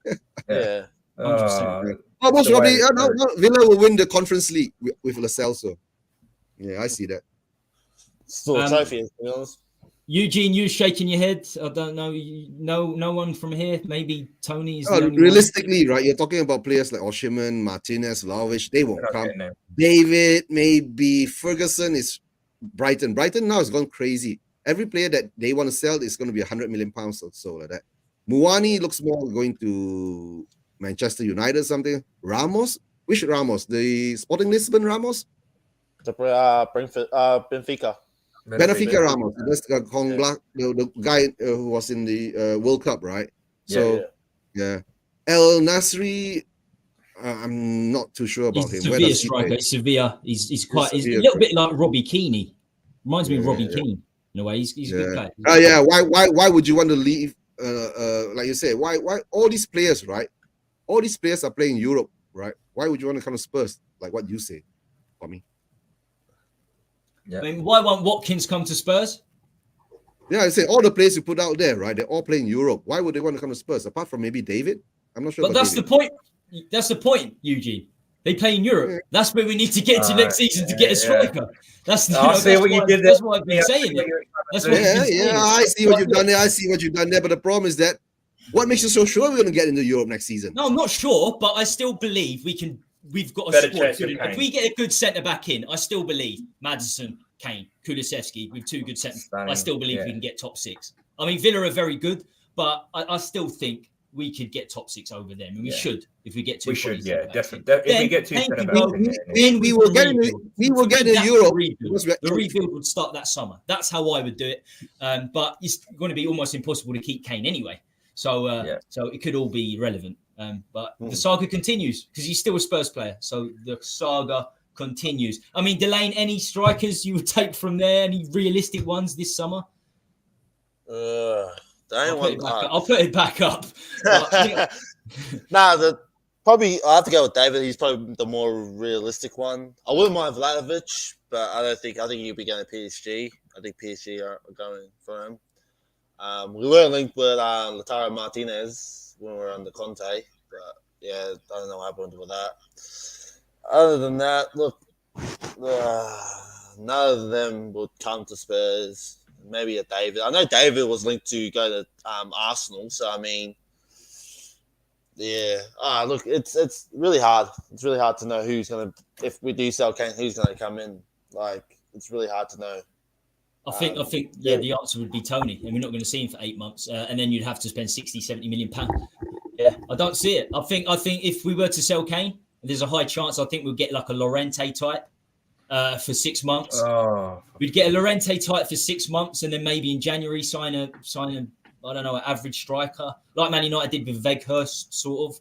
Yeah. 100%. Most the probably, way- no, Villa will win the Conference League with Lo Celso. Yeah, I see that. Still a trophy, to be honest. Eugene, you shaking your head. I don't know. No one from here. Maybe Tony's. The only Realistically, right? You're talking about players like Osimhen, Martinez, Vlahovic. They won't They're not come. getting there. David, maybe Ferguson is Brighton. Brighton now has gone crazy. Every player that they want to sell is going to be £100 million or so like that. Muani looks more going to Manchester United or something. Ramos, which Ramos? The Sporting Lisbon Ramos? The Benfica. Benfica Ramos. That's Kong Black, the guy who was in the World Cup, right? So yeah. El Nasri, I'm not too sure about He's him. a Sevilla striker. Sevilla. He's a little bit like Robbie Keane. Reminds me of Robbie Keane in a way. He's a good player. Why would you want to leave? Like you say, why all these players, right? All these players are playing Europe, right? Why would you want to come to Spurs? Like what you say, for me. Yeah. I mean, why won't Watkins come to Spurs? Yeah, I say all the players you put out there, right? They're all playing Europe. Why would they want to come to Spurs? Apart from maybe David, I'm not sure. But that's the point. That's the point, Eugene. They play in Europe. Yeah. That's where we need to get to next season to get a striker. That's I see what you did there. That's what I've been saying. That's what I've been saying. I see what you've done there. I see what you've done there. But the problem is that what makes you so sure we're going to get into Europe next season? No, I'm not sure, but I still believe we can. We've got a Better squad. chance of If we get a good centre back in, I still believe Maddison, Kane, Kulusevski with 2 good centre. I still believe we can get top 6. I mean, Villa are very good, but I still think we could get top 6 over them, and we should if we get 2. We should, definitely. Then If we get 2 Kane centre can go- backs, Then we will get in Europe. The rebuild would start that summer. That's how I would do it. But it's going to be almost impossible to keep Kane anyway. So so it could all be relevant. But the saga continues because he's still a Spurs player. So the saga continues. I mean, Delane, any strikers you would take from there? Any realistic ones this summer? I'll put it back up. But, probably I have to go with David. He's probably the more realistic one. I wouldn't mind Vlahovic, but I think he'll be going to PSG. I think PSG are going for him. We were linked with Lautaro Martinez when we were under Conte, but yeah, I don't know what happened with that. Other than that, look, none of them would come to Spurs. Maybe a David. I know David was linked to go to Arsenal, so I mean, yeah. Look, it's really hard. It's really hard to know who's gonna. If we do sell Kane, who's gonna come in? Like, it's really hard to know. I think the answer would be Tony, and we're not going to see him for 8 months, and then you'd have to spend 60, 70 million pounds. Yeah, I don't see it. I think if we were to sell Kane, there's a high chance I think we'll get like a Llorente type for 6 months. Oh, We'd get a Llorente type for 6 months, and then maybe in January sign a I don't know, an average striker like Man United did with Weghorst, sort of,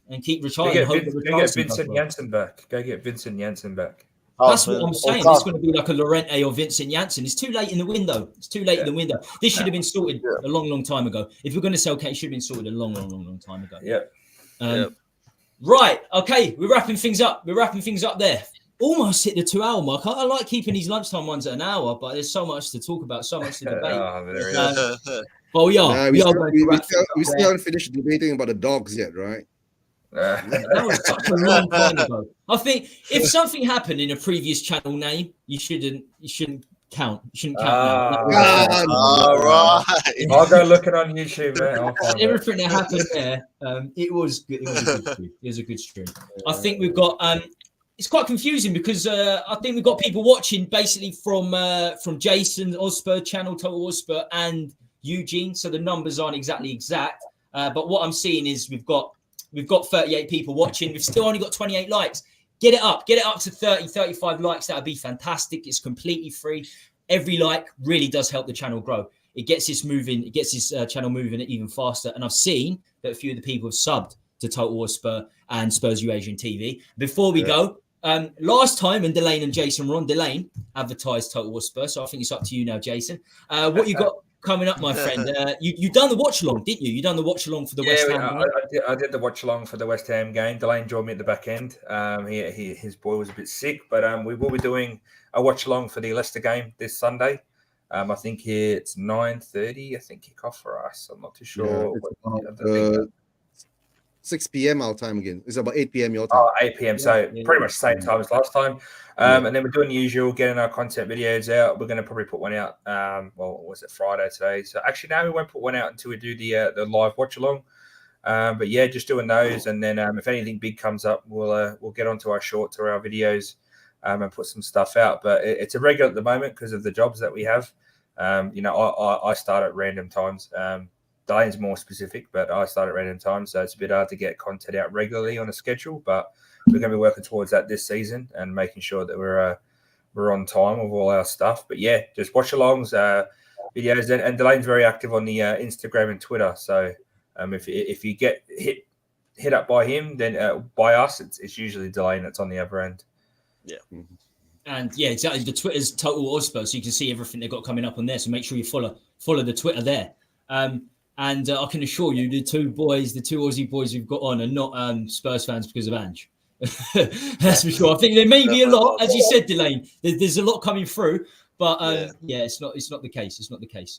and keep retiring. Go get Vincent Janssen back. Go get Vincent Janssen back. That's what I'm saying. It's going to be like a Llorente or Vincent Janssen. It's too late in the window. It's too late in the window. This should have been sorted a long time ago. If we're going to sell Kane, it should have been sorted a long time ago. Yeah. Right. Okay. We're wrapping things up. There. Almost hit the 2 hour mark. I like keeping these lunchtime ones at an hour, but there's so much to talk about, so much to debate. But we still haven't finished debating about the dogs yet, right? That was such a long time ago. I think if something happened in a previous channel name, you shouldn't count. You shouldn't count. All right. I'll go looking on YouTube, man. I'll find everything that happened there. It was good. It was a good stream. I think we've got. It's quite confusing because I think we've got people watching basically from Jason Ospur channel, Total Ospur, and Eugene. So the numbers aren't exact. But what I'm seeing is we've got 38 people watching. We've still only got 28 likes. Get it up to 30, 35 likes. That would be fantastic. It's completely free. Every like really does help the channel grow. It gets this moving. It gets this channel moving even faster. And I've seen that a few of the people have subbed to Total Ospur and Spurs Eurasian TV. Before we go, last time when Delane and Jason were on, Delane advertised Total Ospur. So I think it's up to you now, Jason. What you got coming up, my friend? You done the watch along, didn't you? You done the watch along for the West Ham. I did the watch along for the West Ham game. Delane joined me at the back end. His boy was a bit sick, but we will be doing a watch along for the Leicester game this Sunday. I think it's 9:30. I think kickoff for us. I'm not too sure. Yeah, 6 p.m. our time again. It's about 8 p.m. your time. 8 p.m. So pretty much the same time as last time. And then we're doing the usual, getting our content videos out. We're going to probably put one out. Was it Friday today? So actually, no, we won't put one out until we do the live watch along. But yeah, just doing those, and then if anything big comes up, we'll get onto our shorts or our videos and put some stuff out. But it's irregular at the moment because of the jobs that we have. I start at random times. Delane's more specific, but I start at random times, so it's a bit hard to get content out regularly on a schedule. But we're going to be working towards that this season and making sure that we're on time with all our stuff. But yeah, just watch alongs, videos, and Delane's very active on the Instagram and Twitter. So if you get hit up by him, then by us, it's usually Delane that's on the other end. Yeah. Mm-hmm. And yeah, exactly. The Twitter's Total Ospur, so you can see everything they've got coming up on there. So make sure you follow the Twitter there. And I can assure you, the two Aussie boys we've got on are not Spurs fans because of Ange. That's for sure. I think there may be a lot, as you said, Delane. There's a lot coming through, but it's not the case. It's not the case.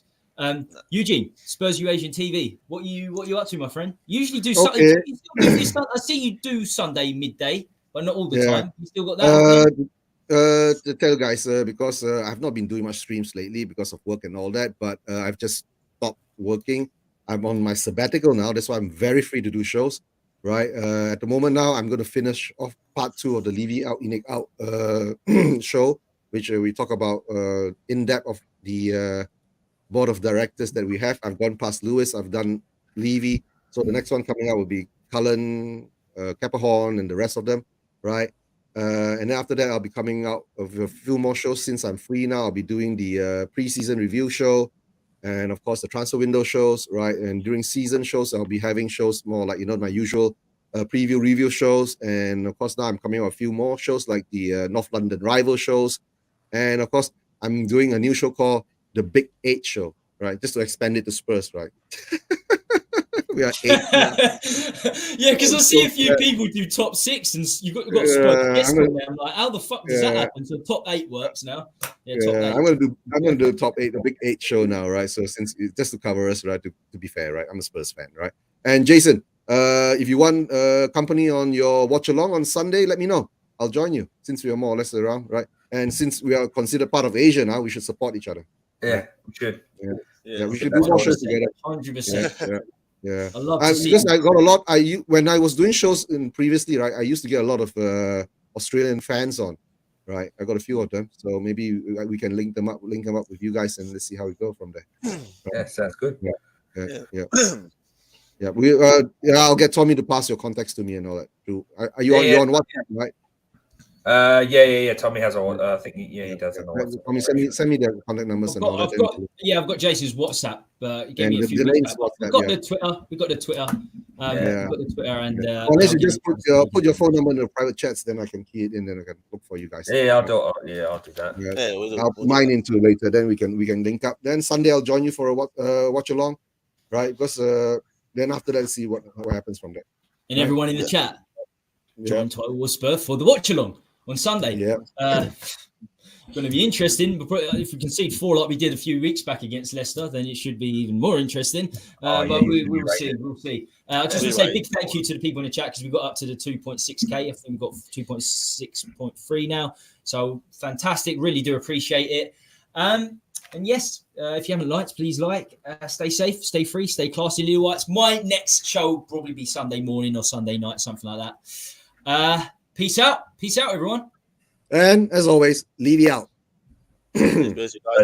Eugene, Spurs Eurasian TV. What you up to, my friend? You usually do Sunday. I see you do Sunday midday, but not all the time. You still got that? To tell guys, because I've not been doing much streams lately because of work and all that, but I've just stopped working. I'm on my sabbatical now. That's why I'm very free to do shows, right? At the moment now, I'm going to finish off part 2 of the Levy Out, Inik Out show, which we talk about in depth of the board of directors that we have. I've gone past Lewis. I've done Levy. So the next one coming out will be Cullen, Cappahorn, and the rest of them, right? And then after that, I'll be coming out of a few more shows. Since I'm free now, I'll be doing the preseason review show. And of course, the transfer window shows, right? And during season shows, I'll be having shows more like, my usual preview review shows. And of course, now I'm coming out with a few more shows like the North London Rival shows. And of course, I'm doing a new show called The Big 8 Show, right? Just to expand it to Spurs, right? We are 8 now. Yeah, because I see a few people do top 6 and you've got Spurs. I'm like, how the fuck does that happen? So top 8 works now. Top 8. I'm gonna do top 8, the Big 8 show now, right? So since just to cover us, right? To be fair, right? I'm a Spurs fan, right? And Jason, if you want company on your watch along on Sunday, let me know. I'll join you since we are more or less around, right? And since we are considered part of Asia now, we should support each other. Yeah, we should. Yeah, we should do more shows together. 100%. Yeah, I love because I got a lot. When I was doing shows previously, right, I used to get a lot of Australian fans on, right. I got a few of them, so maybe we can link them up with you guys, and let's see how we go from there. Yeah, sounds good. Yeah. Yeah, I'll get Tommy to pass your contacts to me and all that too. Are you Yeah, on WhatsApp, right? Yeah. Tommy has all. I think he does. Tommy, send me their contact numbers and all that. I've got Jason's WhatsApp, but he gave And me a few the weeks name's back. WhatsApp, We've got the Twitter. We've got the Twitter. We've got the Twitter, and unless you just put your phone number in the private chats, then I can key it in, then I can look for you guys. Yeah, I'll do that. Yeah, I'll put mine into later. Then we can link up. Then Sunday I'll join you for a watch along, right? Because then after that, see what happens from there. And everyone in the chat, join Total War Spurs for the watch along on Sunday. Yeah. Going to be interesting. But if we concede 4 like we did a few weeks back against Leicester, then it should be even more interesting. But we'll see. We'll see. I just want to say a big thank you to the people in the chat because we got up to the 2.6k. I think we've got 2.6.3 now. So fantastic. Really do appreciate it. And yes, if you haven't liked, please like. Stay safe, stay free, stay classy, Leo Whites. My next show will probably be Sunday morning or Sunday night, something like that. Peace out. Peace out, everyone. And as always, leave you out.